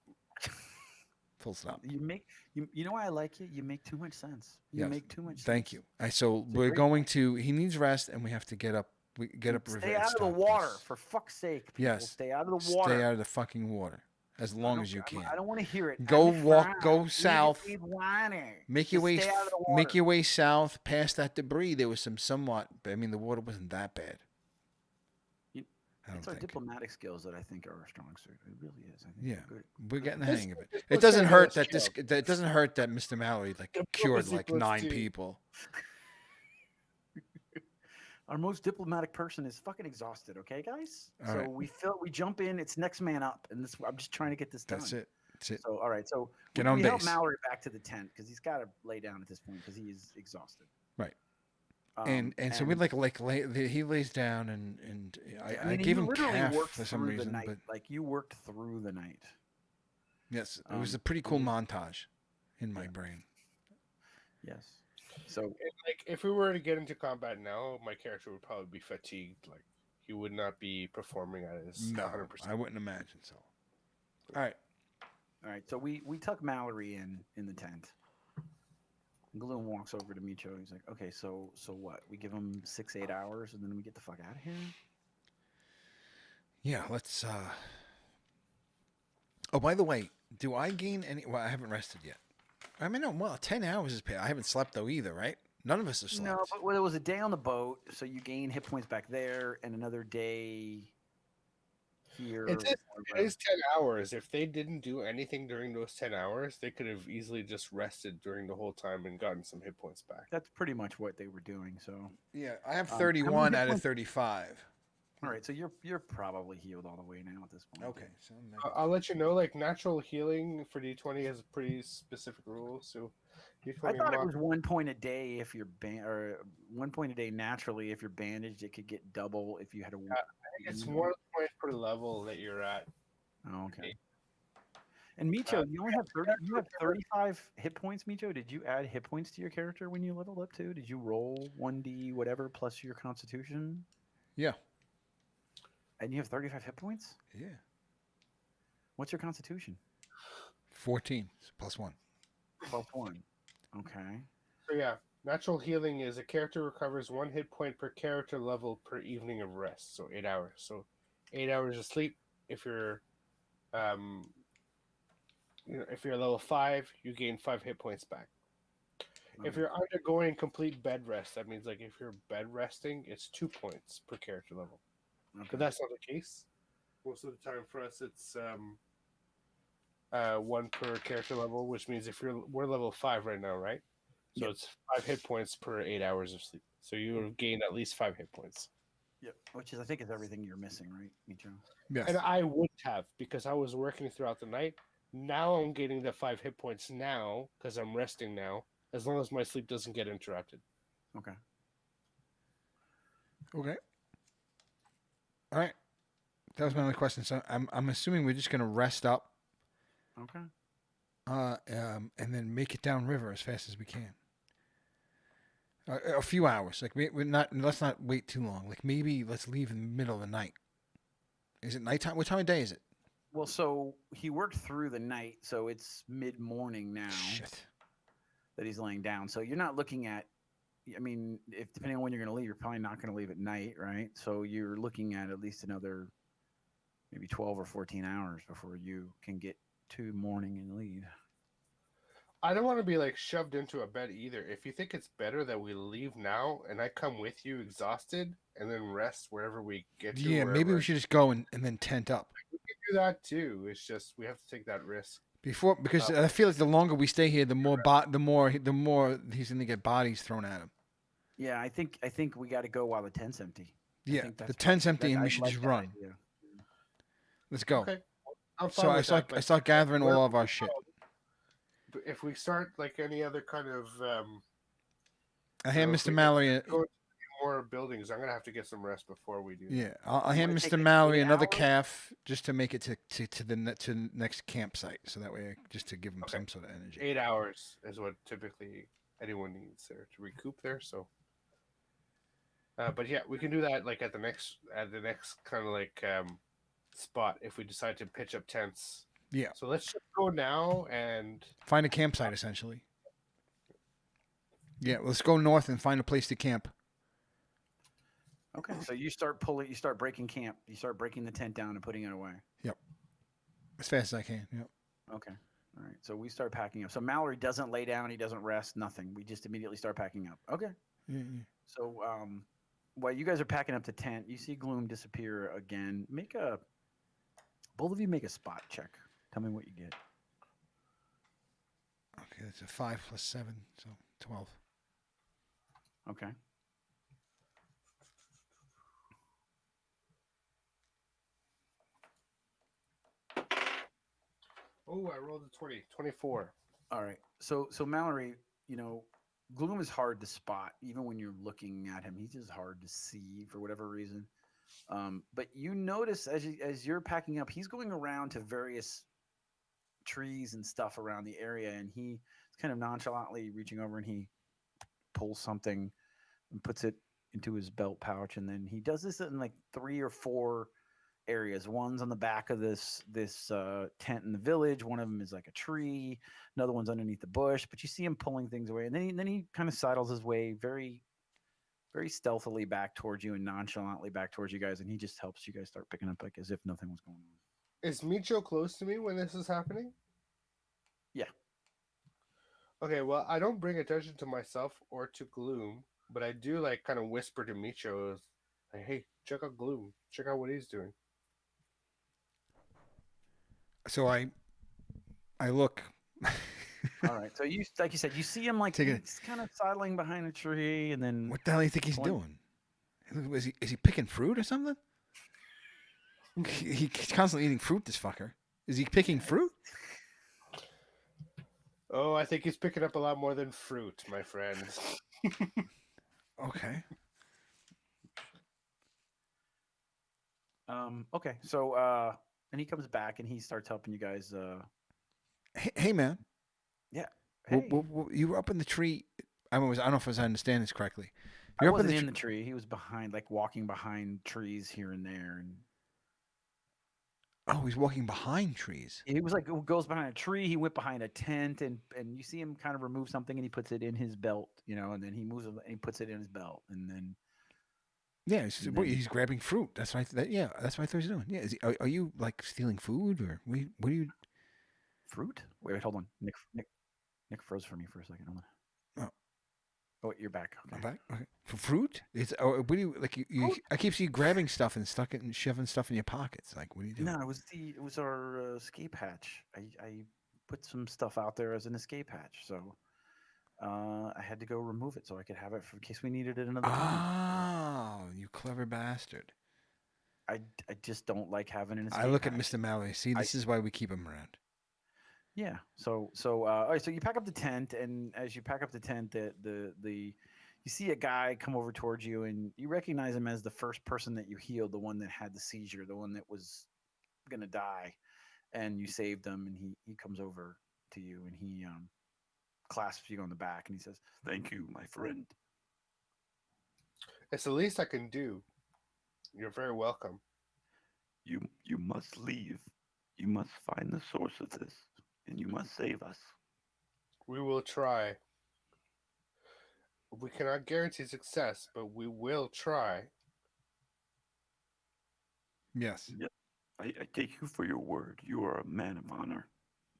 Full stop. You know why I like you? You make too much sense. You Yes. make too much sense. Thank you. So It's a we're great going to. He needs rest, and we have to get up. We get up. Stay and out of the stop water, this. for fuck's sake, people. Yes. Stay out of the water. Stay out of the fucking water as long as you can. I don't want to hear it. Go I'm walk. fine. Go south. Leave water. Make your Just way. stay out of the water. Make your way south past that debris. There was somewhat. I mean, the water wasn't that bad. It's our diplomatic skills that I think are our strong suit. It really is. I think Yeah, we're getting the hang of it. It It doesn't hurt that this. It doesn't hurt that Mr. Mallory cured like 9 people. Our most diplomatic person is fucking exhausted. Okay, guys. All so right. we jump in. It's next man up, and I'm just trying to get this done. That's it. So all right. So get on we base. help Mallory back to the tent because he's got to lay down at this point because he is exhausted. Right. And so we he lays down and I gave him calf for some reason, night. but Like you worked through the night. Yes, it was a pretty cool montage in my brain. Yes. So like if we were to get into combat now, my character would probably be fatigued. Like he would not be performing at his 100%. I wouldn't imagine so. All right. So we tuck Mallory in the tent. Glume walks over to Meecho. He's like, "Okay, so what? We give him 6-8 hours, and then we get the fuck out of here." Yeah, let's. Oh, by the way, do I gain any? Well, I haven't rested yet. I mean, no. Well, 10 hours is paid. I haven't slept though either, right? None of us have slept. No, but it was a day on the boat, so you gain hit points back there, and another day here. It is 10 hours. If they didn't do anything during those 10 hours, they could have easily just rested during the whole time and gotten some hit points back. That's pretty much what they were doing. So yeah, I have 31 out of 35. All right, so you're probably healed all the way now at this point. Okay, so I'll let you know. Like natural healing for D20 has a pretty specific rule. So I thought it was 1 point a day if you're or 1 point a day naturally. If you're bandaged, it could get double if you had a. I think it's 1 point per level that you're at. Oh, okay. And Meecho, you only have 30. You have 35 hit points. Meecho, did you add hit points to your character when you leveled up too? Did you roll 1d whatever plus your Constitution? Yeah. And you have 35 hit points? Yeah. What's your Constitution? 14 plus 1. Plus 1. Okay. So yeah, natural healing is a character recovers 1 hit point per character level per evening of rest. So 8 hours. So 8 hours of sleep. If you're, if you're level 5, you gain 5 hit points back. Okay. If you're undergoing complete bed rest, that means like if you're bed resting, it's 2 points per character level. Okay. But that's not the case. Most of the time for us, it's 1 per character level, which means if we're level 5 right now, right? So yep. It's 5 hit points per 8 hours of sleep. So you gain at least 5 hit points. Yep. Which is, I think, is everything you're missing, right, Meecho? Yes. And I would have because I was working throughout the night. Now I'm getting the 5 hit points now because I'm resting now, as long as my sleep doesn't get interrupted. Okay. Okay. All right. That was my only question. So I'm assuming we're just gonna rest up. Okay. And then make it downriver as fast as we can. A few hours. Like let's not wait too long. Like maybe let's leave in the middle of the night. Is it nighttime? What time of day is it? Well, so he worked through the night, so it's mid-morning now. Shit. That he's laying down. So you're not looking at. I mean, if depending on when you're going to leave, you're probably not going to leave at night, right? So you're looking at least another maybe 12 or 14 hours before you can get to morning and leave. I don't want to be like shoved into a bed either. If you think it's better that we leave now and I come with you exhausted and then rest wherever we get to. Yeah, maybe we should just go and then tent up. We can do that too. It's just we have to take that risk. Because I feel like the longer we stay here, the more he's going to get bodies thrown at him. Yeah, I think we got to go while the tent's empty. Yeah, the tent's empty and we should just run. Idea. Let's go. Okay. So I start gathering all of our shit. If we start like any other kind of, I hand Mr. Mallory more buildings. I'm gonna have to get some rest before we do. Yeah, I'll hand Mr. Mallory another calf just to make it to the next campsite, so that way just to give him some sort of energy. 8 hours is what typically anyone needs there to recoup there. So, but yeah, we can do that like at the next kind of like spot if we decide to pitch up tents. Yeah. So let's just go now and Find a campsite, essentially. Yeah, let's go north and find a place to camp. Okay, so you start breaking camp, you start breaking the tent down and putting it away. Yep. As fast as I can. Yep. Okay, all right. So we start packing up. So Mallory doesn't lay down, he doesn't rest, nothing. We just immediately start packing up. Okay. Yeah. So while you guys are packing up the tent, you see Gloom disappear again. Both of you make a spot check. Tell me what you get. Okay, that's a 5 plus 7, so 12. Okay. oh, I rolled a 20, 24. All right. So Mallory, you know, Gloom is hard to spot, even when you're looking at him. He's just hard to see for whatever reason. But you notice as you're packing up, he's going around to various trees and stuff around the area, and he's kind of nonchalantly reaching over and he pulls something and puts it into his belt pouch, and then he does this in like 3 or 4 areas. One's on the back of this tent in the village. One of them is like a tree. Another one's underneath the bush. But you see him pulling things away, and then he kind of sidles his way very stealthily back towards you and nonchalantly back towards you guys, and he just helps you guys start picking up like as if nothing was going on. Is Meecho close to me when this is happening? Yeah. Okay, well, I don't bring attention to myself or to Gloom, but I do like kind of whisper to Meecho, like, "Hey, check out Gloom. Check out what he's doing." So I look. All right. So you like you said, you see him like Take it. he's kind of sidling behind a tree, and then What the hell do you think he's doing? Is he picking fruit or something? He's constantly eating fruit, this fucker. Is he picking fruit? Oh, I think he's picking up a lot more than fruit, my friend. Okay. Okay. So and he comes back and he starts helping you guys. Hey man. Yeah. Hey. You were up in the tree. I don't know if I understand this correctly. I You're up wasn't in in the tree. He was behind, like walking behind trees here and there, and Oh, he's walking behind trees. he was like goes behind a tree. He went behind a tent, and you see him kind of remove something, and he puts it in his belt, and then he moves it and he puts it in his belt, and then Yeah, And then- he's grabbing fruit. That's what that's what I thought he was doing. Yeah, are you like stealing food or what are you? fruit. Wait, hold on. Nick froze for me for a second. Hold on. Oh, Oh, you're back. Okay. I'm back. Okay. For fruit? It's what do you like? I keep seeing you grabbing stuff and stuck it and shoving stuff in your pockets. Like, what are you doing? No, it was our escape hatch. I put some stuff out there as an escape hatch, so I had to go remove it so I could have it in case we needed it another time. Oh, you clever bastard! I just don't like having an escape. I look hatch. at Mr. Mallory. See, this is why we keep him around. Yeah. So all right. So you pack up the tent, and as you pack up the tent, you see a guy come over towards you, and you recognize him as the first person that you healed, the one that had the seizure, the one that was gonna die, and you saved him, and he comes over to you, and he clasps you on the back, and he says, Thank you, my friend. It's the least I can do. You're very welcome. You must leave. You must find the source of this, and you must save us. We will try. We cannot guarantee success, but we will try. Yes. Yeah, I take you for your word. You are a man of honor.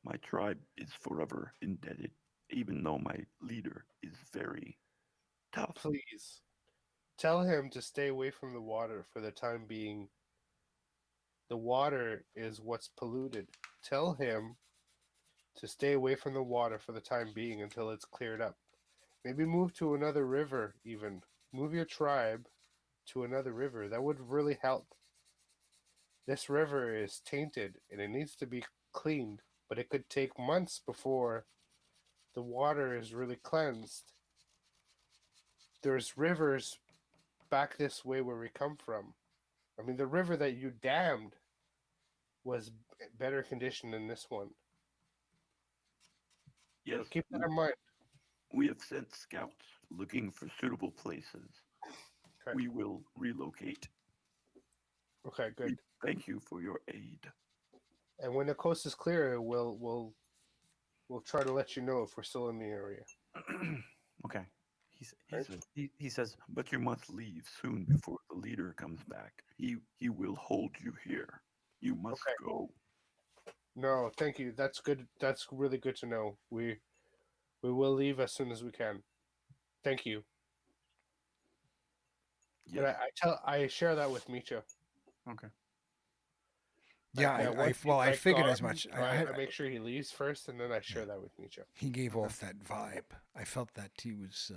My tribe is forever indebted, even though my leader is very tough. Please tell him to stay away from the water for the time being. The water is what's polluted. Tell him to stay away from the water for the time being until it's cleared up. Maybe move to another river, even. Move your tribe to another river. That would really help. This river is tainted and it needs to be cleaned, but it could take months before the water is really cleansed. There's rivers back this way where we come from. I mean, the river that you dammed was better condition than this one. Yes, So keep that in mind. we have sent scouts looking for suitable places. Okay. We will relocate. Okay, good. Thank you for your aid. And when the coast is clear, we'll try to let you know if we're still in the area. Okay. Right? He says, But you must leave soon before the leader comes back. He will hold you here. You must Okay. go. No, thank you. That's good. That's really good to know. We will leave as soon as we can. Thank you. And Yes. I share that with Meecho. okay. Yeah, That I once well, he's I like figured gone, as much. I make sure he leaves first, and then I Yeah, share that with Meecho. he gave Okay. off that vibe. I felt that he was.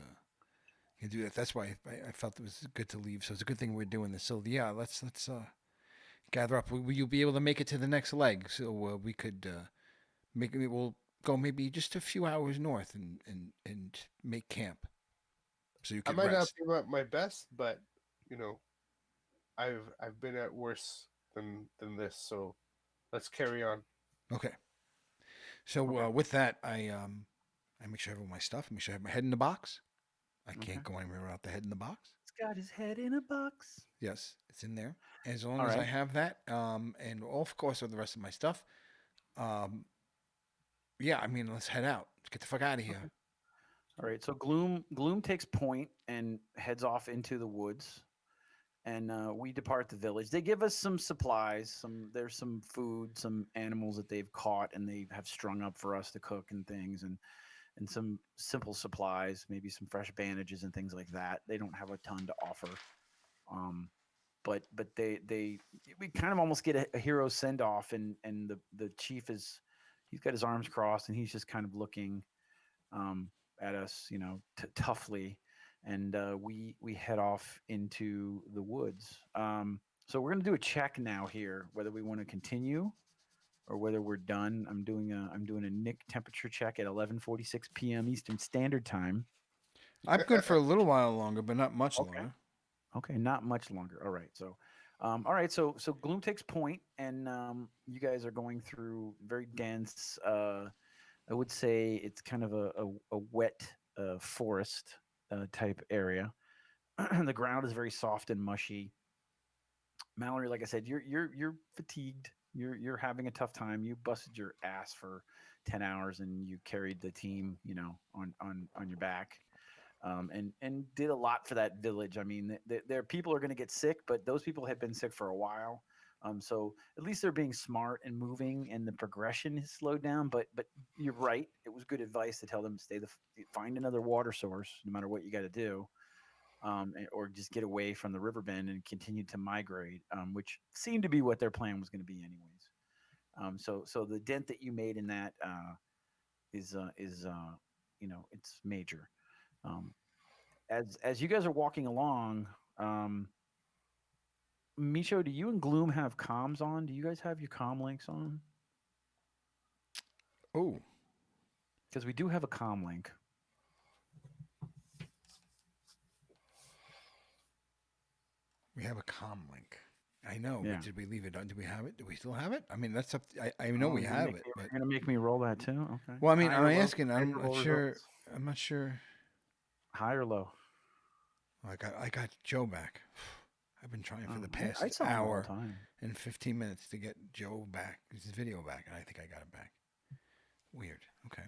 He could do that. That's why I felt it was good to leave. So it's a good thing we're doing this. So yeah, let's gather up. Will you be able to make it to the next leg? So we could make it. We'll go maybe just a few hours north and make camp so you I could might not rest. be my best, but you know, I've been at worse than this. So let's carry on. Okay. So Okay. with that, I make sure I have all my stuff. Make sure I have my head in the box. I Okay. can't go anywhere without the head in the box. He's got his head in a box. Yes, it's in there. As long All as I right. have that, and of course with the rest of my stuff, um, yeah. I mean, let's head out. Let's get the fuck out of here. Okay. All right. So Gloom takes point and heads off into the woods, and we depart the village. They give us some supplies. There's some food, some animals that they've caught and they have strung up for us to cook and things, and some simple supplies, maybe some fresh bandages and things like that. They don't have a ton to offer. Um, but they we kind of almost get a hero send off, and the chief is he's got his arms crossed and he's just kind of looking um, at us, toughly, and we head off into the woods. So we're gonna do a check now here, whether we want to continue or whether we're done. I'm doing a Nick temperature check at 11:46 p.m. Eastern Standard Time. I'm good for a little while longer, but not much Okay. longer. Okay, not much longer. All right. All right. So Gloom takes point, and you guys are going through very dense. I would say it's kind of a wet forest type area. The ground is very soft and mushy. Mallory, like I said, you're fatigued. You're having a tough time. You busted your ass for 10 hours, and you carried the team, on your back, and did a lot for that village. I mean, their people are going to get sick, but those people have been sick for a while. So at least they're being smart and moving, and the progression has slowed down. But you're right; it was good advice to tell them to find another water source, no matter what you got to do, or just get away from the river bend and continue to migrate, which seemed to be what their plan was going to be, anyways. So the dent that you made in that is it's major. Um, as you guys are walking along, um, Micho, do you and Gloom have comms on? Do you guys have your comm links on? Oh, Because we do have a comm link. we have a com link. I know, but Yeah. did we leave it on? Do we have it? Do we still have it? I mean, that's up. I know Oh, we have it, but you're gonna make me roll that too. Okay. well, I mean, High I'm or low? asking. I'm not Favorable sure. results. I'm not sure. High or low? I got Joe back. I've been trying for the I past saw him the whole hour time. and 15 minutes to get Joe back, his video back, and I think I got it back. Weird. Okay.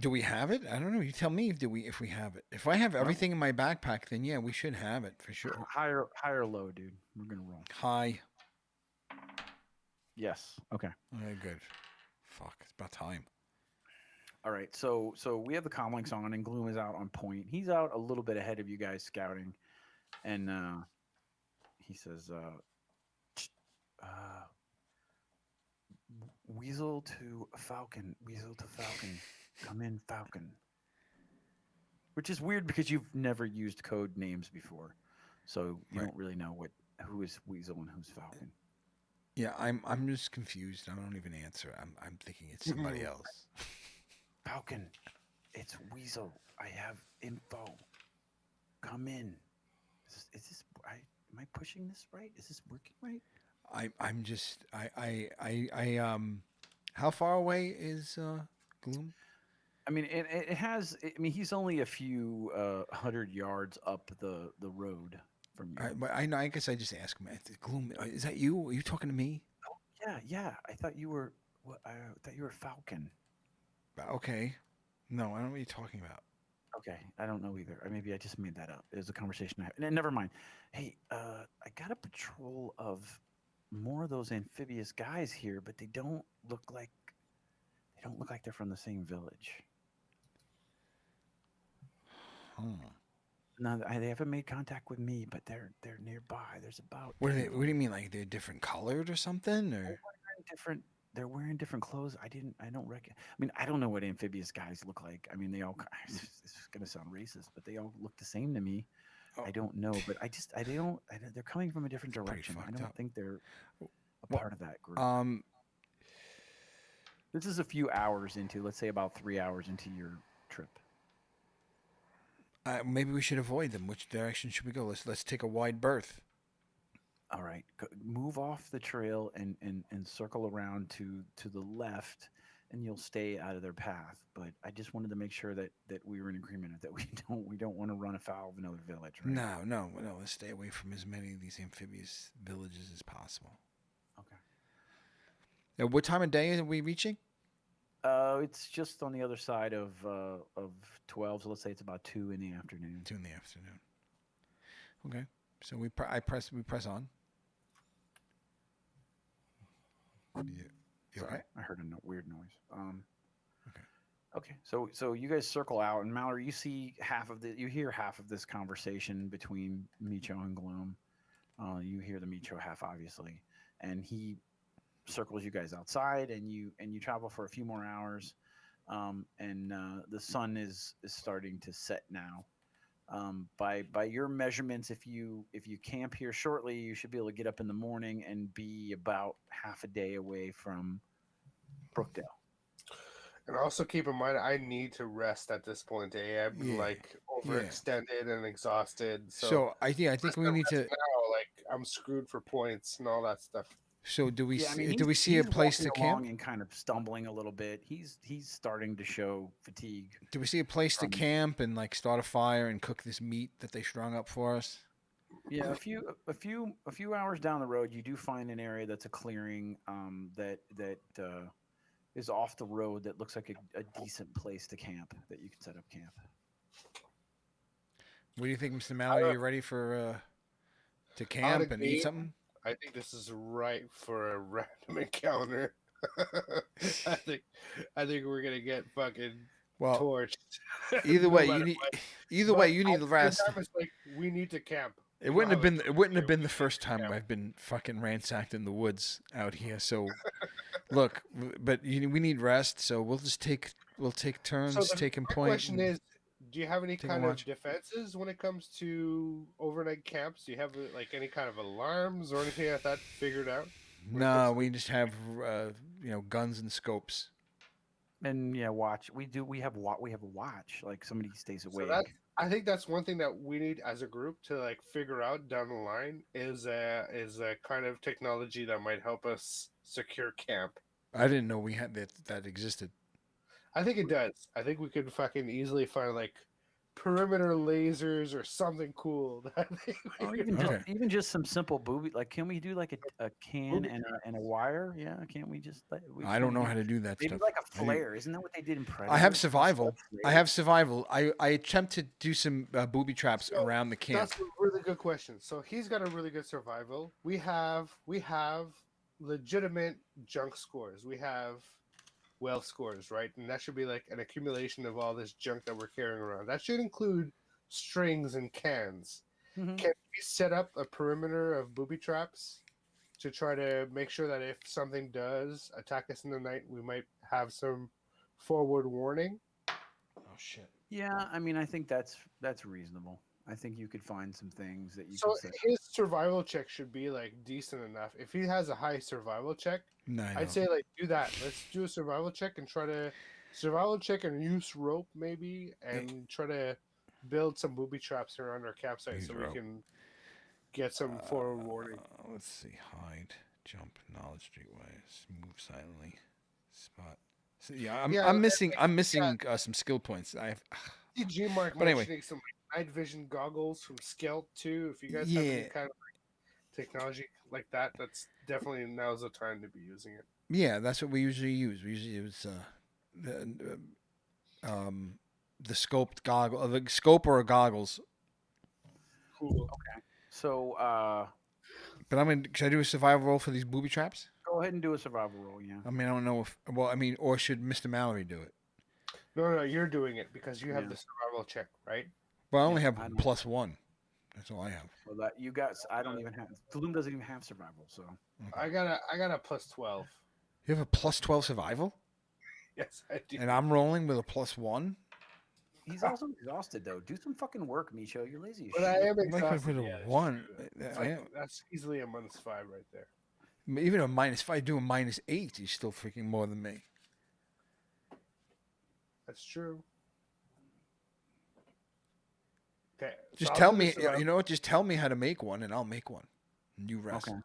Do we have it? I don't know. You tell me if we have it. If I have Well, everything in my backpack, then yeah, we should have it for sure. high or low, dude. We're gonna roll. Hi. Yes. Okay. Okay, good. Fuck, it's about time. All right. So we have the comm links on, and Gloom is out on point. He's out a little bit ahead of you guys scouting, and he says, uh, Weasel to Falcon. Weasel to Falcon. Come in, Falcon. Which is weird because you've never used code names before, so you Right. don't really know who is Weasel and who's Falcon. Yeah, I'm just confused. I don't even answer. I'm thinking it's somebody else. Falcon, it's Weasel. I have info. Come in. Is this am I pushing this right? Is this working right? I'm just I. How far away is Gloom? I mean, it has. I mean, he's only a few 100 yards up the road from you. But I know. I guess I just ask him. Gloom, is that you? Are you talking to me? yeah. I thought you were. I thought you were Falcon. Okay. No, I don't know what you're talking about. Okay, I don't know either. Or maybe I just made that up. It was a conversation I had. Never mind. Hey, I got a patrol of more of those amphibious guys here, but they don't look like they're from the same village. Hmm. No, they haven't made contact with me, but they're nearby. There's about What are 10 they? of What do them. you mean? Like they're different colored or something? They're Or wearing different. They're wearing different clothes. I don't reckon. I mean, I don't know what amphibious guys look like. I mean, they all. This is gonna sound racist, but they all look the same to me. oh, I don't know, but they're coming from a different it's pretty direction. I fucked don't up. think they're a Well, part of that group. um, This is a few hours into, let's say about 3 hours into your trip. maybe we should avoid them. Which direction should we go? Let's take a wide berth. All right, move off the trail and circle around to the left, and you'll stay out of their path. But I just wanted to make sure that we were in agreement that we don't want to run afoul of another village, right? No, no, no. Let's stay away from as many of these amphibious villages as possible. Okay. Now, what time of day are we reaching? It's just on the other side of 12, so let's say it's about 2 in the afternoon. 2 in the afternoon. Okay. So we press on. You Sorry, okay? I heard a weird noise. Okay. Okay, so you guys circle out, and Mallory, you hear half of this conversation between Meecho and Glume. You hear the Meecho half, obviously, and he circles you guys outside, and you travel for a few more hours, and the sun is starting to set now. By your measurements, if you camp here shortly, you should be able to get up in the morning and be about half a day away from Brookdale. And also keep in mind, I need to rest at this point. I've been Yeah. like Yeah. overextended and exhausted. So I think we need to. now, like I'm screwed for points and all that stuff. So do we Yeah, I mean, see? Do we see a he's place walking to along camp? and kind of stumbling a little bit. He's starting to show fatigue. Do we see a place to From camp and like start a fire and cook this meat that they strung up for us? Yeah, a few hours down the road, you do find an area that's a clearing that is off the road that looks like a decent place to camp that you can set up camp. What do you think, Mr. Mallory? Are you ready for to camp and eat game, something? I think this is right for a random encounter. I think we're gonna get fucking Well, torched. either No way, matter you need. what. Either But way, you at need the to same rest. time, it's like we need to camp. It We wouldn't don't have been. a It wouldn't have choice. been the first to time camp. I've been fucking ransacked in the woods out here. So, look, but we need rest. So we'll just take. We'll take turns So the taking my point. question and is, do you have any take a kind of watch. defenses when it comes to overnight camps? Do you have like any kind of alarms or anything like that figured out? when it comes No, to we just have guns and scopes. And yeah, watch. We have a watch. Like somebody stays So that awake. I think that's one thing that we need as a group to like figure out down the line is a kind of technology that might help us secure camp. I didn't know we had that existed. I think it does. I think we could fucking easily find like perimeter lasers or something cool. That I think we Or could even just Okay. even just some simple booby. Like, can we do like a can booby and a wire? Yeah, can't we just? We I just don't need to know get how to do that maybe stuff. like a I didn't- flare. Isn't that what they did in Predator? I have They set survival. up I flares? have survival. I attempt to do some booby traps So, around the camp. That's a really good question. So he's got a really good survival. We have legitimate junk scores. We have well scores, right? And that should be like an accumulation of all this junk that we're carrying around. That should include strings and cans. Mhm. Can we set up a perimeter of booby traps to try to make sure that if something does attack us in the night, we might have some forward warning? Oh shit. Yeah, I mean, I think that's reasonable. I think you could find some things that you So could set. his survival check should be like decent enough. If he has a high survival check, No, I I'd don't. say like do that. Let's do a survival check and try to survival check and use rope maybe and try to build some booby traps around our campsite Use so rope. we can get some forward warning. Let's see. Hide, jump, knowledge streetwise, move silently, spot. So, yeah, Yeah, I'm missing. I'm missing some skill points. I have. See G-Mark But anyway. mentioning some like, night vision goggles from Skelt too. If you guys have any Yeah. kind of technology like that, that's definitely now's the time to be using it. Yeah, that's what we usually use. We usually use the scoped goggle, the scope or goggles. Cool. So But I'm gonna. Should I do a survival roll for these booby traps? go ahead and do a survival roll. Yeah. I mean, I don't know if. Well, I mean, or should Mr. Mallory do it? No, you're doing it because you have Yeah. the survival check, right? Well, I only have I don't- +1. That's all I have. So that you guys, I don't even have. Gloom doesn't even have survival. So I got a +12. You have a +12 survival, Yes, I do. and I'm rolling with a +1. he's also exhausted though. Do some fucking work, Meecho. You're lazy as But I shit. am I'm like exhausted. with a Yeah, that's 1. true. It's I like, am- that's easily a -5 right there. Even a minus. If I do a -8, he's still freaking more than me. That's true. Okay. Just I'll tell do the me. survival- You know what? Just tell me how to make one, and I'll make one. And you rest. Okay.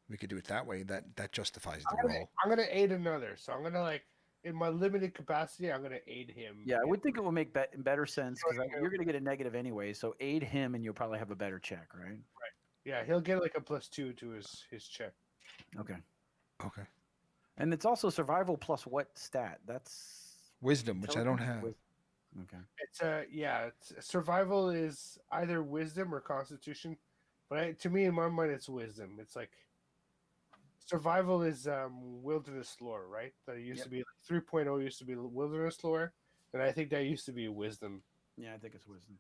We could do it that way. That justifies I'm the gonna, roll. I'm gonna aid another. So I'm gonna in my limited capacity, I'm gonna aid him. Yeah, I would think it would make better sense because Okay. you're going to get a negative anyway. So aid him, and you'll probably have a better check, right? Yeah, he'll get like a +2 to his check. Okay. Okay. And it's also survival plus what stat? That's Wisdom, which I don't intelligence? have. Okay. It's survival is either wisdom or constitution, but to me in my mind it's wisdom. It's like survival is wilderness lore, right? That used to be 3.0 used to be wilderness lore, and I think that used to be wisdom. Yeah, I think it's wisdom.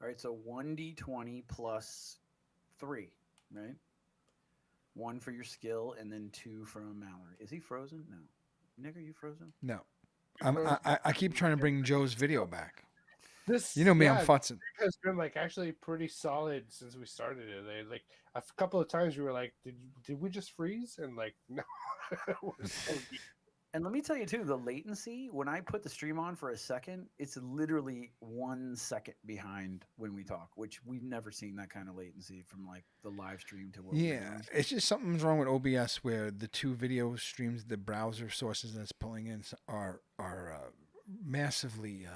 All right, so 1d20 plus 3, right? 1 for your skill, and then 2 from Mallory. Is he frozen? No. Nick, are you frozen? No. I keep trying to bring Joe's video back. This You know me, I'm futzing. has been like actually pretty solid since we started it. Like a couple of times we were like, did we just freeze? And like no. We're so deep. And let me tell you too, the latency, when I put the stream on for a second, it's literally 1 second behind when we talk, which we've never seen that kind of latency from like the live stream to what we're Yeah, doing. it's just something's wrong with OBS where the two video streams, the browser sources that's pulling in are massively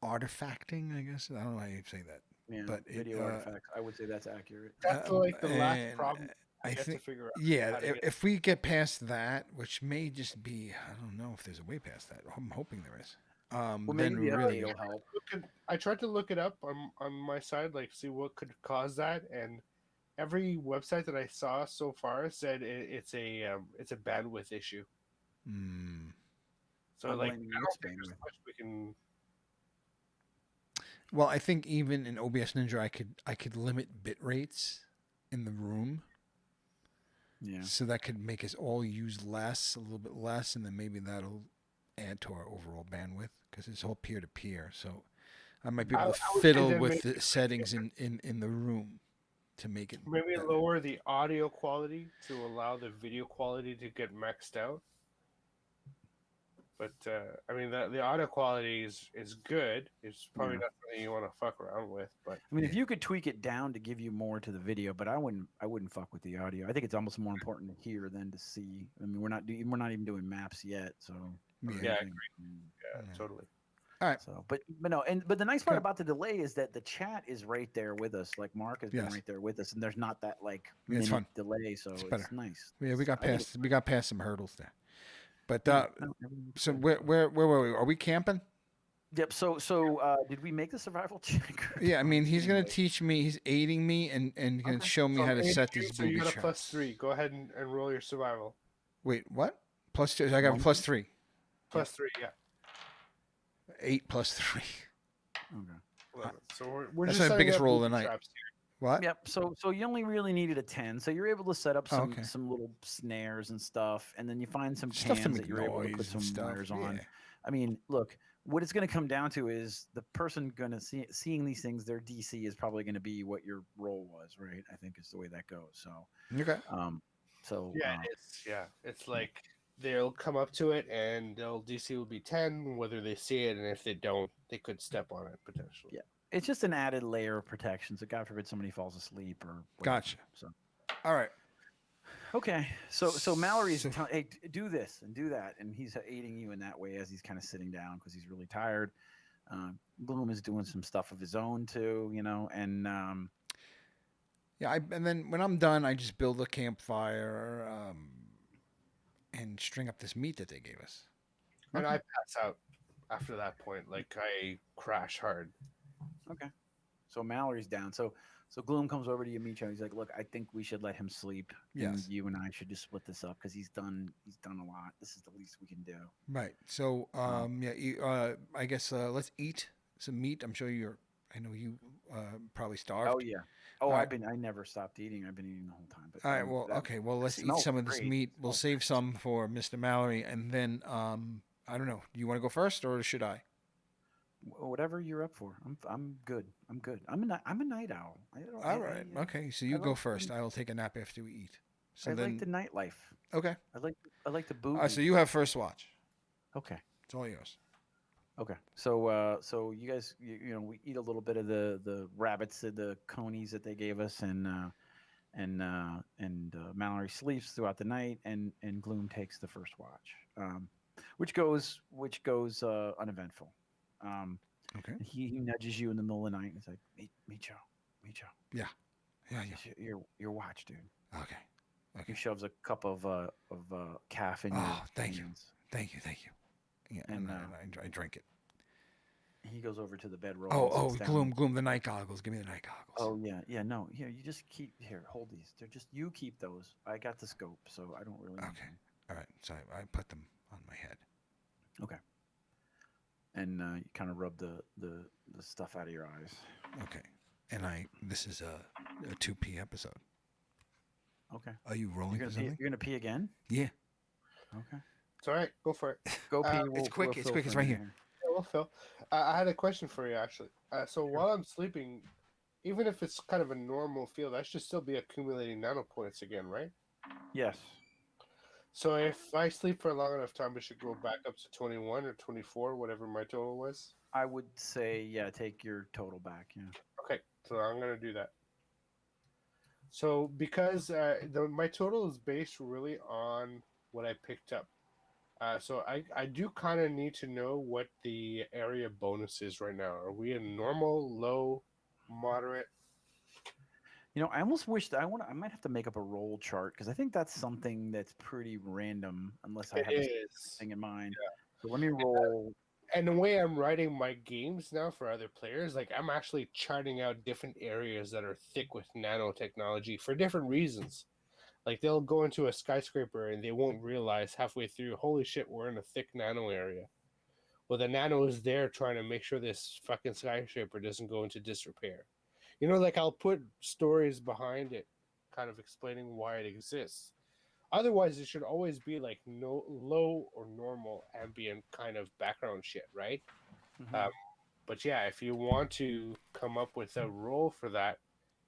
artifacting. I guess I don't know how you say that. Yeah, But video artifacts. I would say that's accurate. That's like the last and problem. I have think, to figure out. yeah, how to get- if we get past that, which may just be, I don't know if there's a way past that. I'm hoping there is. Well, Then maybe the really, update will help. I tried to look it up on my side, like see what could cause that, and every website that I saw so far said it's a bandwidth issue. So I'm like, blaming I its don't think there's bandwidth. much we can. well, I think even in OBS Ninja, I could limit bit rates in the room. Yeah. So that could make us all use less, a little bit less, and then maybe that'll add to our overall bandwidth because it's all peer to peer. So I might be able to I would say fiddle then with maybe the settings in the room to make it Maybe better. lower the audio quality to allow the video quality to get maxed out. But I mean, the audio quality is good. It's probably Yeah. not something you want to fuck around with. But I mean, if you could tweak it down to give you more to the video, but I wouldn't fuck with the audio. I think it's almost more important to hear than to see. I mean, we're not even doing maps yet, so Yeah. I think- yeah, totally. All right. So, but no, but the nice part Okay. about the delay is that the chat is right there with us. Like Mark has been Yes. right there with us, and there's not that like Yeah, it's minute fun. delay, so It's it's, better. nice. Yeah, we got I think it's- past some hurdles there. But yeah, no, everything's so good. where were we? Are we camping? Yep. So did we make the survival check? Yeah, I mean he's gonna Anyway. teach me. He's aiding me and gonna show me So how to maybe set these so you booby got a traps. +3. Go ahead and roll your survival. Wait, what? +2. I got a One. +3. +3, yeah. 8 +3. Okay. 11. So we're That's just my setting biggest up roll booby of the night. traps here. What? Yep. So you only really needed a 10. So you're able to set up Oh, some okay. some little snares and stuff, and then you find some Stuff to cans make that you're able to put noise some and stuff. wires on. Yeah. I mean, look, what it's going to come down to is the person going to seeing these things. Their DC is probably going to be what your roll was, right? I think is the way that goes. So, Okay. Yeah, it's like they'll come up to it and they'll DC will be 10, whether they see it, and if they don't, they could step on it potentially. Yeah. It's just an added layer of protection. So God forbid somebody falls asleep or whatever. Gotcha. So All right. okay, so Mallory's So- hey, do this and do that, and he's aiding you in that way as he's kind of sitting down because he's really tired. Glume is doing some stuff of his own too, and Yeah, and then when I'm done, I just build a campfire and string up this meat that they gave us. And Okay. I pass out after that point. Like I crash hard. Okay. So Mallory's down. So Gloom comes over to you, Meecho. He's like, "Look, I think we should let him sleep, and Yes. you and I should just split this up because he's done a lot. This is the least we can do." Right. So, Um, I guess let's eat some meat. I know you probably oh starved. yeah. Oh, All right. I never stopped eating. I've been eating the whole time. But All right. Well, that okay. Well, it let's eat smells some of this great. meat. It We'll smells save great. some for Mr. Mallory, and then I don't know. Do you want to go first, or should I? Whatever you're up for. I'm good. I'm good. I'm a night owl. I don't. All right. Okay. So I you go like first. I will take a nap after we eat. So I like the then, nightlife. okay. I like the So boogie. you have first watch. Okay. It's all yours. Okay. So you guys, we eat a little bit of the rabbits, the conies that they gave us, and Mallory sleeps throughout the night, and Gloom takes the first watch, which goes uneventful. Um, Okay. and he nudges you in the middle of the night, and he's like, Micho, Micho, Yeah. Yeah. this is your watch, dude. Yeah. Okay. He Okay. shoves a cup of calf in your Oh, thank you. hands, Thank you. Thank you. Yeah. and I drink it. he goes over to the bedroll Oh, and sits down. gloom. The night goggles. Give me the night goggles. Oh yeah, no. Here, you just hold these. They're just you keep those. I got the scope, so I don't really need Okay. them. All right. So I put them on my head. Okay. And you kind of rub the stuff out of your eyes. Okay. And this is a 2P episode. Okay. Are you rolling for something? You're gonna pee again? Yeah. Okay. It's all right. Go for it. Go pee. It's quick. We'll It's fill quick. It's for right a here. minute Yeah, well, Phil, I had a question for you actually. So while I'm sleeping, even if it's kind of a normal field, I should still be accumulating nano points again, right? Yes. So if I sleep for a long enough time, I should go back up to 21 or 24, whatever my total was. I would say take your total back. Yeah. Okay, so I'm gonna do that. So because my total is based really on what I picked up. So I do kind of need to know what the area bonus is right now. Are we in normal, low, moderate? I almost wish that I might have to make up a roll chart because I think that's something that's pretty random unless I It have a is. thing in mind. So let me roll. And the way I'm writing my games now for other players, like I'm actually charting out different areas that are thick with nanotechnology for different reasons. Like they'll go into a skyscraper and they won't realize halfway through, holy shit, we're in a thick nano area. Well, the nano is there trying to make sure this fucking skyscraper doesn't go into disrepair. Like I'll put stories behind it, kind of explaining why it exists. Otherwise, it should always be like no low or normal ambient kind of background shit, right? Mhm. But yeah, if you want to come up with a role for that,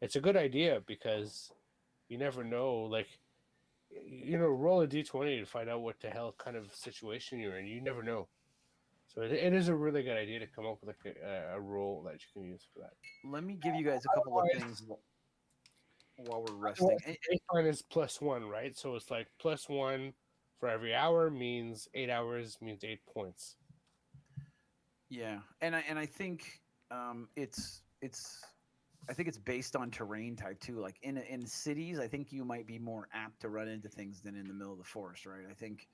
it's a good idea because you never know. Like, roll a d20 to find out what the hell kind of situation you're in. You never know. So it is a really good idea to come up with like a role that you can use for that. Let me give you guys a couple of things while we're resting. The baseline is +1, right? So it's like +1 for every hour means 8 hours means 8 points. Yeah, and I think it's I think it's based on terrain type too. Like in cities, I think you might be more apt to run into things than in the middle of the forest, right? I think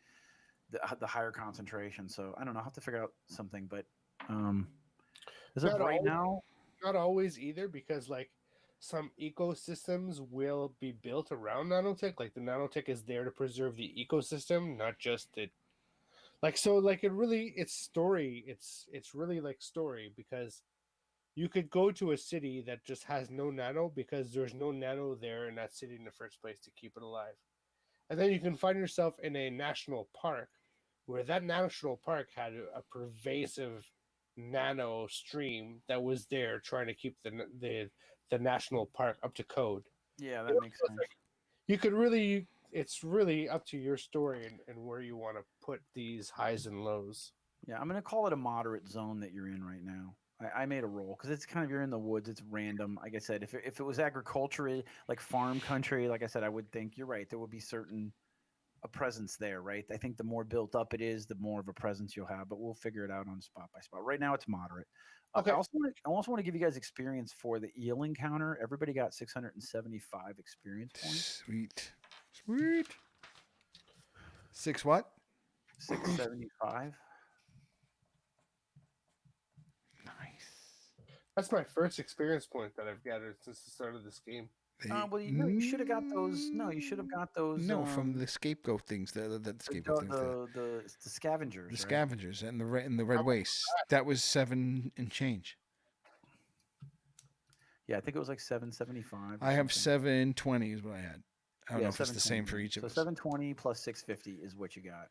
the higher concentration. So I don't know. I'll have to figure out something, but um, as of Not right always, now, not always either, because like some ecosystems will be built around nanotech. Like the nanotech is there to preserve the ecosystem, not just the like. So like it's story. It's really like story because you could go to a city that just has no nano because there's no nano there in that city in the first place to keep it alive. And then you can find yourself in a national park where that national park had a pervasive nano stream that was there trying to keep the national park up to code. yeah, that makes So it's sense. like you could really it's really up to your story and where you want to put these highs and lows. Yeah, I'm gonna call it a moderate zone that you're in right now. I made a roll because it's kind of you're in the woods. It's random. Like I said, if it was agriculture, like farm country, like I said, I would think you're right. There would be certain a presence there, right? I think the more built up it is, the more of a presence you'll have. But we'll figure it out on spot by spot. Right now, it's moderate. Okay. I also want to give you guys experience for the eel encounter. Everybody got 675 experience points. Sweet. 6 what? 675. Nice. That's my first experience point that I've gathered since the start of this game. Well, you should have got those. No, you should have got those. No, from the scapegoat things. The scapegoat things. The scavengers. The right? scavengers and the red waste. That was 7 and change. Yeah, I think it was like 775. I have 720 is what I had. I don't know if it's the same 720. for each of so us. 720 plus 650 is what you got.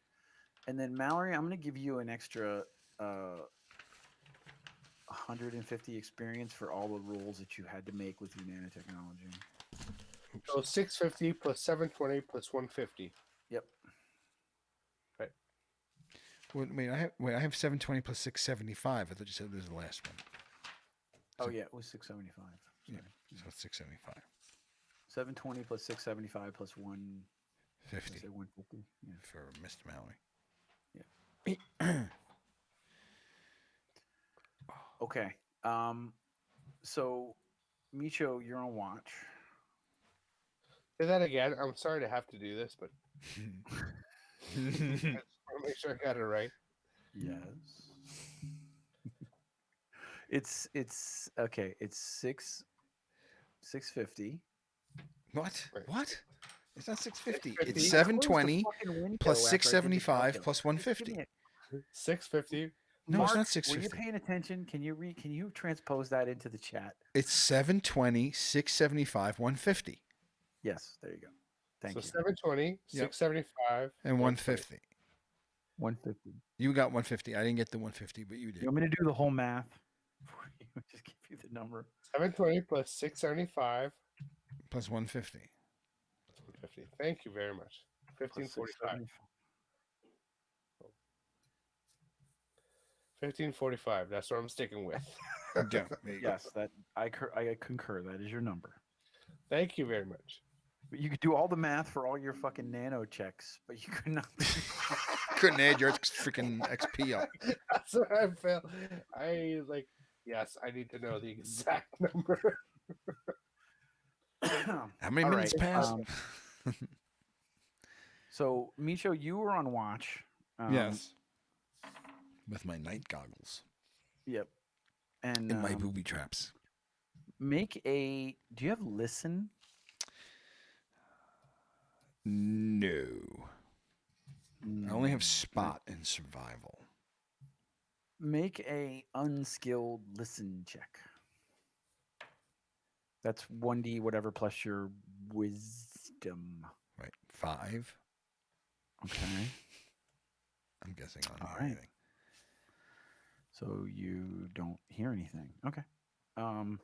And then Mallory, I'm going to give you an extra 150 experience for all the rolls that you had to make with your nanotechnology. So 650 plus 720 plus 150. Yep. Right. Wait, I have 720 plus 675. I thought you said this was the last one. Oh yeah, it was 675. Yeah, so it's 675. 720 plus 675 plus 150. 50 150. Yeah. for Mr. Mallory. Okay. So Meecho, you're on watch. Say that again. I'm sorry to have to do this, but I just want to make sure I got it right. Yes. It's okay. It's 650. What? Right. What? It's not 650. 650. It's 720 plus 675 plus 150. 650. No, Mark, it's not were 650. you paying attention? Can you transpose that into the chat? It's 720, 675, 150. Yes, there you go. Thank So you. 720, Yep. 675, And 150. 150. You got 150. I didn't get the 150, but you did. You want me to do the whole math? For you? Just give you the number. 720 plus 675 Plus 150. 150. Thank you very much. 1545. 1545. That's what I'm sticking with. Yeah, there you go. Yes, that I concur. That is your number. Thank you very much. But you could do all the math for all your fucking nano checks, but you could not. Couldn't add your freaking XP up. That's what I felt. Yes, I need to know the exact number. How many All minutes right, passed? So, Meecho, you were on watch. Yes. With my night goggles Yep. And my booby traps. make a. Do you have listen? No. I only have spot and survival. Make a unskilled listen check. That's 1d whatever plus your wisdom. Right. 5. Okay. I'm guessing on All here right. anything. So you don't hear anything. Okay. All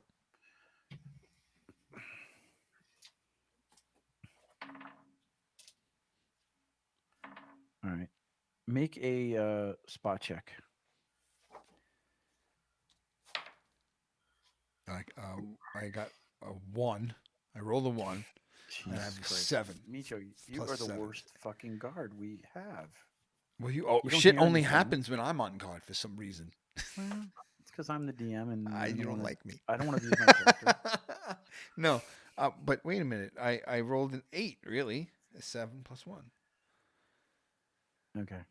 right. Make a spot check. I got a 1. I rolled a 1. And I have a Christ. 7. Meecho, you Plus are the 7. worst fucking guard we have. Well, You don't shit hear only anything. happens when I'm on guard for some reason. Well, it's because I'm the DM and You don't like me. I don't want to abuse my character. No, but wait a minute. I rolled an 8, really. A 7 plus 1. Okay.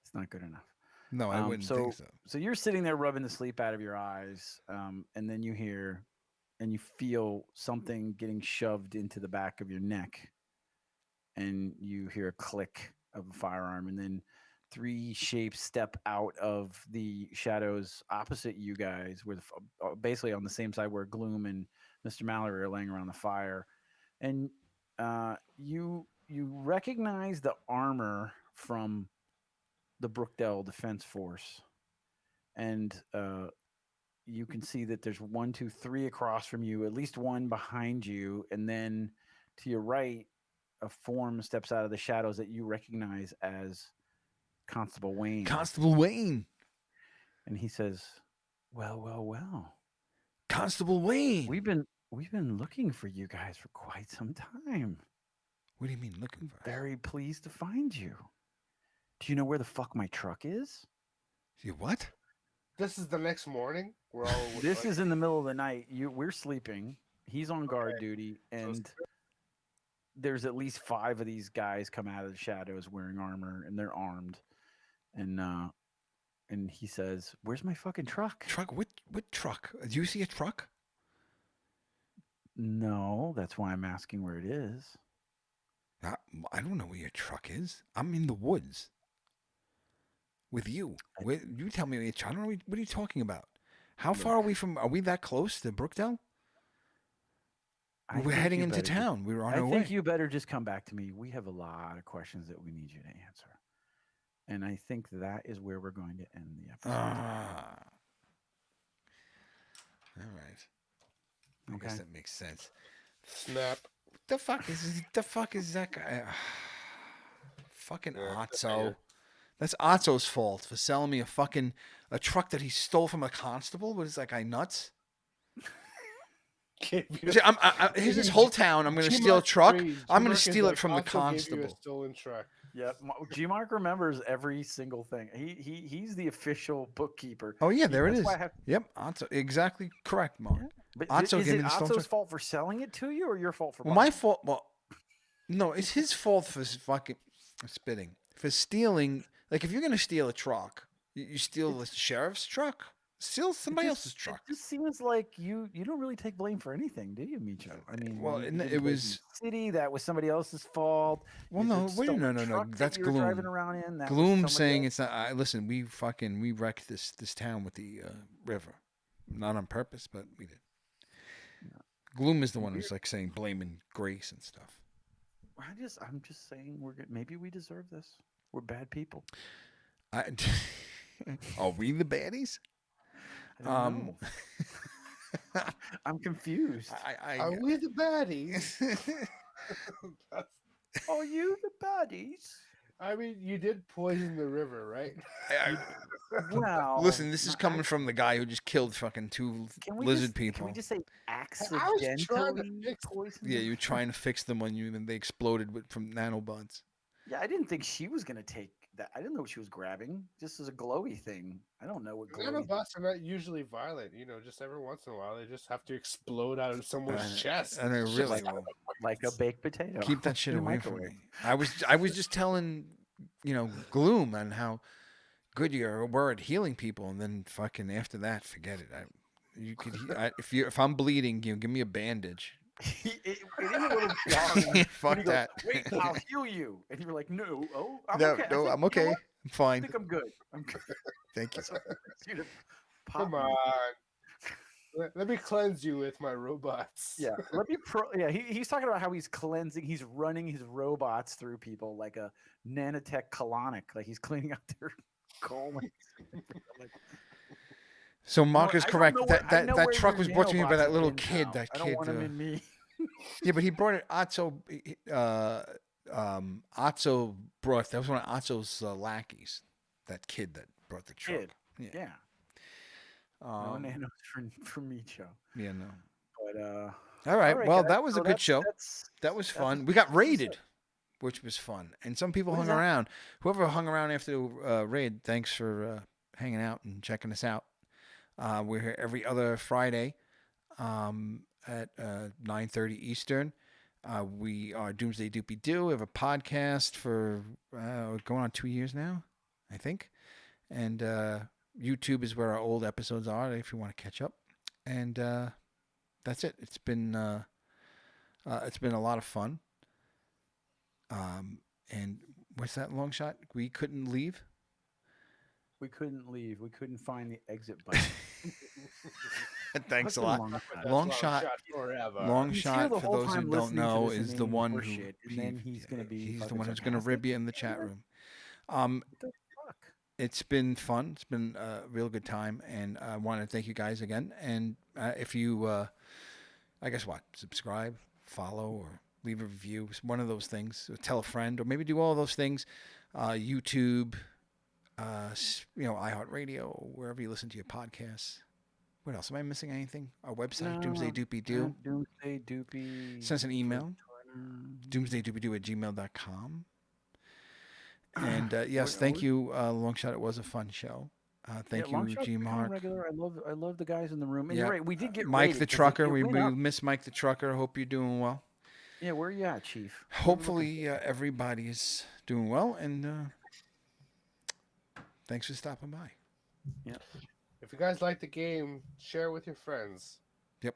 It's not good enough. No, I wouldn't think so. So you're sitting there rubbing the sleep out of your eyes, and then you hear and you feel something getting shoved into the back of your neck, and you hear a click of a firearm, and then 3 shapes step out of the shadows opposite you guys, with basically on the same side where Glume and Mr. Mallory are laying around the fire, and you recognize the armor from the Brookdale Defense Force, and you can see that there's 1, 2, 3 across from you, at least one behind you, and then to your right, a form steps out of the shadows that you recognize as Constable Wayne. Constable Wayne. And he says, "Well. Constable Wayne. We've been looking for you guys for quite some time." What do you mean looking for us? Very pleased to find you. Do you know where the fuck my truck is? You what? This is the next morning. We're all This is in the middle of the night. We're sleeping. He's on guard duty, and there's at least 5 of these guys come out of the shadows wearing armor, and they're armed. And he says, "Where's my fucking truck?" Truck? What truck? Do you see a truck? No, that's why I'm asking where it is. I don't know where your truck is. I'm in the woods with you. You tell me where your truck. I don't know. What are you talking about? How far are we from? Are we that close to Brookdale? We're heading into town. We're on our way. I think you better just come back to me. We have a lot of questions that we need you to answer. And I think that is where we're going to end the episode. All right. I guess that makes sense. Snap. The fuck is that guy? Fucking Otso. That's Otso's fault for selling me a truck that he stole from a constable. What is that guy nuts? Here's this whole town. I'm going to steal a truck. I'm going to steal it from the constable. Gave you a stolen truck. Yeah, G-Mark remembers every single thing. He's the official bookkeeper. Oh yeah, there it is. Yep, Otso, exactly correct, Mark. Yeah. But Otso is it Otso's Otso's fault for selling it to you, or your fault for? Well, my fault. Well, no, it's his fault for fucking spitting for stealing. Like if you're going to steal a truck, you steal the sheriff's truck. Steal somebody else's truck. It just seems like you don't really take blame for anything, do you, Meecho? I mean, well, it was city that was somebody else's fault. Well, no. That's Glume. Driving around in, Glume saying it's not. Listen, we wrecked this town with the river, not on purpose, but we did. No. Glume is the one who's like saying blaming Grace and stuff. I'm just saying maybe we deserve this. We're bad people. Are we the baddies? I don't know. I'm confused. Are we the baddies? Are you the baddies? I mean, you did poison the river, right? Well, listen, this is coming from the guy who just killed fucking 2 lizard people. Can we just say accidentally poisoned? Yeah, you were trying to fix them when they exploded from nanobots. Yeah, I didn't think she was gonna take that. I didn't know what she was grabbing. Just as a glowy thing. I don't know what glowy. Nanobots are not usually violent. Just every once in a while, they just have to explode out of someone's chest. And they really like a baked potato. Keep that shit away from me. I was just telling, Glume on how good you were at healing people, and then fucking after that, forget it. If I'm bleeding, give me a bandage. It is a little jarring. Fuck that. Wait, I'll heal you. And you're like, no. Oh, I'm okay. No, I'm okay. I'm fine. I think I'm good. Thank you. Come on. Let me cleanse you with my robots. Yeah. He's talking about how he's cleansing. He's running his robots through people like a nanotech colonic. Like he's cleaning out their colons. So Mark is correct. That truck was brought to me by that little kid. Now. I don't want him in me. Yeah, but he brought it. Otso brought. That was one of Otso's lackeys. That kid that brought the truck. Yeah. No nanos for Meecho. Yeah, no. But all right. Well, guys, that was a good show. That was fun. We got raided, which was fun, and some people hung around. Whoever hung around after the raid, thanks for hanging out and checking us out. We're here every other Friday at 9:30 Eastern. We are Doomsday Doopy Doo. We have a podcast for going on 2 years now, I think. And YouTube is where our old episodes are if you want to catch up. And that's it. It's been a lot of fun. And what's that long shot? We couldn't leave. We couldn't leave. We couldn't find the exit button. Thanks a lot. Long shot forever. Long shot, for those who don't know, is the one who he's the one who's going to rib you in the chat room. It's been fun. It's been a real good time, and I want to thank you guys again. And if you, I guess subscribe, follow, or leave a review. It's one of those things. Or tell a friend, or maybe do all those things. YouTube. iHeartRadio, wherever you listen to your podcasts. What else? Am I missing anything? Our website, Doomsday Doopy Doo. Doomsday Doopy. Send us an email. doomsdaydoobidoo@gmail.com. And yes, thank you, Longshot. It was a fun show. Thank you, G Mark. Regular. I love the guys in the room. And Yeah. you're right. We did get Mike rated the 'cause trucker. It We went up. miss Mike the trucker. Hope you're doing well. Yeah, where are you at, Chief? Hopefully everybody is doing well, and thanks for stopping by. Yeah. If you guys like the game, share it with your friends. Yep.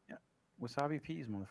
Yeah. Wasabi peas, motherfucker.